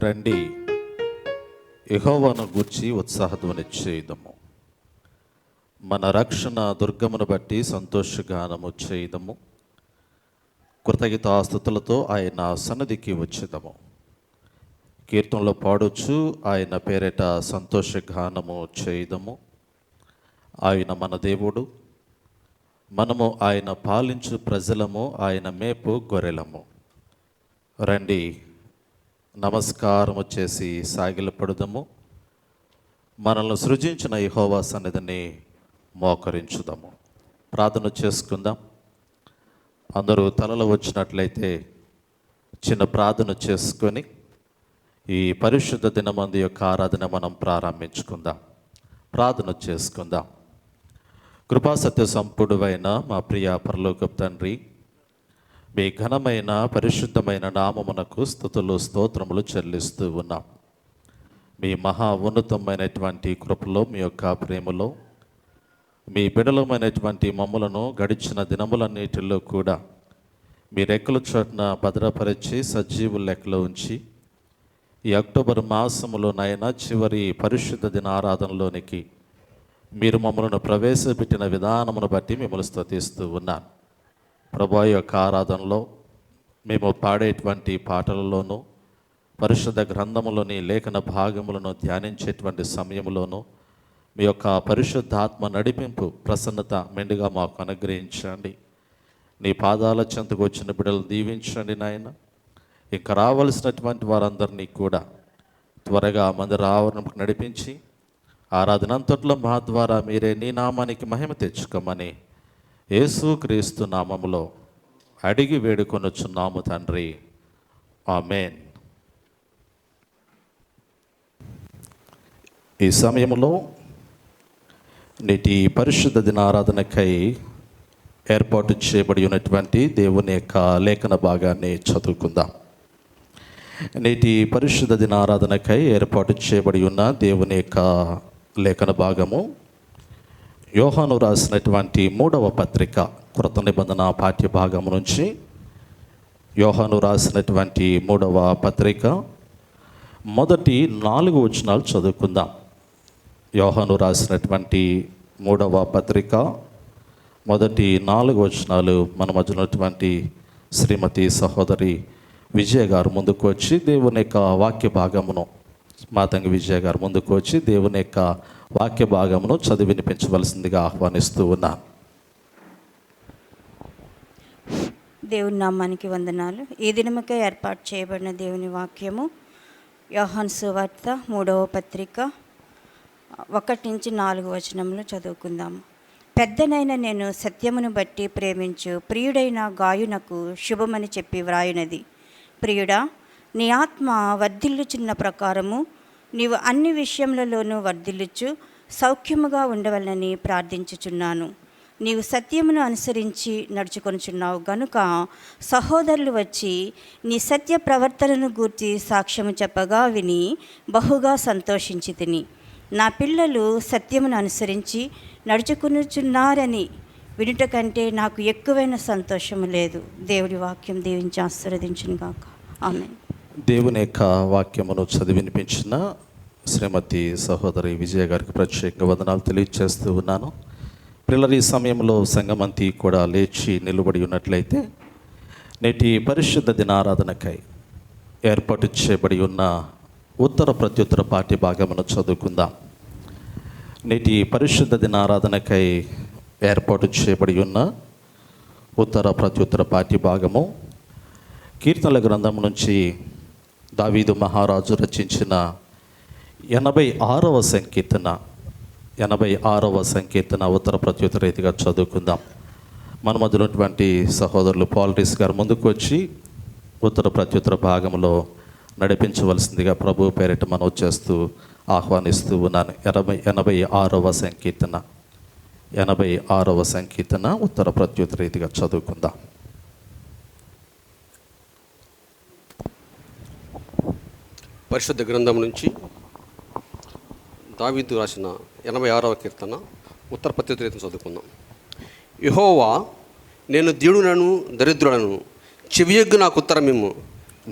రండి, యెహోవాను గూర్చి ఉత్సాహధ్వని చేయుదము. మన రక్షణ దుర్గమును బట్టి సంతోషగానము చేయుదము. కృతజ్ఞతాస్తుతులతో ఆయన సన్నిధికి వచ్చేదము. కీర్తనలో పాడుచు ఆయన పేరిట సంతోషగానము చేయుదము. ఆయన మన దేవుడు, మనము ఆయన పాలించు ప్రజలము, ఆయన మేపు గొర్రెలము. రండి, నమస్కారము చేసి సాగిలపడుదము. మనల్ని సృజించిన యెహోవా సన్నిధిని మోకరించుదాము. ప్రార్థన చేసుకుందాం. అందరూ తలలు వచ్చినట్లయితే చిన్న ప్రార్థన చేసుకొని ఈ పరిశుద్ధ దినమందు యొక్క ఆరాధన మనం ప్రారంభించుకుందాం. ప్రార్థన చేసుకుందాం. కృపాసత్య సంపూర్ణమైన మా ప్రియ పరలోకపు తండ్రి, మీ ఘనమైన పరిశుద్ధమైన నామమునకు స్తుతులు స్తోత్రములు చెల్లిస్తూ ఉన్నాం. మీ మహా ఉన్నతమైనటువంటి కృపలో, మీ యొక్క ప్రేమలో, మీ బిడలమైనటువంటి మమ్ములను గడిచిన దినములన్నిటిలో కూడా మీ రెక్కల చోటున భద్రపరిచి సజీవుల లెక్కలో ఉంచి ఈ అక్టోబర్ మాసములో నాయన చివరి పరిశుద్ధ దిన ఆరాధనలోనికి మీరు మమ్మల్ని ప్రవేశపెట్టిన విధానమును బట్టి మిమ్మల్ని స్తుతిస్తూ ఉన్నాను. ప్రభువా, యొక్క ఆరాధనలో మేము పాడేటువంటి పాటలలోనూ, పరిశుద్ధ గ్రంథములోని లేఖన భాగములను ధ్యానించేటువంటి సమయంలోనూ మీ యొక్క పరిశుద్ధాత్మ నడిపింపు, ప్రసన్నత మెండుగా మాకు అనుగ్రహించండి. నీ పాదాల చెంతకు వచ్చిన బిడ్డలు దీవించండి నాయన. ఇంకా రావలసినటువంటి వారందరినీ కూడా త్వరగా మందిర ఆవరణకు నడిపించి ఆరాధన అంతట్లో మా ద్వారా మీరే నీ నామానికి మహిమ తెచ్చుకోమని యేసుక్రీస్తు నామములో అడిగి వేడుకొనుచున్నాము తండ్రి, ఆమేన్. ఈ సమయంలో నేటి పరిశుద్ధ దినారాధనకై ఏర్పాటు చేయబడి ఉన్నటువంటి దేవుని యొక్క లేఖన భాగాన్ని చదువుకుందాం. నేటి పరిశుద్ధ దినారాధనకై ఏర్పాటు చేయబడి ఉన్న దేవుని యొక్క లేఖన భాగము యోహాను రాసినటువంటి 3వ పత్రిక, కృత నిబంధన పాఠ్య భాగం నుంచి యోహాను రాసినటువంటి 3వ పత్రిక మొదటి 4 వచనాలు చదువుకుందాం. యోహాను రాసినటువంటి 3వ పత్రిక మొదటి 4 వచనాలు మన మధ్య ఉన్నటువంటి శ్రీమతి సహోదరి విజయ గారు ముందుకు వచ్చి దేవుని యొక్క వాక్య భాగమును, మాతంగి విజయ గారు ముందుకు వచ్చి దేవుని యొక్క వాక్య భాగమును చదివి వినిపించవలసిందిగా ఆహ్వానిస్తూ ఉన్నాను. దేవుని నామానికి వందనాలు. ఈ దినముకే ఏర్పాటు చేయబడిన దేవుని వాక్యము యోహాను సువార్త 3వ పత్రిక 1-4 వచనములు చదువుకుందాము. పెద్దనైన నేను సత్యమును బట్టి ప్రేమించు ప్రియుడైన గాయునకు శుభమని చెప్పి వ్రాయునది. ప్రియుడా, నీ ఆత్మ వర్ధిల్లుచున్న ప్రకారము నీవు అన్ని విషయములలోనూ వర్ధిల్లుచు సౌఖ్యముగా ఉండవలనని ప్రార్థించుచున్నాను. నీవు సత్యమును అనుసరించి నడుచుకొనుచున్నావు గనుక సహోదరులు వచ్చి నీ సత్య ప్రవర్తనను గూర్చి సాక్ష్యము చెప్పగా విని బహుగా సంతోషించి తిని. నా పిల్లలు సత్యమును అనుసరించి నడుచుకొనుచున్నారని వినుట కంటే నాకు ఎక్కువైన సంతోషము లేదు. దేవుడి వాక్యం దీవించి ఆశీర్వదించును గాక. ఆమేన్. దేవుని యొక్క వాక్యమును చదివి వినిపించిన శ్రీమతి సహోదరి విజయ గారికి ప్రత్యేక వందనాలు తెలియజేస్తూ ఉన్నాను. పిల్లలు, ఈ సమయంలో సంగమంతి కూడా లేచి నిలబడి ఉన్నట్లయితే నేటి పరిశుద్ధ దినారాధనకై ఏర్పాటు చేయబడి ఉన్న ఉత్తర ప్రత్యుత్తర పాఠ్య భాగమును చదువుకుందాం. నేటి పరిశుద్ధ దినారాధనకై ఏర్పాటు చేయబడి ఉన్న ఉత్తర ప్రత్యుత్తర పాఠ్య భాగము కీర్తనల గ్రంథం నుంచి దావీదు మహారాజు రచించిన 86వ సంకీర్తన, 86వ సంకీర్తన ఉత్తర ప్రత్యుత్తర రీతిగా చదువుకుందాం. మన మధ్య ఉన్నటువంటి సహోదరులు పాలిటిక్స్ గారు ముందుకు వచ్చి ఉత్తర ప్రత్యుత్తర భాగంలో నడిపించవలసిందిగా ప్రభు పేరిట మనం చేస్తూ ఆహ్వానిస్తూ ఉన్నాను. 86వ సంకీర్తన, 86వ సంకీర్తన ఉత్తర ప్రత్యుత్తర రీతిగా చదువుకుందాం. పరిశుద్ధ గ్రంథం నుంచి దావీదు రాసిన 86వ కీర్తన ఉత్తర ప్రత్యుత్తర రీతిని చదువుకుందాం. యెహోవా, నేను దీనుడను దరిద్రుడను, చెవియొగ్గు నాకు ఉత్తరమిమ్ము.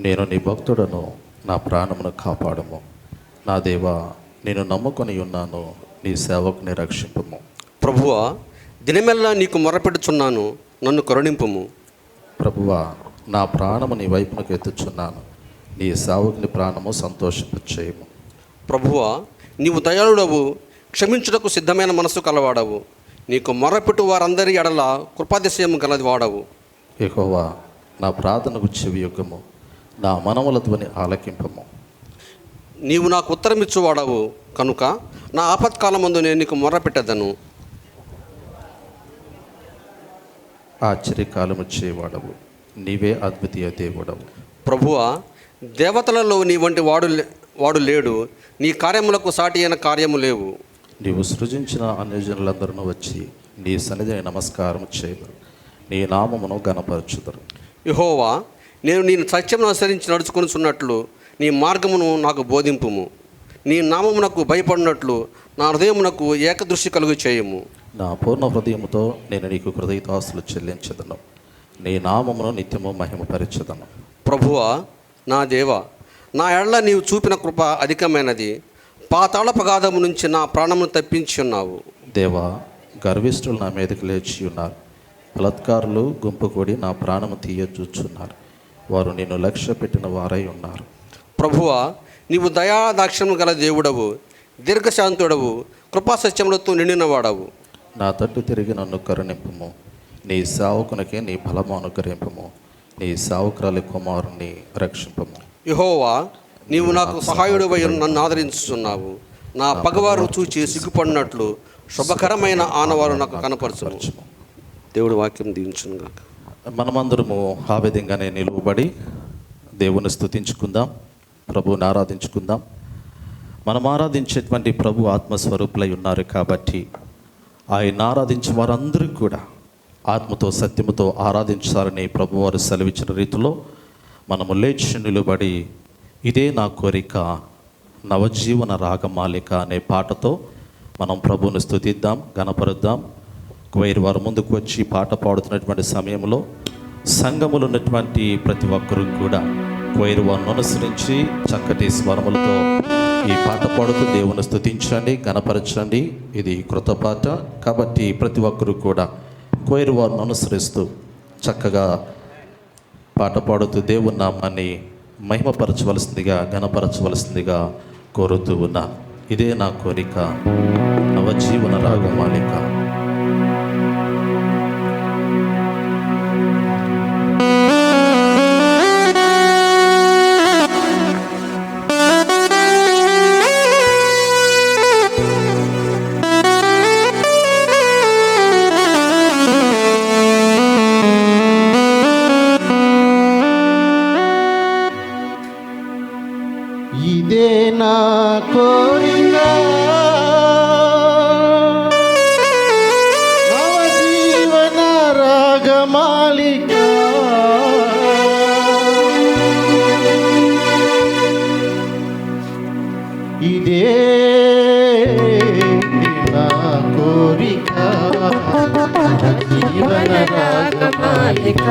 నేను నీ భక్తుడను, నా ప్రాణమును కాపాడము. నా దేవా, నేను నమ్ముకొని ఉన్నాను, నీ సేవకుని రక్షింపము. ప్రభువా, దినమెల్లా నీకు మొరపెడుచున్నాను, నన్ను కరుణింపుము. ప్రభువా, నా ప్రాణము నీ వైపునకు ఎత్తుచున్నాను, నీ సేవకుని ప్రాణము సంతోషింపచేయము. ప్రభువా, నీవు దయాళుడవు, క్షమించుటకు సిద్ధమైన మనస్సు కలవాడవు, నీకు మొరపెట్టు వారందరి ఎడల కృపాతిశయము గలది వాడవు. యెహోవా, నా ప్రార్థనకు చెవియొగ్గము, నా మనముల ధ్వని ఆలకింపము. నీవు నాకు ఉత్తరమిచ్చువాడవు కనుక నా ఆపత్కాలమందు నేను నీకు మొర్రపెట్టెదను. ఆశ్చర్యకాలము చేయవాడవు, నీవే అద్వితీయ దేవుడవు. ప్రభువా, దేవతలలో నీ వంటి వాడు లేడు, నీ కార్యములకు సాటి అయిన కార్యము లేవు. నీవు సృజించిన అన్యజనులందరూ వచ్చి నీ సన్నిధిని నమస్కారం చేయదురు, నీ నామమును గణపరచుదురు. యెహోవా, నేను సత్యమును అనుసరించి నడుచుకొనుచున్నట్లు నీ మార్గమును నాకు బోధింపుము. నీ నామమునకు భయపడినట్లు నా హృదయమునకు ఏకదృష్టి కలుగు చేయము. నా పూర్ణ హృదయముతో నేను నీకు కృతజ్ఞతాస్తులు చెల్లించదను, నీ నామమును నిత్యము మహిమపరచెదను. ప్రభువా, నా దేవా, నా ఎడల నీవు చూపిన కృప అధికమైనది, పాతాళ ప్రగాధము నుంచి నా ప్రాణమును తప్పించి ఉన్నావు. దేవా, గర్విష్ఠులు నా మీదకి లేచి ఉన్నారు, బలాత్కారులు గుంపు కూడి నా ప్రాణము తీయచూచున్నారు, వారు నిన్ను లక్ష్య పెట్టిన వారై ఉన్నారు. ప్రభువా, నీవు దయా దాక్షిణ్యము గల దేవుడవు, దీర్ఘశాంతుడవు, కృపాసత్యములతో నిండినవాడవు. నా తట్టు తిరిగి నన్ను కరుణింపము, నీ సేవకునికి నీ బలము అనుగ్రహింపము, నీ సేవకురాలి కుమారుని రక్షింపము. యెహోవా, నీవు నాకు సహాయుడివై నన్ను ఆదరించుచున్నావు. నా పగవారు చూచి సిగ్గుపడినట్లు శుభకరమైన ఆనవారు నాకు కనపరచుము. దేవుడి వాక్యం దీవించునుగా. మనమందరము ఆ విధంగానే నిలువబడి దేవుని స్తుతించుకుందాం, ప్రభువుని ఆరాధించుకుందాం. మనం ఆరాధించేటువంటి ప్రభు ఆత్మస్వరూపులై ఉన్నారు కాబట్టి ఆయన ఆరాధించే వారందరూ కూడా ఆత్మతో సత్యముతో ఆరాధించాలని ప్రభువారు సెలవిచ్చిన రీతిలో మనము లేచి నిలుబడి ఇదే నా కోరిక నవజీవన రాగమాలిక అనే పాటతో మనం ప్రభువుని స్తుతిద్దాం, గణపరుద్దాం. క్వైర్ వారు ముందుకు వచ్చి పాట పాడుతున్నటువంటి సమయంలో సంఘములో ఉన్నటువంటి ప్రతి ఒక్కరూ కూడా క్వైర్ వారిని అనుసరించి చక్కటి స్వరములతో ఈ పాట పాడుతూ దేవుని స్తుతించండి, గణపరచండి. ఇది కృత పాట కాబట్టి ప్రతి ఒక్కరూ కూడా క్వైర్ వారిని అనుసరిస్తూ చక్కగా పాట పాడుతూ దేవుని నామాన్ని మహిమపరచవలసిందిగా, గణపరచవలసిందిగా కోరుతూ ఉన్నా. ఇదే నా కోరిక నవజీవన రాగమాలిక. ఇదే నా కోరిక నవజీవన రాగమాలిక. ఇదే నా కోరిక నవజీవన రాగమాలిక.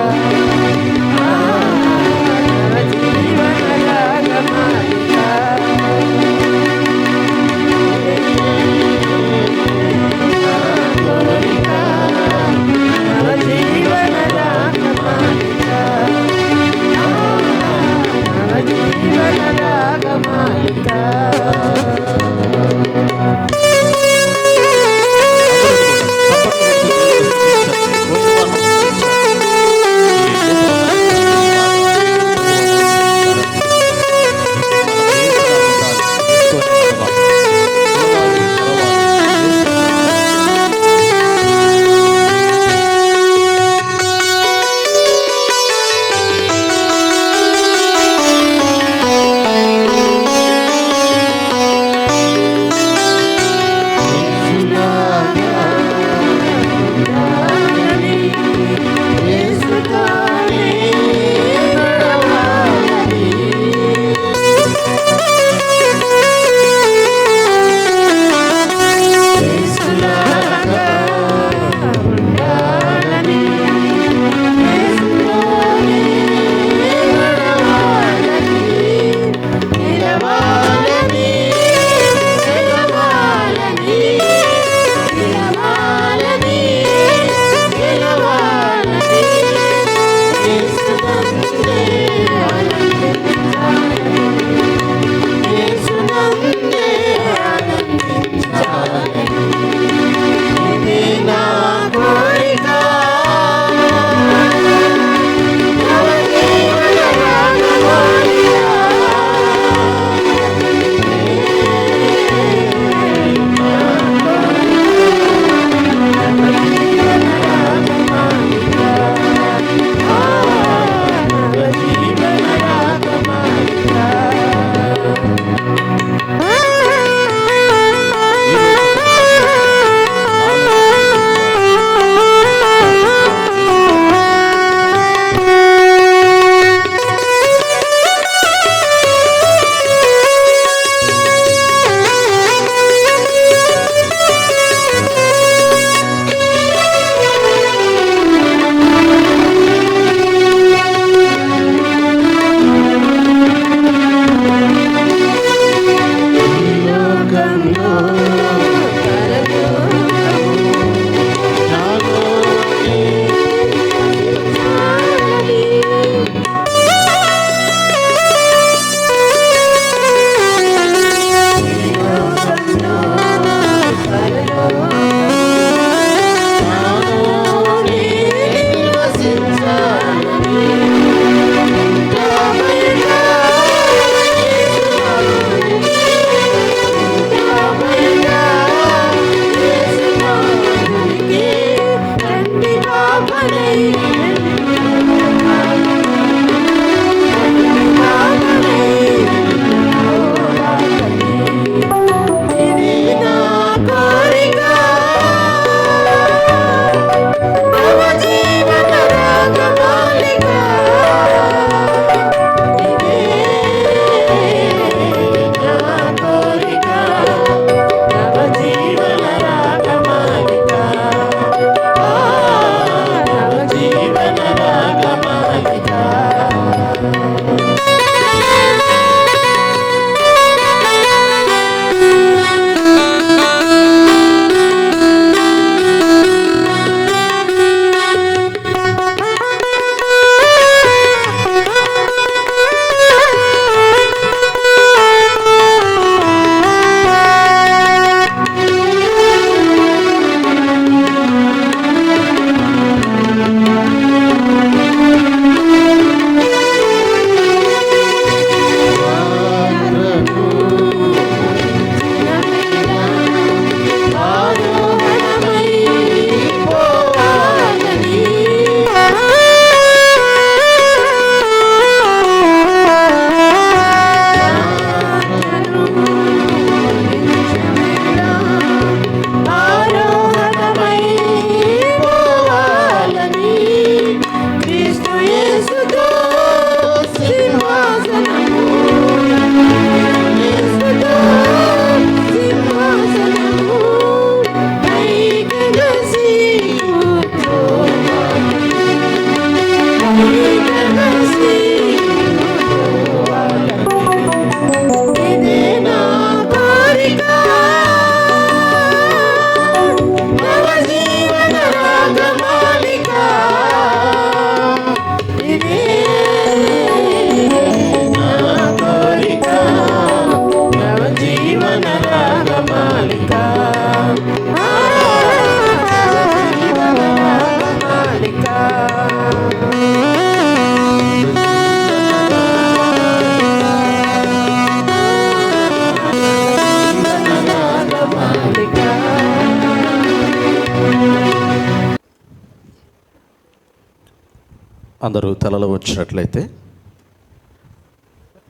అందరూ తలలో వచ్చినట్లయితే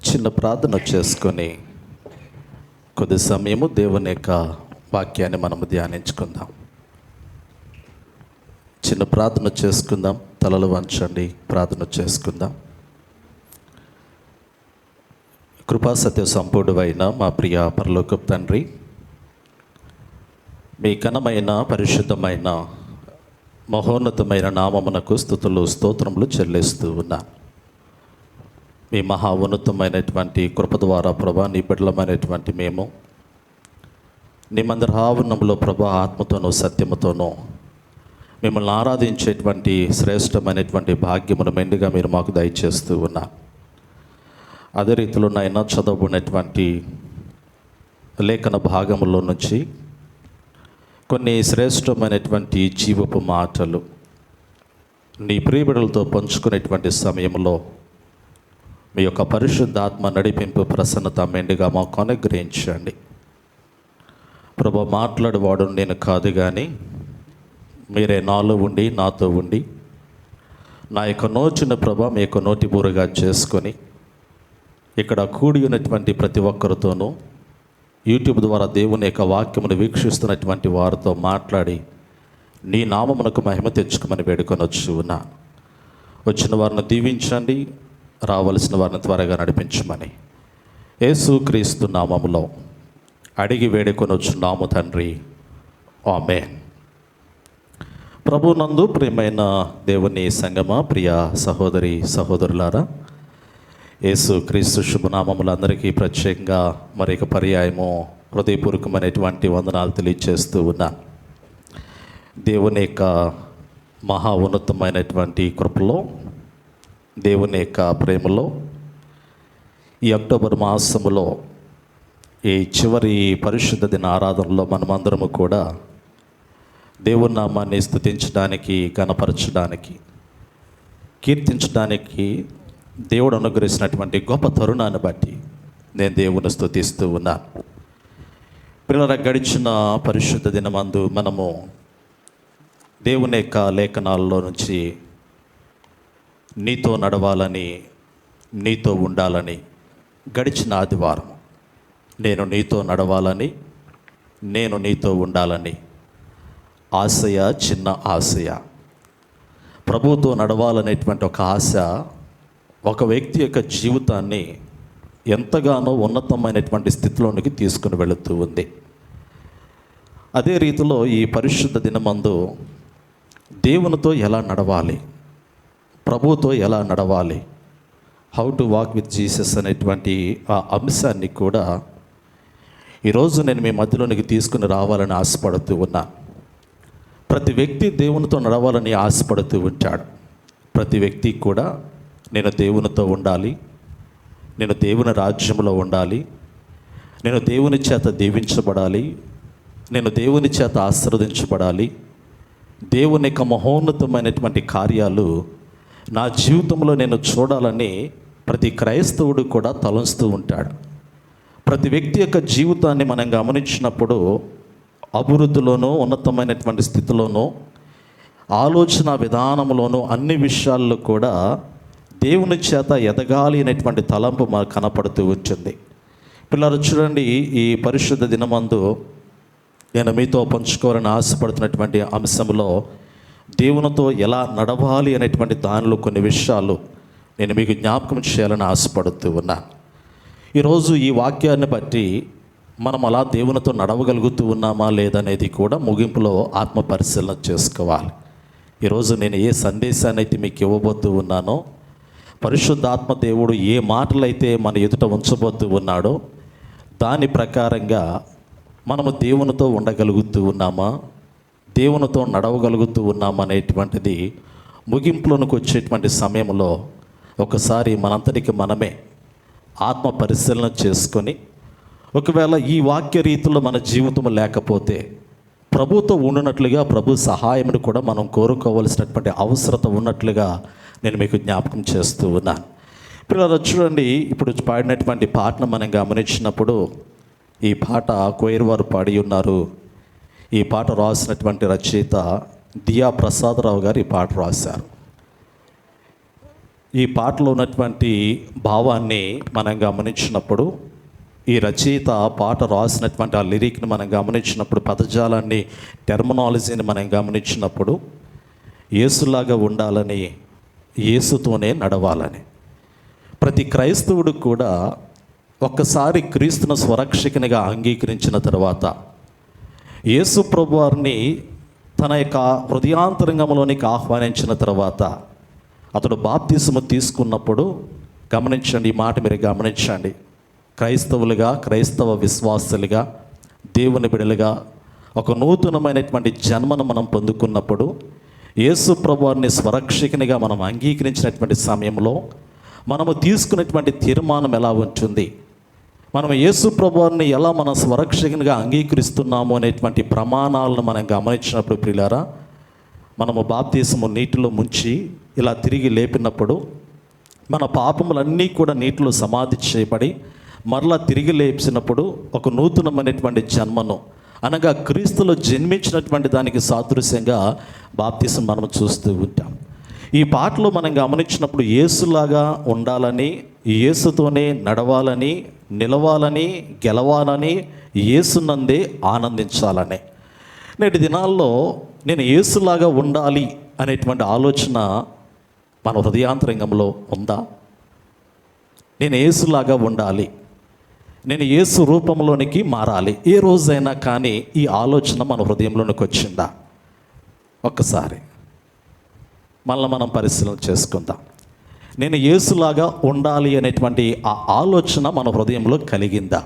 చిన్న ప్రార్థన చేసుకొని కొద్ది సమయము దేవుని యొక్క వాక్యాన్ని మనము ధ్యానించుకుందాం. చిన్న ప్రార్థన చేసుకుందాం. తలలు వంచండి, ప్రార్థన చేసుకుందాం. కృపా సత్య సంపూర్ణమైన మా ప్రియ పరలోకపు తండ్రి, మీ ఘనమైన పరిశుద్ధమైన మహోన్నతమైన నామమునకు స్తుతులు స్తోత్రములు చెల్లిస్తూ ఉన్నాను. మీ మహా ఉన్నతమైనటువంటి కృప ద్వారా ప్రభా, నీ బిడ్డలమైనటువంటి మేము నీ మందిర ఆవరణంలో ప్రభా ఆత్మతోనూ సత్యముతోనూ మిమ్మల్ని ఆరాధించేటువంటి శ్రేష్టమైనటువంటి భాగ్యమును మెండుగా మీరు మాకు దయచేస్తూ ఉన్నారు. అదే రీతిలో నాయన చదవబడినటువంటి లేఖన భాగములో నుంచి కొన్ని శ్రేష్టమైనటువంటి జీవపు మాటలు నీ ప్రియబిడలతో పంచుకునేటువంటి సమయంలో మీ యొక్క పరిశుద్ధాత్మ నడిపింపు ప్రసన్నత మెండుగా మాకు అనుగ్రహించండి. ప్రభు, మాట్లాడేవాడు నేను కాదు కానీ మీరే నాలో ఉండి నాతో ఉండి నా యొక్క నోచిన ప్రభ మీ యొక్క నోటి బూరగా చేసుకొని ఇక్కడ కూడి ఉన్నటువంటి ప్రతి ఒక్కరితోనూ యూట్యూబ్ ద్వారా దేవుని యొక్క వాక్యమును వీక్షిస్తున్నటువంటి వారితో మాట్లాడి నీ నామమునకు మహిమ తెచ్చుకోమని వేడుకొనొచ్చు ఉన్నా. వచ్చిన వారిని దీవించండి, రావలసిన వారిని త్వరగా నడిపించమని యేసుక్రీస్తు నామములో అడిగి వేడుకొనొచ్చున్నాము తండ్రి, ఆమేన్. ప్రభునందు ప్రియమైన దేవుని సంగమా, ప్రియ సహోదరి సహోదరులారా, యేసుక్రీస్తు శుభనామములు అందరికీ ప్రత్యేకంగా మరొక పర్యాయము హృదయపూర్వకమైనటువంటి వందనాలు తెలియజేస్తూ ఉన్నాను. దేవుని యొక్క మహా ఉన్నతమైనటువంటి కృపలో, దేవుని యొక్క ప్రేమలో ఈ అక్టోబర్ మాసములో ఈ చివరి పరిశుద్ధ దిన ఆరాధనలో మనమందరము కూడా దేవుని నామాన్ని స్తుతించడానికి, గణపరచడానికి, కీర్తించడానికి దేవుడు అనుగ్రహించినటువంటి గొప్ప తరుణాన్ని బట్టి నేను దేవుని స్తుతిస్తూ ఉన్నాను. పిల్లల గడిచిన పరిశుద్ధ దినమందు మనము దేవుని యొక్క లేఖనాల్లో నుంచి నీతో నడవాలని, నీతో ఉండాలని, గడిచిన ఆదివారం నేను నీతో నడవాలని, నేను నీతో ఉండాలని, ఆశయ చిన్న ఆశయ, ప్రభువుతో నడవాలనేటువంటి ఒక ఆశ ఒక వ్యక్తి యొక్క జీవితాన్ని ఎంతగానో ఉన్నతమైనటువంటి స్థితిలోనికి తీసుకుని వెళుతూ ఉంది. అదే రీతిలో ఈ పరిశుద్ధ దినమందు దేవునితో ఎలా నడవాలి, ప్రభువుతో ఎలా నడవాలి, how to walk with Jesus అనేటువంటి ఆ అంశాన్ని కూడా ఈరోజు నేను మీ మధ్యలోనికి తీసుకుని రావాలని ఆశపడుతూ ఉన్నా. ప్రతి వ్యక్తి దేవునితో నడవాలని ఆశపడుతూ ఉంటాడు. ప్రతి వ్యక్తి కూడా నేను దేవునితో ఉండాలి, నేను దేవుని రాజ్యంలో ఉండాలి, నేను దేవుని చేత దీవించబడాలి, నేను దేవుని చేత ఆశీర్వదించబడాలి, దేవుని యొక్క మహోన్నతమైనటువంటి కార్యాలు నా జీవితంలో నేను చూడాలని ప్రతి క్రైస్తవుడు కూడా తలంస్తూ ఉంటాడు. ప్రతి వ్యక్తి యొక్క జీవితాన్ని మనం గమనించినప్పుడు అభివృద్ధిలోనూ, ఉన్నతమైనటువంటి స్థితిలోనూ, ఆలోచన విధానంలోనూ అన్ని విషయాల్లో కూడా దేవుని చేత ఎదగాలి అనేటువంటి తలంపు మనకు కనపడుతూ ఉంటుంది. పిల్లలు చూడండి, ఈ పరిశుద్ధ దినమందు నేను మీతో పంచుకోవాలని ఆశపడుతున్నటువంటి అంశంలో దేవునితో ఎలా నడవాలి అనేటువంటి దానిలో కొన్ని విషయాలు నేను మీకు జ్ఞాపకం చేయాలని ఆశపడుతూ ఉన్నాను. ఈరోజు ఈ వాక్యాన్ని బట్టి మనం అలా దేవునితో నడవగలుగుతూ ఉన్నామా లేదనేది కూడా ముగింపులో ఆత్మ పరిశీలన చేసుకోవాలి. ఈరోజు నేను ఏ సందేశాన్ని అయితే మీకు ఇవ్వబోతూ ఉన్నానో, పరిశుద్ధాత్మ దేవుడు ఏ మాటలైతే మన ఎదుట ఉంచబోతూ ఉన్నాడో దాని ప్రకారంగా మనము దేవునితో ఉండగలుగుతూ ఉన్నామా, దేవునితో నడవగలుగుతూ ఉన్నామా అనేటువంటిది ముగింపులోనికి వచ్చేటువంటి సమయంలో ఒకసారి మనంతటికి మనమే ఆత్మ పరిశీలన చేసుకొని, ఒకవేళ ఈ వాక్య రీతిలో మన జీవితం లేకపోతే ప్రభుతో ఉన్నట్లుగా ప్రభు సహాయమును కూడా మనం కోరుకోవలసినటువంటి అవసరత ఉన్నట్లుగా నేను మీకు జ్ఞాపకం చేస్తూ ఉన్నాను. పిల్లలు చూడండి, ఇప్పుడు పాడినటువంటి పాటను మనం గమనించినప్పుడు ఈ పాట కోయిర్ వారు పాడి ఉన్నారు. ఈ పాట రాసినటువంటి రచయిత దియా ప్రసాదరావు గారు ఈ పాట రాశారు. ఈ పాటలో ఉన్నటువంటి భావాన్ని మనం గమనించినప్పుడు, ఈ రచయిత పాట రాసినటువంటి ఆ లిరిక్ని మనం గమనించినప్పుడు, పదజాలాన్ని, టెర్మినాలజీని మనం గమనించినప్పుడు, యేసులాగా ఉండాలని, యేసుతోనే నడవాలని. ప్రతి క్రైస్తవుడు కూడా ఒక్కసారి క్రీస్తును స్వరక్షకునిగా అంగీకరించిన తర్వాత, యేసు ప్రభువారిని తన యొక్క హృదయాంతరంగంలోనికి ఆహ్వానించిన తర్వాత, అతడు బాప్తిసము తీసుకున్నప్పుడు, గమనించండి, ఈ మాట మీరు గమనించండి, క్రైస్తవులుగా, క్రైస్తవ విశ్వాసులుగా, దేవుని బిడ్డలుగా ఒక నూతనమైనటువంటి జన్మను మనం పొందుకున్నప్పుడు, యేసు ప్రభువారిని స్వరక్షకునిగా మనం అంగీకరించినటువంటి సమయంలో మనము తీసుకున్నటువంటి తీర్మానం ఎలా ఉంటుంది, మనం యేసు ప్రభువారిని ఎలా మనం స్వరక్షకునిగా అంగీకరిస్తున్నాము అనేటువంటి ప్రమాణాలను మనం గమనించినప్పుడు, ప్రియులారా, మనము బాప్తిసము నీటిలో ముంచి ఇలా తిరిగి లేపినప్పుడు మన పాపములన్నీ కూడా నీటిలో సమాధి చేయబడి మరలా తిరిగి లేపినప్పుడు ఒక నూతనమైనటువంటి జన్మను, అనగా క్రీస్తులో జన్మించినటువంటి దానికి సాదృశ్యంగా బాప్తిసం మనం చూస్తూ ఉంటాం. ఈ పాటలో మనం గమనించినప్పుడు యేసులాగా ఉండాలని, యేసుతోనే నడవాలని, నిలవాలని, గెలవాలని, యేసునందే ఆనందించాలని. నేటి దినాల్లో నేను యేసులాగా ఉండాలి అనేటువంటి ఆలోచన మన హృదయాంతరంగంలో ఉందా? నేను యేసులాగా ఉండాలి, నేను యేసు రూపంలోనికి మారాలి, ఏ రోజైనా కానీ ఈ ఆలోచన మన హృదయంలోనికి వచ్చిందా? ఒక్కసారి మళ్ళీ మనం పరిశీలన చేసుకుందాం. నేను యేసులాగా ఉండాలి అనేటువంటి ఆ ఆలోచన మన హృదయంలో కలిగిందా?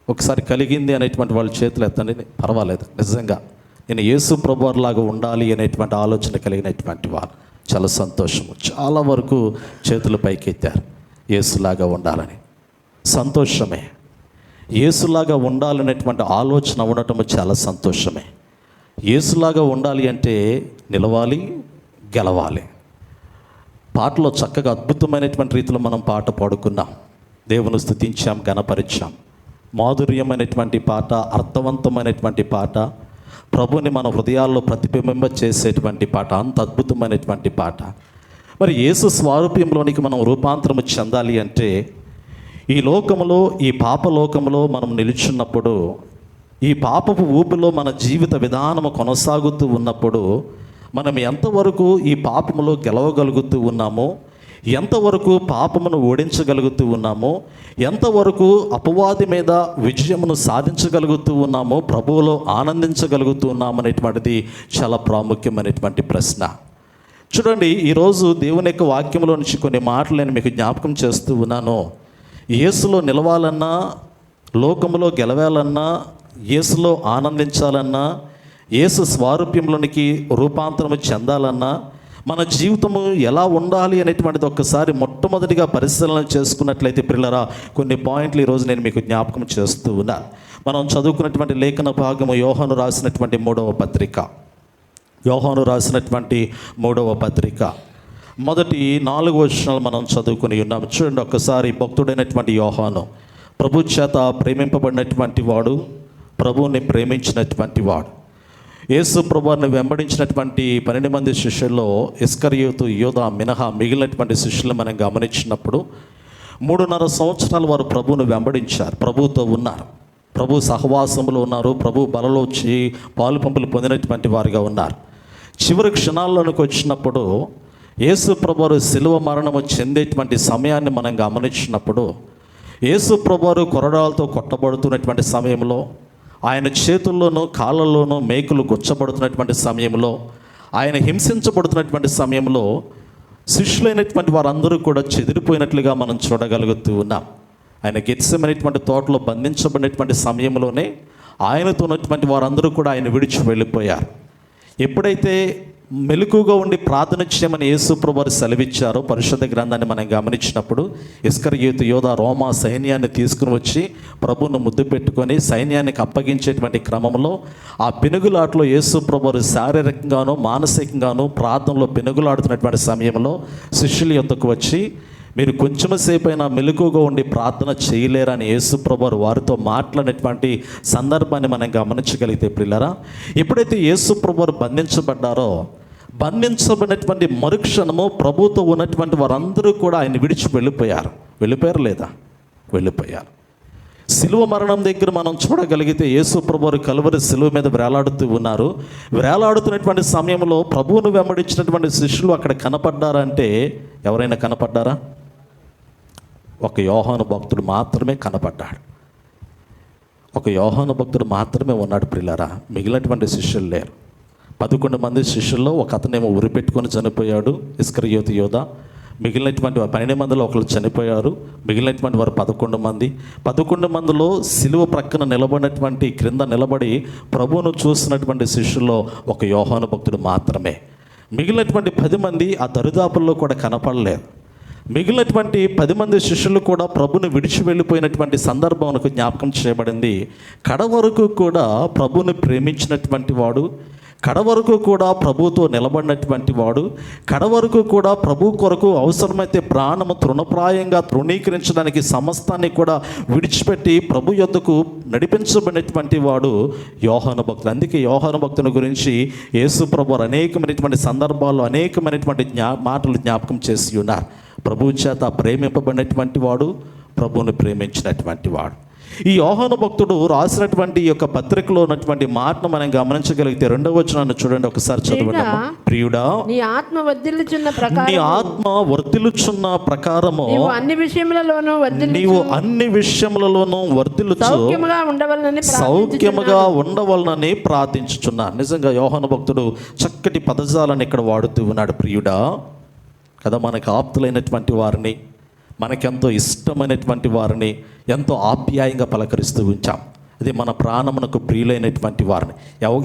ఒకసారి కలిగింది అనేటువంటి వాళ్ళ చేతులు ఎత్తండి, పర్వాలేదు. నిజంగా నేను యేసు ప్రభువారిలాగా ఉండాలి అనేటువంటి ఆలోచన కలిగినటువంటి వారు చాలా సంతోషము. చాలా వరకు చేతులు పైకెత్తారు, యేసులాగా ఉండాలని. సంతోషమే. యేసులాగా ఉండాలనేటువంటి ఆలోచన ఉండటము చాలా సంతోషమే. యేసులాగా ఉండాలి అంటే నిలవాలి, గెలవాలి. పాటలో చక్కగా అద్భుతమైనటువంటి రీతిలో మనం పాట పాడుకున్నాం, దేవుని స్తుతించాం, గణపరిచాం. మాధుర్యమైనటువంటి పాట, అర్థవంతమైనటువంటి పాట, ప్రభుని మన హృదయాల్లో ప్రతిబింబ చేసేటువంటి పాట, అంత అద్భుతమైనటువంటి పాట. మరి యేసు స్వారూప్యంలోనికి మనం రూపాంతరము చెందాలి అంటే, ఈ లోకములో, ఈ పాపలోకములో మనం నిలుచున్నప్పుడు, ఈ పాపపు ఊపిలో మన జీవిత విధానము కొనసాగుతూ ఉన్నప్పుడు, మనం ఎంతవరకు ఈ పాపములో గెలవగలుగుతూ ఉన్నామో, ఎంతవరకు పాపమును ఓడించగలుగుతూ ఉన్నామో, ఎంతవరకు అపవాది మీద విజయమును సాధించగలుగుతూ ఉన్నామో, ప్రభువులో ఆనందించగలుగుతూ ఉన్నాము అనేటువంటిది చాలా ప్రాముఖ్యమైనటువంటి ప్రశ్న. చూడండి, ఈరోజు దేవుని యొక్క వాక్యంలో నుంచి కొన్ని మాటలు నేను మీకు జ్ఞాపకం చేస్తూ ఉన్నాను. యేసులో నిలవాలన్నా, లోకములో గెలవాలన్నా, యేసులో ఆనందించాలన్నా, యేసు స్వారూప్యంలోనికి రూపాంతరము చెందాలన్నా, మన జీవితము ఎలా ఉండాలి అనేటువంటిది ఒక్కసారి మొట్టమొదటిగా పరిశీలన చేసుకున్నట్లయితే, ప్రియులారా, కొన్ని పాయింట్లు ఈరోజు నేను మీకు జ్ఞాపకం చేస్తూ ఉన్నాను. మనం చదువుకున్నటువంటి లేఖన భాగము యోహాను రాసినటువంటి 3వ పత్రిక, యోహాను రాసినటువంటి 3వ పత్రిక మొదటి 4 వచనాలు మనం చదువుకుని ఉన్నాం. చూడండి ఒక్కసారి. భక్తుడైనటువంటి యోహాను ప్రభు చేత ప్రేమింపబడినటువంటి వాడు, ప్రభువుని ప్రేమించినటువంటి వాడు. యేసు ప్రభువుని వెంబడించినటువంటి 12 మంది శిష్యుల్లో ఇస్కరియోతు, యోధా మినహా మిగిలినటువంటి శిష్యులు మనం గమనించినప్పుడు 3.5 సంవత్సరాలు వారు ప్రభువును వెంబడించారు, ప్రభువుతో ఉన్నారు, ప్రభు సహవాసంలో ఉన్నారు, ప్రభు బలలో పాలు పంపులు పొందినటువంటి వారుగా ఉన్నారు. చివరి క్షణాల్లోనికి వచ్చినప్పుడు యేసు ప్రభువారు శిలువ మరణము చెందేటువంటి సమయాన్ని మనం గమనించినప్పుడు, యేసు ప్రభువారు కొరడాలతో కొట్టబడుతున్నటువంటి సమయంలో, ఆయన చేతుల్లోనూ కాళ్ళల్లోనూ మేకులు గుచ్చబడుతున్నటువంటి సమయంలో, ఆయన హింసించబడుతున్నటువంటి సమయంలో శిష్యులైనటువంటి వారందరూ కూడా చెదిరిపోయినట్లుగా మనం చూడగలుగుతూ ఉన్నాం. ఆయన గెత్సెమనేటువంటి తోటలో బంధించబడినటువంటి సమయంలోనే ఆయనతో ఉన్నటువంటి వారందరూ కూడా ఆయన విడిచి వెళ్ళిపోయారు. ఎప్పుడైతే మెలకుగా ఉండి ప్రార్థన చేయమని యేసు ప్రభువారు సెలవిచ్చారో, పరిశుద్ధ గ్రంథాన్ని మనం గమనించినప్పుడు, ఇస్కరియోతు యోధా రోమా సైన్యాన్ని తీసుకుని వచ్చి ప్రభువును ముద్దు పెట్టుకొని సైన్యానికి అప్పగించేటువంటి క్రమంలో ఆ పెనుగులాటలో యేసు ప్రభువారు శారీరకంగానూ మానసికంగానూ ప్రార్థనలో పెనుగులాడుతున్నటువంటి సమయంలో శిష్యుల యొద్దకు వచ్చి, మీరు కొంచెం సేపైనా మెలకుగా ఉండి ప్రార్థన చేయలేరని యేసు ప్రభువారు వారితో మాట్లాడినటువంటి సందర్భాన్ని మనం గమనించగలిగితే, ప్రియులారా, ఎప్పుడైతే యేసు ప్రభువారు బంధించబడ్డారో బంధించబడినటువంటి మరుక్షణము ప్రభుతో ఉన్నటువంటి వారందరూ కూడా ఆయన విడిచి వెళ్ళిపోయారు లేదా? వెళ్ళిపోయారు. శిలువ మరణం దగ్గర మనం చూడగలిగితే యేసు ప్రభువారు కలువరి శిలువ మీద వేలాడుతూ ఉన్నారు. వేలాడుతున్నటువంటి సమయంలో ప్రభువును వెంబడించినటువంటి శిష్యులు అక్కడ కనపడ్డారంటే ఎవరైనా కనపడ్డారా? ఒక యోహాను భక్తుడు మాత్రమే కనపడ్డాడు. ఒక యోహాను భక్తుడు మాత్రమే ఉన్నాడు ప్రియులారా. మిగిలినటువంటి శిష్యులు లేరు. 11 మంది శిష్యుల్లో ఒక అతనేమో ఉరిపెట్టుకొని చనిపోయాడు, ఇస్కరియోతు యోధ. మిగిలినటువంటి 12 మందిలో ఒకరు చనిపోయారు. మిగిలినటువంటి వారు 11 మంది. 11 మందిలో సిలువ ప్రక్కన నిలబడినటువంటి, క్రింద నిలబడి ప్రభువును చూసినటువంటి శిష్యుల్లో ఒక యోహాను భక్తుడు మాత్రమే. మిగిలినటువంటి 10 మంది ఆ దరిదాపుల్లో కూడా కనపడలేదు. మిగిలినటువంటి 10 మంది శిష్యులు కూడా ప్రభుని విడిచి వెళ్ళిపోయినటువంటి సందర్భం మనకు జ్ఞాపకం చేయబడింది. కడవరకు కూడా ప్రభుని ప్రేమించినటువంటి వాడు, కడవరకు కూడా ప్రభుతో నిలబడినటువంటి వాడు, కడవరకు కూడా ప్రభు కొరకు అవసరమైతే ప్రాణము తృణప్రాయంగా తృణీకరించడానికి సమస్తాన్ని కూడా విడిచిపెట్టి ప్రభు యొద్దకు నడిపించబడినటువంటి వాడు యోహాను భక్తుడు. అందుకే యోహాను భక్తుని గురించి యేసు ప్రభు అనేకమైనటువంటి సందర్భాల్లో అనేకమైనటువంటి మాటలు జ్ఞాపకం చేసి ఉన్నారు. ప్రభువు చేత ప్రేమింపబడినటువంటి వాడు, ప్రభువుని ప్రేమించినటువంటి వాడు. ఈ యోహాను భక్తుడు రాసినటువంటి ఈ యొక్క పత్రికలో ఉన్నటువంటి మాటను మనం గమనించగలిగితే 2వ వచనాన్ని చూడండి ఒకసారి చదవండి. ప్రియుడా, నీ ఆత్మ వర్ధిల్లుచున్న ప్రకారం, నీ ఆత్మ వర్ధిల్లుచున్న ప్రకారము నీవు అన్ని విషయములలోనూ వర్ధిల్లుచు సౌఖ్యముగా ఉండవలనని ప్రార్థించుచున్నా. నిజంగా యోహాను భక్తుడు చక్కటి పదజాలను ఇక్కడ వాడుతూ ఉన్నాడు. ప్రియుడా కదా, మనకు ఆప్తులైనటువంటి వారిని, మనకెంతో ఇష్టమైనటువంటి వారిని ఎంతో ఆప్యాయంగా పలకరిస్తూ ఉంచాం. అది మన ప్రాణమునకు ప్రియులైనటువంటి వారిని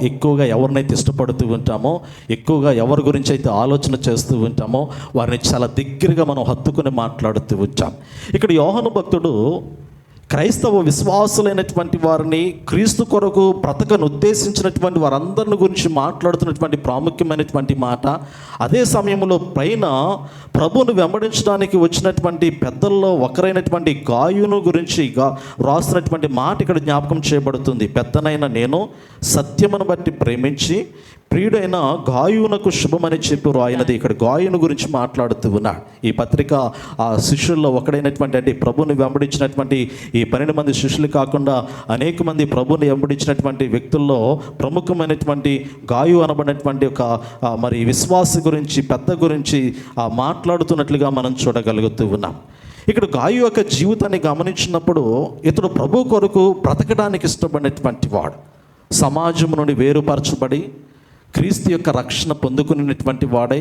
ఎక్కువగా ఎవరినైతే ఇష్టపడుతూ ఉంటామో, ఎక్కువగా ఎవరి గురించి అయితే ఆలోచన చేస్తూ ఉంటామో వారిని చాలా దగ్గరగా మనం హత్తుకుని మాట్లాడుతూ ఉంటాం. ఇక్కడ యోహాను భక్తుడు క్రైస్తవ విశ్వాసులైనటువంటి వారిని, క్రీస్తు కొరకు బ్రతకను ఉద్దేశించినటువంటి వారందరిని గురించి మాట్లాడుతున్నటువంటి ప్రాముఖ్యమైనటువంటి మాట. అదే సమయంలో పైన ప్రభువును వెంబడించడానికి వచ్చినటువంటి పెద్దల్లో ఒకరైనటువంటి గాయును గురించి రాసినటువంటి మాట ఇక్కడ జ్ఞాపకం చేయబడుతుంది. పెద్దనైన నేను సత్యమును బట్టి ప్రేమించి ప్రియుడైన గాయునకు శుభమని చెప్పి రాయినది. ఇక్కడ గాయును గురించి మాట్లాడుతూ ఉన్నాడు. ఈ పత్రిక ఆ శిష్యుల్లో ఒకడైనటువంటి, అంటే ప్రభుని వెంబడించినటువంటి ఈ 12 మంది శిష్యులు కాకుండా అనేక మంది ప్రభుని వెంబడించినటువంటి వ్యక్తుల్లో ప్రముఖమైనటువంటి గాయు అనబడినటువంటి ఒక మరి విశ్వాస గురించి, పెద్ద గురించి మాట్లాడుతున్నట్లుగా మనం చూడగలుగుతూ ఉన్నాం. ఇక్కడ గాయు యొక్క జీవితాన్ని గమనించినప్పుడు ఇతడు ప్రభు కొరకు బ్రతకడానికి ఇష్టపడినటువంటి వాడు. సమాజం నుండి వేరుపరచబడి క్రీస్తు యొక్క రక్షణ పొందుకునేటువంటి వాడై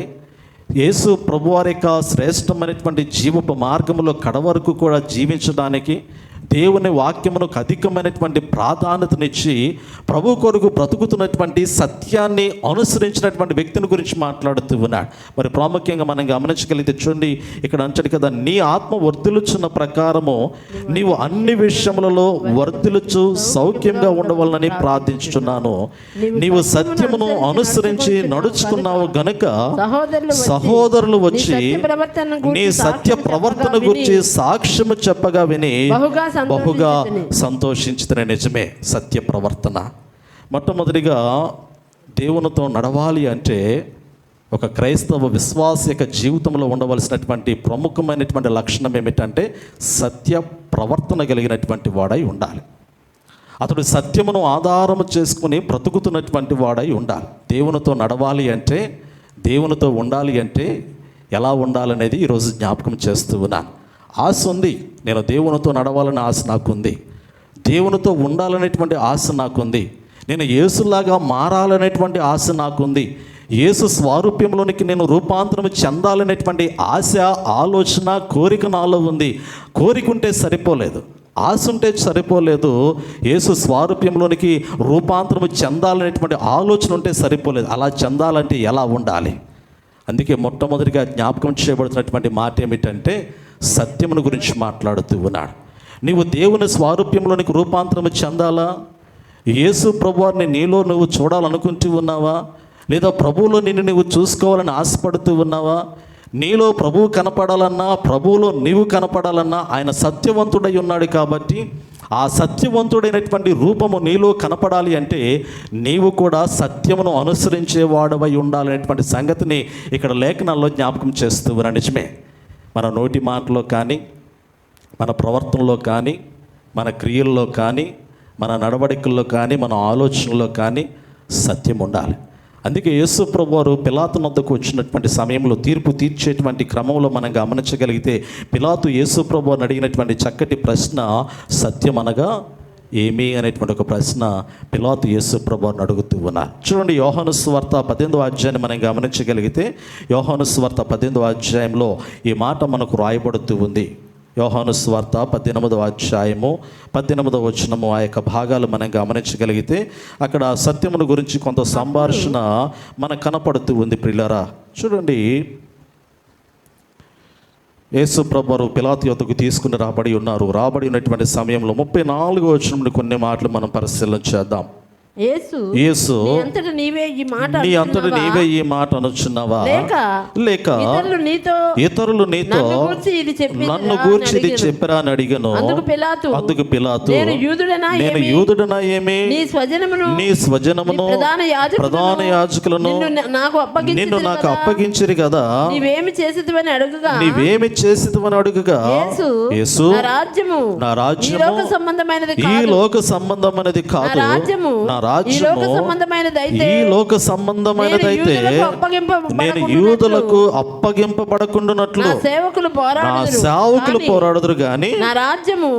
యేసు ప్రభువారి యొక్క శ్రేష్టమైనటువంటి జీవపు మార్గంలో కడవరకు కూడా జీవించడానికి దేవుని వాక్యమునకు అధికమైనటువంటి ప్రాధాన్యతనిచ్చి ప్రభు కొరకు బ్రతుకుతున్నటువంటి సత్యాన్ని అనుసరించినటువంటి వ్యక్తిని గురించి మాట్లాడుతూ ఉన్నాడు. మరి ప్రాముఖ్యంగా మనం గమనించగలిగితే చూడండి, ఇక్కడ అంటాడు కదా, నీ ఆత్మ వర్ధిల్లుచున్న ప్రకారము నీవు అన్ని విషయములలో వర్ధిల్లుచు సౌఖ్యంగా ఉండవాలని ప్రార్థించుచున్నాను. నీవు సత్యమును అనుసరించి నడుచుకున్నావు గనుక సహోదరులు వచ్చి నీ సత్య ప్రవర్తన గురించి సాక్ష్యము చెప్పగా విని బహుగా సంతోషించుతున్న. నిజమే, సత్య ప్రవర్తన. మొట్టమొదటిగా దేవునితో నడవాలి అంటే ఒక క్రైస్తవ విశ్వాస యొక్క జీవితంలో ఉండవలసినటువంటి ప్రముఖమైనటువంటి లక్షణం ఏమిటంటే సత్య ప్రవర్తన కలిగినటువంటి వాడై ఉండాలి. అతడు సత్యమును ఆధారము చేసుకుని బ్రతుకుతున్నటువంటి వాడై ఉండాలి. దేవునితో నడవాలి అంటే, దేవునితో ఉండాలి అంటే ఎలా ఉండాలనేది ఈరోజు జ్ఞాపకం చేస్తూ ఉన్నాను. ఆశ ఉంది, నేను దేవునితో నడవాలని ఆశ నాకుంది, దేవునితో ఉండాలనేటువంటి ఆశ నాకుంది, నేను యేసులాగా మారాలనేటువంటి ఆశ నాకుంది, యేసు స్వారూప్యంలోనికి నేను రూపాంతరం చెందాలనేటువంటి ఆశ, ఆలోచన, కోరిక నాలో ఉంది. కోరిక ఉంటే సరిపోలేదు, ఆశ ఉంటే సరిపోలేదు, యేసు స్వారూప్యంలోనికి రూపాంతరం చెందాలనేటువంటి ఆలోచన ఉంటే సరిపోలేదు. అలా చెందాలంటే ఎలా ఉండాలి? అందుకే మొట్టమొదటిగా జ్ఞాపకం చేయబడుతున్నటువంటి మాట ఏమిటంటే సత్యమును గురించి మాట్లాడుతూ ఉన్నాడు. నీవు దేవుని స్వారూప్యంలోనికి రూపాంతరం చెందాలా? యేసు ప్రభువారిని నీలో నువ్వు చూడాలనుకుంటూ ఉన్నావా? లేదా ప్రభువులో నిన్ను నువ్వు చూసుకోవాలని ఆశపడుతూ ఉన్నావా? నీలో ప్రభువు కనపడాలన్నా, ప్రభువులో నీవు కనపడాలన్నా ఆయన సత్యవంతుడై ఉన్నాడు కాబట్టి ఆ సత్యవంతుడైనటువంటి రూపము నీలో కనపడాలి అంటే నీవు కూడా సత్యమును అనుసరించేవాడవై ఉండాలనేటువంటి సంగతిని ఇక్కడ లేఖనాల్లో జ్ఞాపకం చేస్తూ ఉన్నారు. నిజమే, మన నోటి మాటలో కానీ, మన ప్రవర్తనలో కానీ, మన క్రియల్లో కానీ, మన నడవడికల్లో కానీ, మన ఆలోచనలో కానీ సత్యం ఉండాలి. అందుకే యేసు ప్రభువారు పిలాతు వద్దకు వచ్చినటువంటి సమయంలో తీర్పు తీర్చేటువంటి క్రమంలో మనం గమనించగలిగితే పిలాతు యేసు ప్రభువారిని అడిగినటువంటి చక్కటి ప్రశ్న సత్యం అనగా ఏమి అనేటువంటి ఒక ప్రశ్న పిలాతు యేసు ప్రభువారిని అడుగుతూ ఉన్నారు. చూడండి, యోహాను సువార్త 18వ అధ్యాయాన్ని మనం గమనించగలిగితే యోహాను సువార్త 18వ అధ్యాయంలో ఈ మాట మనకు రాయబడుతూ ఉంది. యోహాను సువార్త 18వ అధ్యాయము 18వ వచనము ఆ యొక్క భాగాలు మనం గమనించగలిగితే అక్కడ సత్యమును గురించి కొంత సంభాషణ మనకు కనపడుతూ ఉంది. ప్రియులారా, చూడండి, యేసు ప్రభువారు పిలాతు యొద్దకు తీసుకుని రాబడి ఉన్నటువంటి సమయంలో 34వ వచనంలో కొన్ని మాటలు మనం పరిశీలన చేద్దాం. యేసు నీ అంతట నీవే ఈ మాట అనుచున్నావా, లేక ఇతరులు నీతో నన్ను గూర్చి ఇది చెప్పరా అని అడిగాను. అందుకు పిలాతు నేను యూదుడనా ఏమి, నీ స్వజనమును ప్రధాన యాజకులను నిన్ను నాకు అప్పగించిరి కదా, నీవేమి చేసితివని అడుగుగా యేసు నా రాజ్యము ఈ లోక సంబంధమైనది కాదు, నా రాజ్యము ఈ లోక సంబంధమైనదైతే నేను యూదులకు అప్పగింపబడకుండానట్లు నా సేవకులు పోరాడుదురు గాని నా రాజ్యము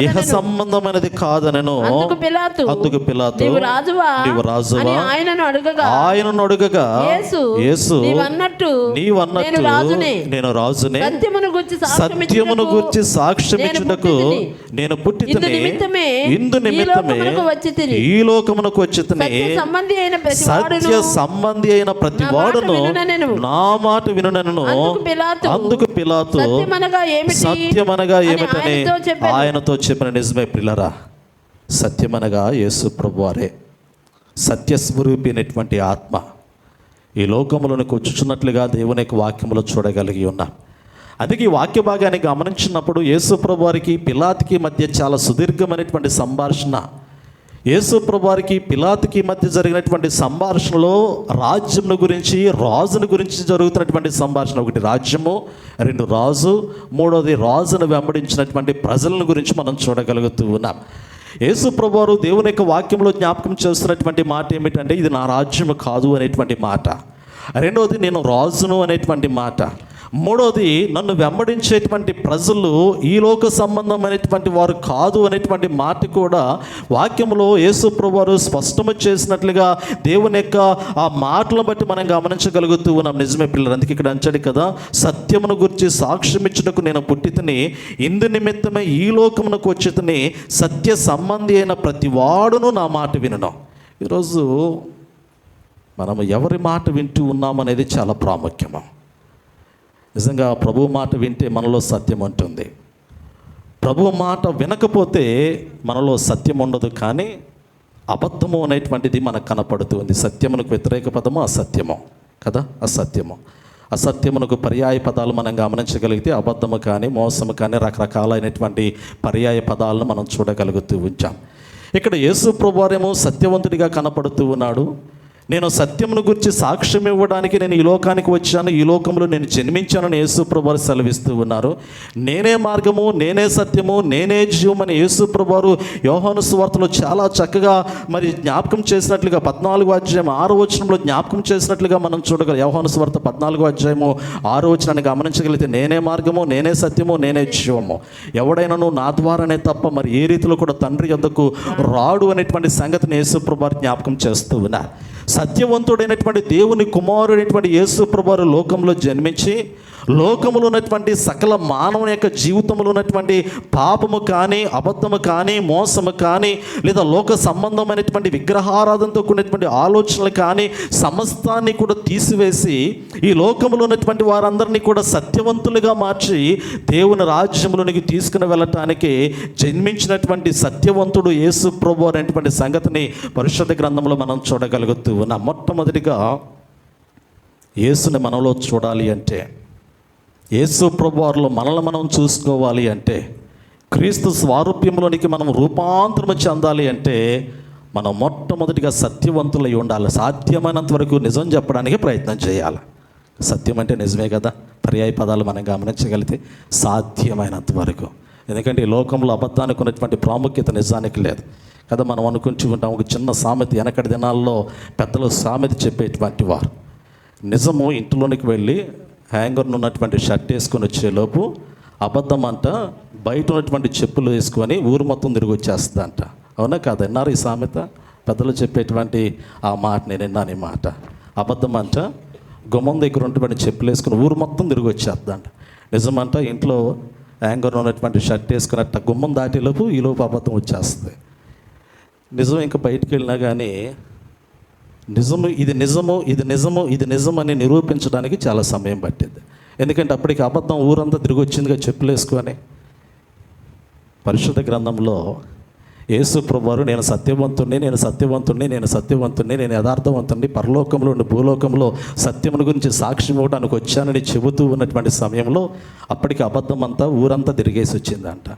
ఇహ సంబంధమైనది కాదనెను. అందుకు పిలాతు నీవు రాజువా ఆయనను అడుగగా యేసు నీవన్నట్టు నేను రాజునే, సత్యమును గూర్చి సాక్ష్యమిచ్చుటకు నేను పుట్టితిని, ఇందు నిమిత్తమే ఈ లోకమునకు వచ్చి సత్య సంబంధి అయిన ప్రతి వాడును నా మాట వినునను. అందుకు పిలాతు సత్యమనగా ఏమిటని ఆయనతో చెప్పిన. నిజమే ప్రియులారా, సత్యమనగా యేసు ప్రభువారే, సత్యస్వరూపి అయినటువంటి ఆత్మ ఈ లోకములోనికి వచ్చుచున్నట్లుగా దేవుని యొక్క వాక్యములో చూడగలిగి ఉన్నాం. అందుకే ఈ వాక్య భాగాన్ని గమనించినప్పుడు యేసు ప్రభువారికి పిలాతుకి మధ్య చాలా సుదీర్ఘమైనటువంటి సంభాషణ. యేసు ప్రభువారికి పిలాతుకి మధ్య జరిగినటువంటి సంభాషణలో రాజ్యమును గురించి, రాజును గురించి జరుగుతున్నటువంటి సంభాషణ. ఒకటి రాజ్యము, రెండు రాజు, మూడోది రాజును వెంబడించినటువంటి ప్రజలను గురించి మనం చూడగలుగుతూ ఉన్నాం. యేసు ప్రభువారు దేవుని యొక్క వాక్యంలో జ్ఞాపకం చేస్తున్నటువంటి మాట ఏమిటంటే ఇది నా రాజ్యము కాదు అనేటువంటి మాట. రెండవది నేను రాజును అనేటువంటి మాట. మూడోది నన్ను వెంబడించేటువంటి ప్రజలు ఈ లోక సంబంధమైనటువంటి వారు కాదు అనేటువంటి మాట కూడా వాక్యంలో యేసు ప్రభువారు స్పష్టము చేసినట్లుగా దేవుని యొక్క ఆ మాటలను బట్టి మనం గమనించగలుగుతూ ఉన్నాం. నిజమే పిల్లలు, అందుకే ఇక్కడ అంచాడు కదా, సత్యమును గురించి సాక్ష్యం ఇచ్చుటకు నేను పుట్టితిని, ఇందు నిమిత్తమే ఈ లోకమునకు వచ్చితిని, సత్య సంబంధి అయిన ప్రతి వాడును నా మాట వినను. ఈరోజు మనము ఎవరి మాట వింటూ ఉన్నామనేది చాలా ప్రాముఖ్యము. నిజంగా ప్రభు మాట వింటే మనలో సత్యం ఉంటుంది. ప్రభు మాట వినకపోతే మనలో సత్యం ఉండదు, కానీ అబద్ధము అనేటువంటిది మనకు కనపడుతుంది. సత్యమునకు వ్యతిరేక పదము అసత్యము కదా, అసత్యమునకు పర్యాయ పదాలు మనం గమనించగలిగితే అబద్ధము కానీ, మోసము కానీ, రకరకాలైనటువంటి పర్యాయ పదాలను మనం చూడగలుగుతూ ఉంటాం. ఇక్కడ యేసు ప్రభువారేమో సత్యవంతుడిగా కనపడుతూ ఉన్నాడు. నేను సత్యమును గురించి సాక్ష్యం ఇవ్వడానికి నేను ఈ లోకానికి వచ్చాను, ఈ లోకంలో నేను జన్మించానని యేసు ప్రభువారు సెలవిస్తూ ఉన్నారు. నేనే మార్గము, నేనే సత్యము, నేనే జీవమని యేసు ప్రభువారు యోహాను సువార్తలో చాలా చక్కగా మరి జ్ఞాపకం చేసినట్లుగా 14వ అధ్యాయం 6వ వచనంలో జ్ఞాపకం చేసినట్లుగా మనం చూడగలం. యోహాను సువార్త 14వ అధ్యాయము 6వ వచనాన్ని గమనించగలిగితే నేనే మార్గము, నేనే సత్యము, నేనే జీవము, ఎవడైనాను నా ద్వారానే తప్ప మరి ఏ రీతిలో కూడా తండ్రి యొద్దకు రాడు అనేటువంటి సంగతిని యేసు ప్రభువారు జ్ఞాపకం చేస్తూ ఉన్నారు. సత్యవంతుడైనటువంటి దేవుని కుమారుడైనటువంటి యేసు ప్రభువారు లోకంలో జన్మించి లోకములో ఉన్నటువంటి సకల మానవుని యొక్క జీవితంలో ఉన్నటువంటి పాపము కానీ, అబద్ధము కానీ, మోసము కానీ, లేదా లోక సంబంధమైనటువంటి విగ్రహారాధనతో కూడినటువంటి ఆలోచనలు కానీ సమస్తాన్ని కూడా తీసివేసి ఈ లోకంలో ఉన్నటువంటి వారందరినీ కూడా సత్యవంతులుగా మార్చి దేవుని రాజ్యంలోనికి తీసుకుని వెళ్ళటానికి జన్మించినటువంటి సత్యవంతుడు యేసు ప్రభువు అనేటువంటి సంగతిని పరిశుద్ధ గ్రంథంలో మనం చూడగలుగుతూ ఉన్నాం. మొట్టమొదటిగా యేసుని మనలో చూడాలి అంటే, యేసు ప్రభువారిలో మనల్ని మనం చూసుకోవాలి అంటే క్రీస్తు స్వారూప్యంలోనికి మనం రూపాంతరము చెందాలి అంటే మనం మొట్టమొదటిగా సత్యవంతులై ఉండాలి. సాధ్యమైనంత వరకు నిజం చెప్పడానికి ప్రయత్నం చేయాలి. సత్యం అంటే నిజమే కదా, పర్యాయ పదాలు మనం గమనించగలిగితే సాధ్యమైనంత వరకు. ఎందుకంటే ఈ లోకంలో అబద్ధానికి ఉన్నటువంటి ప్రాముఖ్యత నిజానికి లేదు కదా. మనం అనుకుంటూ ఉంటాం, ఒక చిన్న సామెత, వెనకటి దినాల్లో పెద్దలు సామెత చెప్పేటువంటి వారు, నిజము ఇంట్లోనికి వెళ్ళి హ్యాంగర్ను ఉన్నటువంటి షర్ట్ వేసుకొని వచ్చేలోపు అబద్ధం అంట బయట ఉన్నటువంటి చెప్పులు వేసుకొని ఊరు మొత్తం తిరిగి వచ్చేస్తుందంట. అవునా కాదు? విన్నారు ఈ సామెత? పెద్దలు చెప్పేటువంటి ఆ మాట నేను విన్నాను. ఈ మాట అబద్ధం అంట గుమ్మం దగ్గర ఉన్నటువంటి చెప్పులు వేసుకుని ఊరు మొత్తం తిరిగి వచ్చేస్తుందంట. నిజమంట ఇంట్లో హ్యాంగర్ను ఉన్నటువంటి షర్ట్ వేసుకున్నట్ట గుమ్మం దాటేలోపు ఈలోపు అబద్ధం వచ్చేస్తుంది. నిజం ఇంకా బయటికి వెళ్ళినా కానీ నిజము ఇది నిజము ఇది నిజము ఇది నిజమని నిరూపించడానికి చాలా సమయం పట్టింది. ఎందుకంటే అప్పటికి అబద్ధం ఊరంతా తిరిగి వచ్చిందిగా చెప్పులు వేసుకొని. పరిశుద్ధ గ్రంథంలో యేసు ప్రభువారు నేను సత్యవంతుణ్ణి, నేను సత్యవంతుణ్ణి, నేను సత్యవంతుణ్ణి, నేను యథార్థవంతుణ్ణి, పరలోకంలో ఉండి భూలోకంలో సత్యమును గురించి సాక్ష్యం ఇవ్వడానికి వచ్చానని చెబుతూ ఉన్నటువంటి సమయంలో అప్పటికి అబద్ధం అంతా ఊరంతా తిరిగేసి వచ్చిందంట.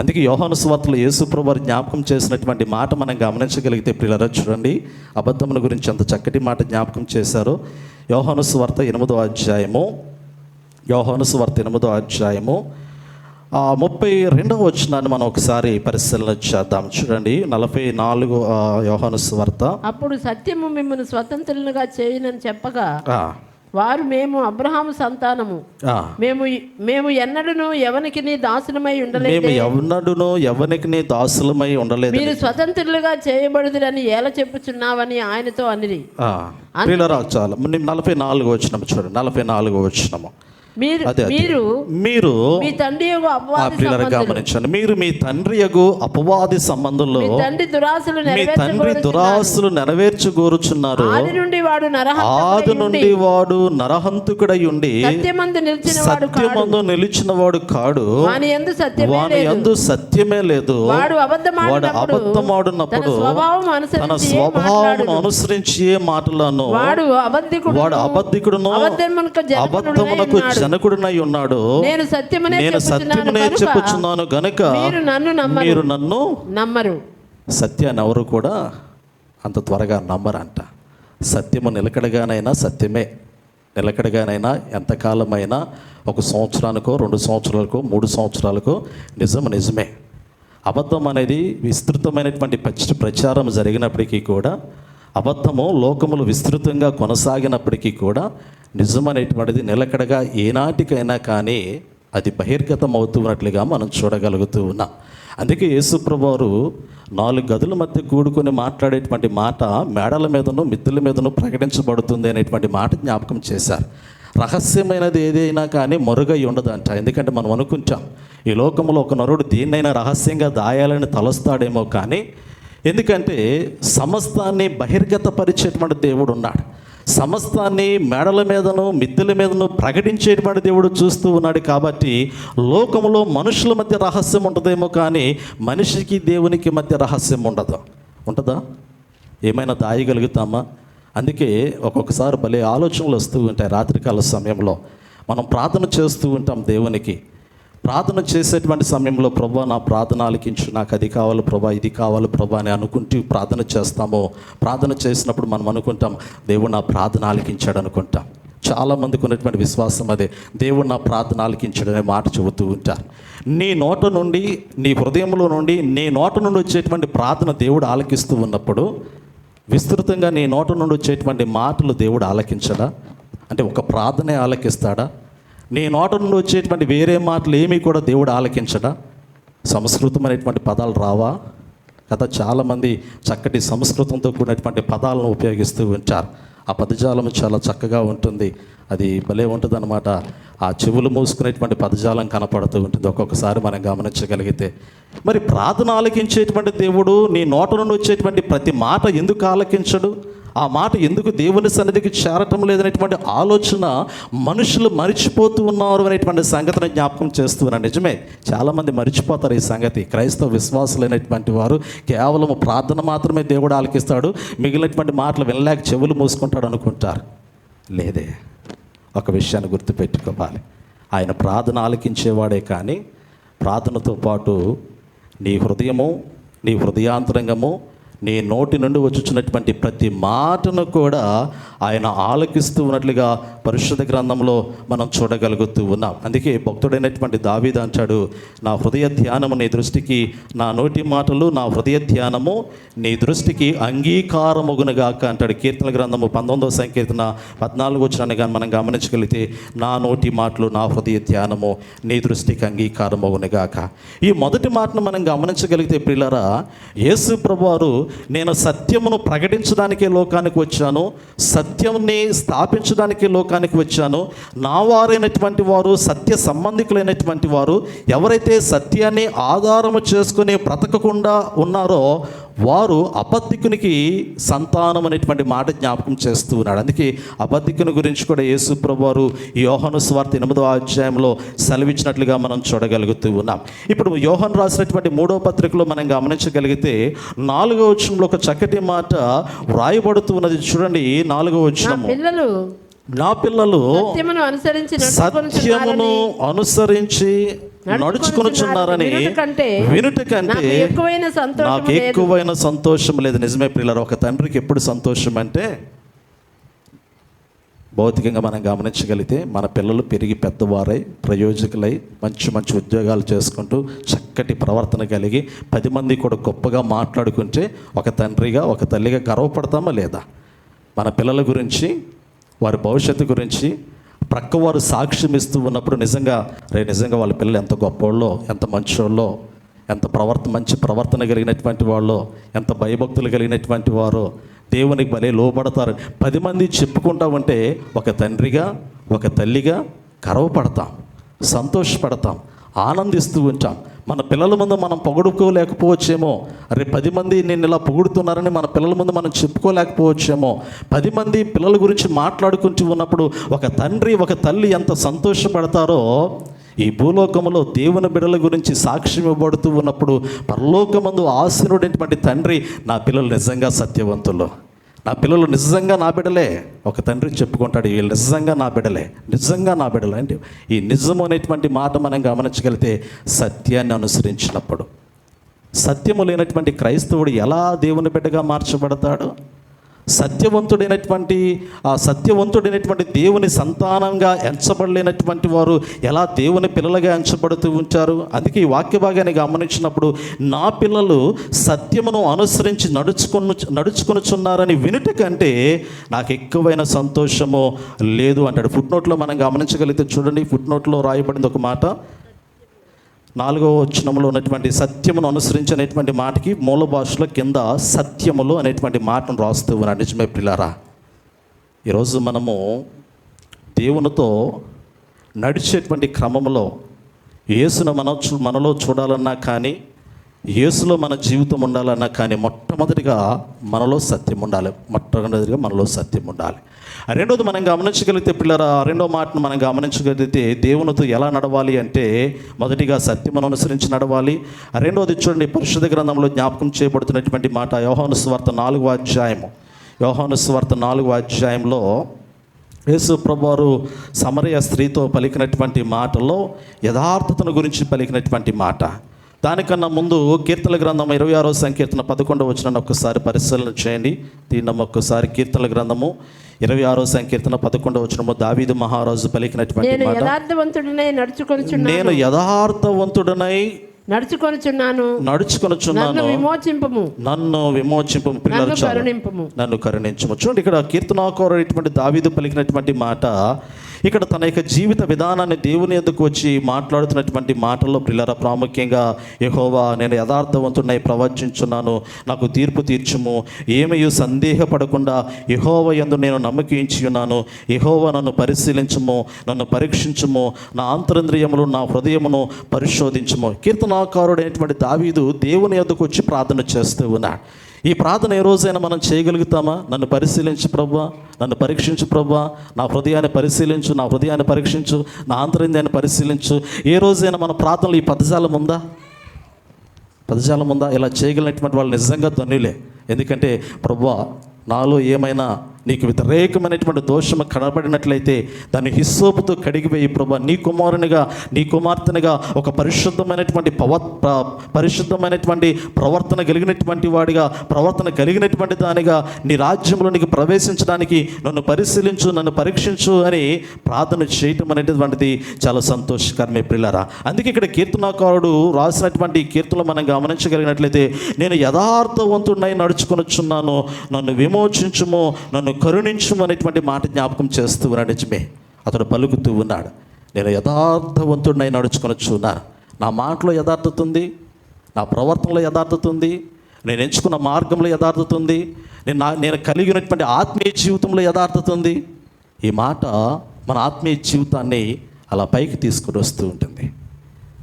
అందుకే యోహాను సువార్తలో యేసు ప్రభువారు జ్ఞాపకం చేసినటువంటి మాట మనం గమనించగలిగితే పిల్లలు చూడండి, అబద్ధముల గురించి అంత చక్కటి మాట జ్ఞాపకం చేశారు. యోహాను సువార్త 8వ అధ్యాయము, యోహాను సువార్త 8వ అధ్యాయము 32వ వచనాన్ని మనం ఒకసారి పరిశీలన చేద్దాం. చూడండి, 44 యోహాను సువార్త. అప్పుడు సత్యము మిమ్మల్ని స్వతంత్రులుగా చేయనని చెప్పగా వారు మేము అబ్రహాము సంతానము, మేము ఎన్నడూను ఎవనికి దాసులమై ఉండలేదు, మీరు స్వతంత్రులుగా చేయబడుదురని ఎలా చెప్పుచున్నావని ఆయనతో అనిరి. చాలు 44 వచనం చూడండి, 44 వచనము. మీరు మీ తండ్రి గమనించండి, మీరు మీ తండ్రి యగు అపవాది సంబంధంలో మీ తండ్రి దురాశలు నెరవేర్చుకోరుచున్నారు. ఆది నుండి వాడు నరహంతుకుడై ఉండి సత్యమందు నిలిచిన వాడు కాడు, వాని యందు సత్యమే లేదు. వాడు అబద్ధమాడున్నప్పుడు తన స్వభావం అనుసరించి ఏ మాటలను వాడు అబద్ధికుడును అబద్ధమునకు జనకుడునై ఉన్నాడు. నేను సత్యమునే చెప్పుచున్నాను గనుక మీరు నన్ను నమ్మరు. సత్యాన్ని ఎవరు కూడా అంత త్వరగా నమ్మరంట. సత్యము నిలకడగానైనా సత్యమే, నిలకడగానైనా ఎంతకాలమైనా, 1 సంవత్సరానికో 2 సంవత్సరాలకో 3 సంవత్సరాలకో నిజమే. అబద్ధం అనేది విస్తృతమైనటువంటి ప్రచారం జరిగినప్పటికీ కూడా, అబద్ధము లోకములు విస్తృతంగా కొనసాగినప్పటికీ కూడా నిజమనేటువంటిది నిలకడగా ఏనాటికైనా కానీ అది బహిర్గతం అవుతున్నట్లుగా మనం చూడగలుగుతూ ఉన్నాం. అందుకే యేసు ప్రభువారు 4 గదుల మధ్య కూడుకొని మాట్లాడేటువంటి మాట మేడల మీదను మిద్దెల మీదను ప్రకటించబడుతుంది అనేటువంటి మాట జ్ఞాపకం చేశారు. రహస్యమైనది ఏదైనా కానీ మరుగై ఉండదంట. ఎందుకంటే మనం అనుకుంటాం ఈ లోకంలో ఒక నరుడు దేన్నైనా రహస్యంగా దాయాలని తలస్తాడేమో, కానీ ఎందుకంటే సమస్తాన్ని బహిర్గతపరిచేటువంటి దేవుడు ఉన్నాడు. సమస్తాన్ని మేడల మీదను మిద్దెల మీదను ప్రకటించేటువంటి దేవుడు చూస్తూ ఉన్నాడు. కాబట్టి లోకంలో మనుషుల మధ్య రహస్యం ఉంటుందేమో, కానీ మనిషికి దేవునికి మధ్య రహస్యం ఉంటుందా? ఏమైనా దాయగలుగుతామా? అందుకే ఒక్కొక్కసారి భలే ఆలోచనలు వస్తూ ఉంటాయి. రాత్రికాల సమయంలో మనం ప్రార్థన చేస్తూ ఉంటాం దేవునికి. ప్రార్థన చేసేటువంటి సమయంలో ప్రభా నా ప్రార్థన ఆలకించు, నాకు అది కావాలి ప్రభా, ఇది కావాలి ప్రభా అని అనుకుంటూ ప్రార్థన చేస్తాము. ప్రార్థన చేసినప్పుడు మనం అనుకుంటాం దేవుడు నా ప్రార్థన ఆలకించాడు అనుకుంటాం. చాలామందికి ఉన్నటువంటి విశ్వాసం అదే, దేవుడు నా ప్రార్థన ఆలకించాడు అనే మాట చెబుతూ ఉంటారు. నీ నోట నుండి, నీ హృదయంలో నుండి, నీ నోట నుండి వచ్చేటువంటి ప్రార్థన దేవుడు ఆలకిస్తూ ఉన్నప్పుడు విస్తృతంగా నీ నోట నుండి వచ్చేటువంటి మాటలు దేవుడు ఆలకించడా? అంటే ఒక ప్రార్థనే ఆలకిస్తాడా? నీ నోట నుండి వచ్చేటువంటి వేరే మాటలు ఏమీ కూడా దేవుడు ఆలకించడా? సంస్కృతమైనటువంటి పదాలు రావా కదా? చాలామంది చక్కటి సంస్కృతంతో కూడినటువంటి పదాలను ఉపయోగిస్తూ ఉంటారు. ఆ పదజాలం చాలా చక్కగా ఉంటుంది, అది భలే ఉంటుంది అన్నమాట. ఆ చెవులు మూసుకునేటువంటి పదజాలం కనపడుతూ ఉంటుంది ఒక్కొక్కసారి మనం గమనించగలిగితే. మరి ప్రార్థన ఆలకించేటువంటి దేవుడు నీ నోట నుండి వచ్చేటువంటి ప్రతి మాట ఎందుకు ఆలకించడు? ఆ మాట ఎందుకు దేవుని సన్నిధికి చేరటం లేదనేటువంటి ఆలోచన మనుషులు మరిచిపోతూ ఉన్నారు అనేటువంటి సంగతిని జ్ఞాపకం చేస్తున్నారు. నిజమే, చాలామంది మరిచిపోతారు ఈ సంగతి. క్రైస్తవ విశ్వాసులైనటువంటి వారు కేవలం ప్రార్థన మాత్రమే దేవుడు ఆలకిస్తాడు, మిగిలినటువంటి మాటలు వినలేక చెవులు మూసుకుంటాడు అనుకుంటారు. లేదే, ఒక విషయాన్ని గుర్తుపెట్టుకోవాలి, ఆయన ప్రార్థన ఆలకించేవాడే కానీ ప్రార్థనతో పాటు నీ హృదయము, నీ హృదయాంతరంగము, నీ నోటి నుండి వచ్చుచున్నటువంటి ప్రతి మాటను కూడా ఆయన ఆలకిస్తూ ఉన్నట్లుగా పరిశుద్ధ గ్రంథంలో మనం చూడగలుగుతూ ఉన్నాం. అందుకే భక్తుడైనటువంటి దావీదు అంటాడు, నా హృదయ ధ్యానము నీ దృష్టికి, నా నోటి మాటలు నా హృదయ ధ్యానము నీ దృష్టికి అంగీకారమగునుగాక అంటాడు. కీర్తన గ్రంథము 19వ సంకీర్తన 14 వచనాన్ని కానీ మనం గమనించగలిగితే, నా నోటి మాటలు నా హృదయ ధ్యానము నీ దృష్టికి అంగీకారమగునుగాక. ఈ మొదటి మాటను మనం గమనించగలిగితే ప్రియులారా, యేసు ప్రభువారు నేను సత్యమును ప్రకటించడానికే లోకానికి వచ్చాను, సత్యంని స్థాపించడానికి లోకానికి వచ్చాను, నా వారైనటువంటి వారు, సత్య సంబంధికులైనటువంటి వారు ఎవరైతే సత్యాన్ని ఆధారము చేసుకుని బ్రతకకుండా ఉన్నారో వారు అబద్ధికునికి సంతానం అనేటువంటి మాట జ్ఞాపకం చేస్తూ ఉన్నాడు. అందుకే అబద్ధికుని గురించి కూడా యేసు ప్రభువారు యోహాను సువార్త 8వ అధ్యాయంలో సెలవిచ్చినట్లుగా మనం చూడగలుగుతూ ఉన్నాం. ఇప్పుడు యోహాను రాసినటువంటి 3వ పత్రికలో మనం గమనించగలిగితే 4వ వచనంలో ఒక చక్కటి మాట వ్రాయబడుతూ ఉన్నది. చూడండి, 4వ వచనము, నా పిల్లలు సత్యమును అనుసరించి నడుచుకొనుచున్నారని వినుట కంటే నాకు ఎక్కువైన సంతోషం లేదు. నిజమే ప్రియులారా, ఒక తండ్రికి ఎప్పుడు సంతోషం అంటే, భౌతికంగా మనం గమనించగలిగితే మన పిల్లలు పెరిగి పెద్దవారై ప్రయోజకులై మంచి మంచి ఉద్యోగాలు చేసుకుంటూ చక్కటి ప్రవర్తన కలిగి 10 మంది కూడా గొప్పగా మాట్లాడుకుంటే ఒక తండ్రిగా ఒక తల్లిగా గర్వపడతామా లేదా? మన పిల్లల గురించి, వారి భవిష్యత్తు గురించి ప్రక్కవారు సాక్ష్యం ఇస్తూ ఉన్నప్పుడు నిజంగా వాళ్ళ పిల్లలు ఎంత గొప్పవాళ్ళో, ఎంత మంచోళ్ళో, ఎంత మంచి ప్రవర్తన కలిగినటువంటి వాళ్ళో, ఎంత భయభక్తులు కలిగినటువంటి వారో, దేవునికి భలే లోబడతారు 10 మంది చెప్పుకుంటా ఉంటే ఒక తండ్రిగా ఒక తల్లిగా గర్వపడతాం, సంతోషపడతాం, ఆనందిస్తూ ఉంటాం. మన పిల్లల ముందు మనం పొగుడుకోలేకపోవచ్చేమో, అరే 10 మంది నిన్ను ఇలా పొగుడుతున్నారని మన పిల్లల ముందు మనం చెప్పుకోలేకపోవచ్చేమో. 10 మంది పిల్లల గురించి మాట్లాడుకుంటూ ఉన్నప్పుడు ఒక తండ్రి ఒక తల్లి ఎంత సంతోషపడతారో, ఈ భూలోకములో దేవుని బిడ్డల గురించి సాక్ష్యం ఇవ్వబడుతూ ఉన్నప్పుడు పరలోకమందు ఆశీనుడైనటువంటి తండ్రి, నా పిల్లలు నిజంగా సత్యవంతులు, నా పిల్లలు నిజంగా నా బిడ్డలే, ఒక తండ్రి చెప్పుకుంటాడు, వీళ్ళు నిజంగా నా బిడ్డలే అంటే ఈ నిజం అనేటువంటి మాట మనం గమనించగలిగితే సత్యాన్ని అనుసరించినప్పుడు, సత్యము లేనటువంటి క్రైస్తవుడు ఎలా దేవుని బిడ్డగా మార్చబడతాడు? సత్యవంతుడైనటువంటి దేవుని సంతానంగా ఎంచబడలేనటువంటి వారు ఎలా దేవుని పిల్లలుగా ఎంచబడుతూ ఉంటారు? అందుకే ఈ వాక్య భాగాన్ని గమనించినప్పుడు, నా పిల్లలు సత్యమును అనుసరించి నడుచుకొనుచున్నారని వినుట కంటే నాకు ఎక్కువైన సంతోషము లేదు అంటాడు. ఫుట్నోట్లో మనం గమనించగలిగితే చూడండి, ఫుట్నోట్లో రాయబడింది ఒక మాట, 4వ వచనంలో ఉన్నటువంటి సత్యమును అనుసరించినటువంటి మాటకి మూల భాషలో కింద సత్యములు అనేటువంటి మాటను రాస్తూ ఉన్నాడు. నిజమే ప్రియులారా, ఈరోజు మనము దేవునితో నడిచేటువంటి క్రమంలో యేసును మనలో చూడాలన్నా కానీ, యేసులో మన జీవితం ఉండాలన్నా కానీ మొట్టమొదటిగా మనలో సత్యం ఉండాలి. రెండోది మనం గమనించగలిగితే పిల్లరా, రెండో మాటను మనం గమనించగలిగితే దేవునితో ఎలా నడవాలి అంటే, మొదటిగా సత్యమును అనుసరించి నడవాలి. రెండోది చూడండి, పరిశుద్ధ గ్రంథంలో జ్ఞాపకం చేయబడుతున్నటువంటి మాట యోహాను సువార్త 4వ అధ్యాయంలో యేసు ప్రభువారు సమరయ స్త్రీతో పలికినటువంటి మాటల్లో యథార్థతను గురించి పలికినటువంటి మాట. దానికన్నా ముందు కీర్తన గ్రంథం 26వ సంకీర్తన 11వ వచనాన్ని ఒక్కసారి పరిశీలన చేయండి. దీన్ని ఒక్కసారి కీర్తన గ్రంథము 26వ సంకీర్తన 11వ వచనము దావీదు మహారాజు పలికినటువంటి మాట, నేను యథార్థవంతుడనై నడుచుకొనుచున్నాను, నన్ను విమోచింపుము, నన్ను కరుణించుము. చూడండి, ఇక్కడ కీర్తనాకారుడైనటువంటి దావీదు పలికినటువంటి మాట, ఇక్కడ తన యొక్క జీవిత విధానాన్ని దేవుని యొద్దకు వచ్చి మాట్లాడుతున్నటువంటి మాటల్లో ప్రియులారా, ప్రాముఖ్యంగా యెహోవా నేను యథార్థవంతుడై ప్రవచించున్నాను, నాకు తీర్పు తీర్చుము, ఏమయూ సందేహపడకుండా యెహోవా యందు నేను నమ్మకించి ఉన్నాను, యెహోవా నన్ను పరిశీలించుము, నన్ను పరీక్షించుము, నా అంతరింద్రియములు నా హృదయమును పరిశోధించుము. కీర్తనాకారుడైనటువంటి దావీదు దేవుని యొద్దకు వచ్చి ప్రార్థన చేస్తూ ఉన్నాడు. ఈ ప్రార్థన ఏ రోజైనా మనం చేయగలుగుతామా? నన్ను పరిశీలించు ప్రభువా, నన్ను పరీక్షించు ప్రభువా, నా హృదయాన్ని పరిశీలించు, నా హృదయాన్ని పరీక్షించు, నా అంతరింద్రియాన్ని పరిశీలించు. ఏ రోజైనా మన ప్రార్థనలు ఈ పదజాలం ఉందా? ఇలా చేయగలిగినటువంటి వాళ్ళు నిజంగా ధన్యులే. ఎందుకంటే ప్రభువా, నాలో ఏమైనా నీకు వ్యతిరేకమైనటువంటి దోషము కనబడినట్లయితే దాన్ని హిస్సోపుతో కడిగివేయి ప్రభా. నీ కుమారునిగా నీ కుమార్తెనిగా ఒక పరిశుద్ధమైనటువంటి పరిశుద్ధమైనటువంటి ప్రవర్తన కలిగినటువంటి వాడిగా, ప్రవర్తన కలిగినటువంటి దానిగా నీ రాజ్యంలో నీకు ప్రవేశించడానికి నన్ను పరిశీలించు, నన్ను పరీక్షించు అని ప్రార్థన చేయటం అనేటువంటిది చాలా సంతోషకరమే ప్రియులారా. అందుకే ఇక్కడ కీర్తనాకారుడు రాసినటువంటి ఈ కీర్తనలు మనం గమనించగలిగినట్లయితే, నేను యథార్థవంతుడై నడుచుకొనుచున్నాను, నన్ను విమోచించుము, నన్ను కరుణించుము అనేటువంటి మాట జ్ఞాపకం చేస్తూ ఉన్నాడు. నిజమే, అతడు పలుకుతూ ఉన్నాడు, నేను యథార్థవంతుడినై నడుచుకొనుచున్నాను. నా మాటలో యథార్థత ఉంది, నా ప్రవర్తనలో యథార్థత ఉంది, నేను ఎంచుకున్న మార్గంలో యథార్థత ఉంది, నేను కలిగినటువంటి ఆత్మీయ జీవితంలో యథార్థత ఉంది. ఈ మాట మన ఆత్మీయ జీవితాన్ని అలా పైకి తీసుకుని వస్తూ ఉంటుంది.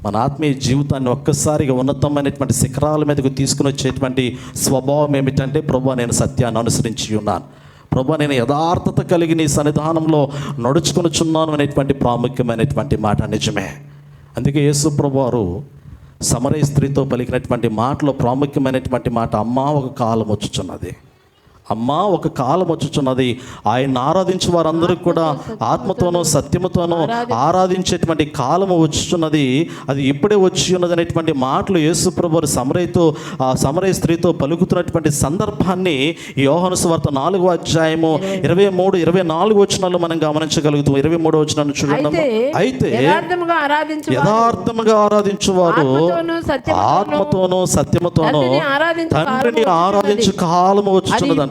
మన ఆత్మీయ జీవితాన్ని ఒక్కసారిగా ఉన్నతమైనటువంటి శిఖరాల మీదకు తీసుకుని వచ్చేటువంటి స్వభావం ఏమిటంటే, ప్రభువా నేను సత్యాన్ని అనుసరించి ఉన్నాను, ప్రభువా నేను యథార్థత కలిగి నీ సన్నిధానంలో నడుచుకొనుచున్నాను అనేటువంటి ప్రాముఖ్యమైనటువంటి మాట. నిజమే. అందుకే యేసు ప్రభువారు సమరయ స్త్రీతో పలికినటువంటి మాటలో ప్రాముఖ్యమైనటువంటి మాట, అమ్మా ఒక కాలం వచ్చుచున్నది, అమ్మా ఒక కాలం వచ్చుచున్నది. ఆయన ఆరాధించే వారందరూ కూడా ఆత్మతోనూ సత్యముతోనూ ఆరాధించేటువంటి కాలము వచ్చుచున్నది, అది ఇప్పుడే వచ్చి ఉన్నది అనేటువంటి మాటలు యేసు ప్రభువు సమరయ స్త్రీతో పలుకుతున్నటువంటి సందర్భాన్ని యోహాను సువార్త 4వ అధ్యాయము 23, 24 వచనాల్లో మనం గమనించగలుగుతాం. 23వ వచనాన్ని చూడండి. అయితే యథార్థముగా ఆరాధించువారు ఆత్మతోనూ సత్యముతోనూ తండ్రిని ఆరాధించు కాలము వచ్చుచున్నది.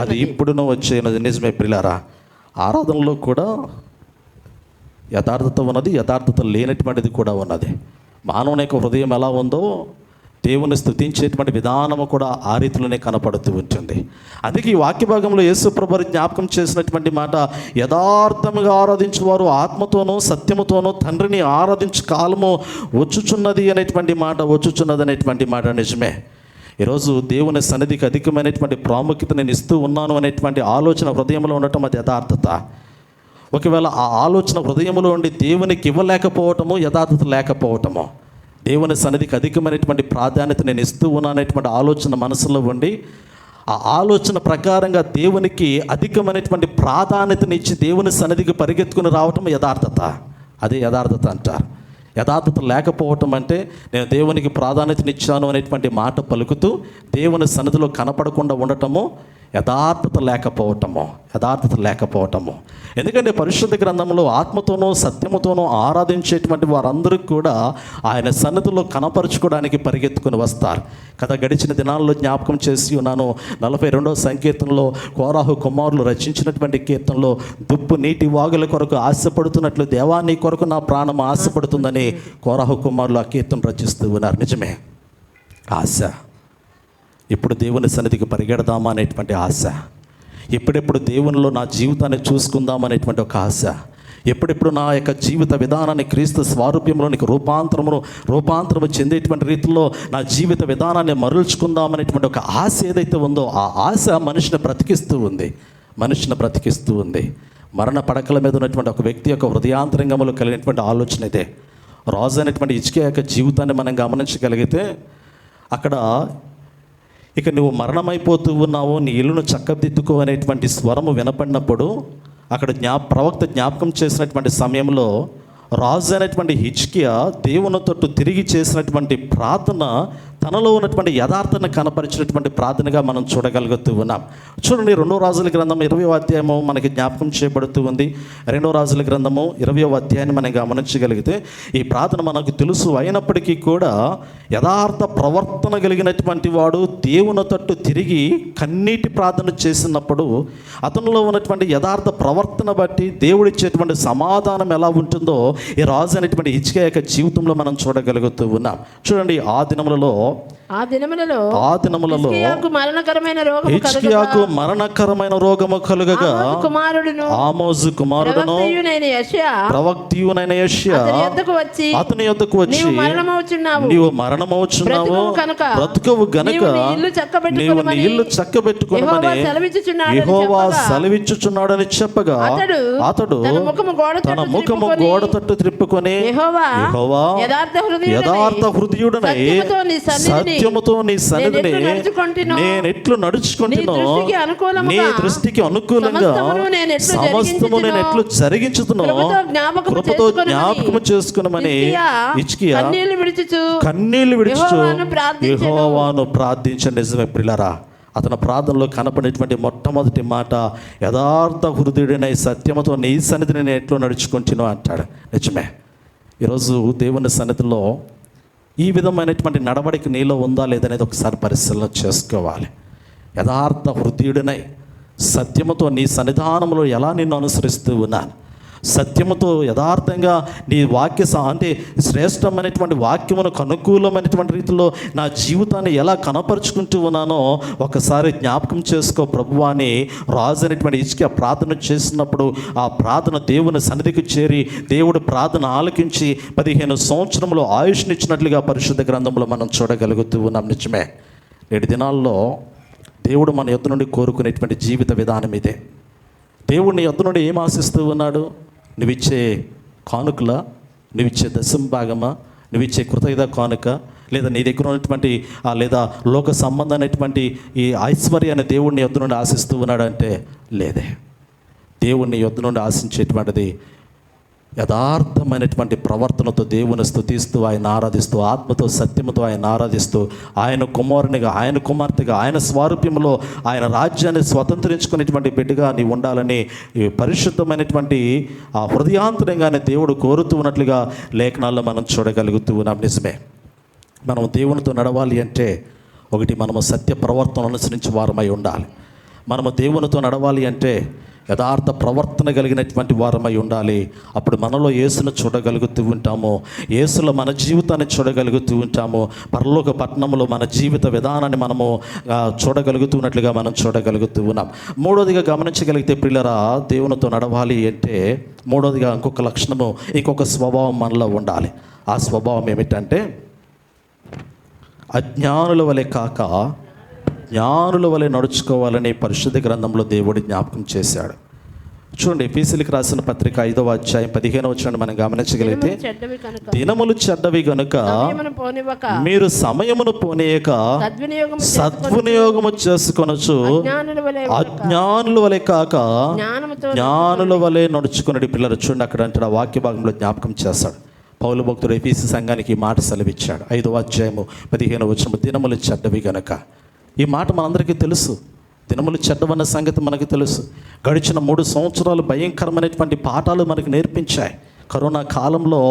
అది ఇప్పుడునూ వచ్చేది. నిజమే ప్రియులారా, ఆరాధనలో కూడా యథార్థత ఉన్నది, యథార్థత లేనటువంటిది కూడా ఉన్నది. మానవుని యొక్క హృదయం ఎలా ఉందో దేవుని స్తుతించేటువంటి విధానము కూడా ఆ రీతిలోనే కనపడుతూ ఉంటుంది. అందుకే ఈ వాక్య భాగంలో యేసు ప్రభువు జ్ఞాపకం చేసినటువంటి మాట, యథార్థముగా ఆరాధించువారు ఆత్మతోనూ సత్యముతోనూ తండ్రిని ఆరాధించు కాలము వచ్చుచున్నది అనేటువంటి మాట, వచ్చుచున్నది అనేటువంటి మాట. నిజమే. ఈరోజు దేవుని సన్నిధికి అధికమైనటువంటి ప్రాముఖ్యత నేను ఇస్తూ ఉన్నాను అనేటువంటి ఆలోచన హృదయంలో ఉండటం అది యథార్థత. ఒకవేళ ఆ ఆలోచన హృదయంలో ఉండి దేవునికి ఇవ్వలేకపోవటము యథార్థత లేకపోవటము. దేవుని సన్నిధికి అధికమైనటువంటి ప్రాధాన్యత నేను ఇస్తూ ఉన్నాను అనేటువంటి ఆలోచన మనసులో ఉండి ఆ ఆలోచన ప్రకారంగా దేవునికి అధికమైనటువంటి ప్రాధాన్యతనిచ్చి దేవుని సన్నిధికి పరిగెత్తుకుని రావటం యథార్థత. అదే యథార్థత అంటారు. యథార్థత లేకపోవటం అంటే నేను దేవునికి ప్రాధాన్యతనిచ్చాను అనేటువంటి మాట పలుకుతూ దేవుని సన్నిధిలో కనపడకుండా ఉండటము యథార్థత లేకపోవటము. ఎందుకంటే పరిశుద్ధ గ్రంథంలో ఆత్మతోనూ సత్యముతోనూ ఆరాధించేటువంటి వారందరూ కూడా ఆయన సన్నిధిలో కనపరుచుకోవడానికి పరిగెత్తుకుని వస్తారు కదా. గడిచిన దినాల్లో జ్ఞాపకం చేసి ఉన్నాను, 42వ సంకీర్తనలో కోరాహు కుమారులు రచించినటువంటి కీర్తనలో, దుప్పు నీటి వాగుల కొరకు ఆశపడుతున్నట్లు దేవా నీ కొరకు నా ప్రాణం ఆశపడుతుందని కోరాహు కుమారులు ఆ కీర్తన రచిస్తూ ఉన్నారు. నిజమే, ఆశ. ఇప్పుడు దేవుని సన్నిధికి పరిగెడదామా అనేటువంటి ఆశ, ఎప్పుడెప్పుడు దేవునిలో నా జీవితాన్ని చూసుకుందామనేటువంటి ఒక ఆశ, ఎప్పుడెప్పుడు నా యొక్క జీవిత విధానాన్ని క్రీస్తు స్వారూప్యంలోనికి రూపాంతరము చెందేటువంటి రీతిలో నా జీవిత విధానాన్ని మరల్చుకుందామనేటువంటి ఒక ఆశ ఏదైతే ఉందో ఆ ఆశ మనిషిని బ్రతికిస్తూ ఉంది. మరణ పడకల మీద ఉన్నటువంటి ఒక వ్యక్తి యొక్క హృదయాంతరంగంలో కలిగినటువంటి ఆలోచన ఇదే. రాజు అయినటువంటి హిజ్కియా యొక్క జీవితాన్ని మనం గమనించగలిగితే, అక్కడ ఇక నువ్వు మరణమైపోతూ ఉన్నావు, నీ ఇల్లును చక్కదిద్దుకో అనేటువంటి స్వరము వినపడినప్పుడు అక్కడ ప్రవక్త జ్ఞాపకం చేసినటువంటి సమయంలో రాజు అయినటువంటి హిజ్కియా దేవుని తట్టు తిరిగి చేసినటువంటి ప్రార్థన తనలో ఉన్నటువంటి యథార్థను కనపరిచినటువంటి ప్రార్థనగా మనం చూడగలుగుతూ ఉన్నాం. చూడండి, 2వ రాజుల గ్రంథం 20వ అధ్యాయము మనకి జ్ఞాపకం చేయబడుతూ ఉంది. 2వ రాజుల గ్రంథము 20వ అధ్యాయాన్ని మనం గమనించగలిగితే ఈ ప్రార్థన మనకు తెలుసు అయినప్పటికీ కూడా యథార్థ ప్రవర్తన కలిగినటువంటి వాడు దేవుని తట్టు తిరిగి కన్నీటి ప్రార్థన చేసినప్పుడు అతనిలో ఉన్నటువంటి యథార్థ ప్రవర్తన బట్టి దేవుడిచ్చేటువంటి సమాధానం ఎలా ఉంటుందో ఈ రాజు అనేటువంటి హిజ్కియా యొక్క జీవితంలో మనం చూడగలుగుతూ ఉన్నాం. చూడండి, ఆ దినములలో హిజ్కియాకు మరణకరమైన రోగము కలుగగా ఆమోజు కుమారుడును ప్రవక్తయైన యెషయా అతని యొద్దకు వచ్చి నీవు మరణమవుచున్నావు, బ్రతుకవు గనుక నీవు నీ ఇల్లు చక్కబెట్టుకొనుమని యెహోవా సెలవిచ్చుచున్నాడని చెప్పగా అతడు తన ముఖము గోడ తట్టు త్రిప్పుకొని యెహోవా యథార్థ హృదయుడనై సత్యముతో నీ సన్నిధిని నేను ఎట్లు నడుచుకొంటినో, నేను ఎట్లు నడుచుకుంటున్నానో, నీ దృష్టికి అనుకూలముగా, నీ దృష్టికి అనుకూలంగా సమస్తము నేను ఎట్లు జరిగించుతున్నో కృపతో జ్ఞాపకము చేసుకునమని హిజ్కియా కన్నీళ్లు విడుచుచు యెహోవాను ప్రార్థించిన. నిజమే ప్రియులారా, అతని ప్రార్థనలో కనపడినటువంటి మొట్టమొదటి మాట యథార్థ హృదయుడైన సత్యముతో నీ సన్నిధిని నేను ఎట్లు నడుచుకుంటున్నాను అంటాడు. నిజమే. ఈరోజు దేవుని సన్నిధిలో ఈ విధమైనటువంటి నడవడిక నీలో ఉందా లేదనేది ఒకసారి పరిశీలన చేసుకోవాలి. యథార్థ హృదయుడినై సత్యముతో నీ సన్నిధానంలో ఎలా నిన్ను అనుసరిస్తూ ఉన్నాను, సత్యముతో యథార్థంగా నీ అంటే శ్రేష్టమైనటువంటి వాక్యమునకు అనుకూలమైనటువంటి రీతిలో నా జీవితాన్ని ఎలా కనపరుచుకుంటూ ఉన్నానో ఒకసారి జ్ఞాపకం చేసుకో ప్రభువా అని రాజు అనేటువంటి హిజ్కియా ప్రార్థన చేసినప్పుడు ఆ ప్రార్థన దేవుని సన్నిధికి చేరి దేవుడు ప్రార్థన ఆలకించి 15 సంవత్సరములు ఆయుష్నిచ్చినట్లుగా పరిశుద్ధ గ్రంథంలో మనం చూడగలుగుతూ ఉన్నాం. నిజమే. నేటి దినాల్లో దేవుడు మన యొద్ద నుండి కోరుకునేటువంటి జీవిత విధానం ఇదే. దేవుడిని యొద్ద నుండి ఏం ఆశిస్తూ ఉన్నాడు? నువ్విచ్చే కానుకల, నువ్విచ్చే దశంభాగమా, నువ్విచ్చే కృతజ్ఞత కానుక, లేదా నీ దగ్గర ఉన్నటువంటి లేదా లోక సంబంధమైనటువంటి ఈ ఐశ్వర్యాన్ని దేవుడిని యొద్ద నుండి ఆశిస్తూ ఉన్నాడంటే లేదే. దేవుడిని యొద్ద నుండి ఆశించేటువంటిది యథార్థమైనటువంటి ప్రవర్తనతో దేవుని స్తుతిస్తూ ఆయన ఆరాధిస్తూ ఆత్మతో సత్యముతో ఆయన ఆరాధిస్తూ ఆయన కుమారునిగా ఆయన కుమార్తెగా ఆయన స్వారూప్యంలో ఆయన రాజ్యాన్ని స్వతంత్రించుకునేటువంటి బిడ్డగా నీవు ఉండాలని పరిశుద్ధమైనటువంటి ఆ హృదయాంతరంగానే దేవుడు కోరుతూ ఉన్నట్లుగా లేఖనాల్లో మనం చూడగలుగుతూ ఉన్నాం. నిజమే. మనం దేవునితో నడవాలి అంటే ఒకటి మనము సత్య ప్రవర్తన అనుసరించి వారమై ఉండాలి. మనము దేవునితో నడవాలి అంటే యథార్థ ప్రవర్తన కలిగినటువంటి వారమై ఉండాలి. అప్పుడు మనలో యేసును చూడగలుగుతూ ఉంటాము, యేసులో మన జీవితాన్ని చూడగలుగుతూ ఉంటాము, పరలోక పట్టణంలో మన జీవిత విధానాన్ని మనము చూడగలుగుతున్నట్లుగా మనం చూడగలుగుతూ ఉన్నాం. మూడోదిగా గమనించగలిగితే ప్రియులారా, దేవునితో నడవాలి అంటే మూడోదిగా ఇంకొక లక్షణము, ఇంకొక స్వభావం మనలో ఉండాలి. ఆ స్వభావం ఏమిటంటే అజ్ఞానుల వలె కాక జ్ఞానుల వలె నడుచుకోవాలని పరిశుద్ధ గ్రంథంలో దేవుడు జ్ఞాపకం చేశాడు. చూడండి, ఎఫెసీయులకు రాసిన పత్రిక 5వ అధ్యాయం 15వ వచనాన్ని మనం గమనించగలిగితే, దినములు చెడ్డవి గనుక మీరు సమయమును పోనీయక సద్వినియోగము చేసుకొనొచ్చు అజ్ఞానుల వలె కాక జ్ఞానుల వలె నడుచుకున్నది. పిల్లలు చూడండి, అక్కడ అంటే వాక్య భాగంలో జ్ఞాపకం చేస్తాడు. పౌలు భక్తుడు ఎఫెసీ సంఘానికి ఈ మాట సెలవిచ్చాడు. 5వ అధ్యాయము 15వ వచనము, దినములు చెడ్డవి గనుక. ఈ మాట మనందరికీ తెలుసు. దినములు చెడ్డవన్న సంగతి మనకు తెలుసు. గడిచిన 3 సంవత్సరాలు భయంకరమైనటువంటి పాఠాలు మనకు నేర్పించాయి. కరోనా కాలంలో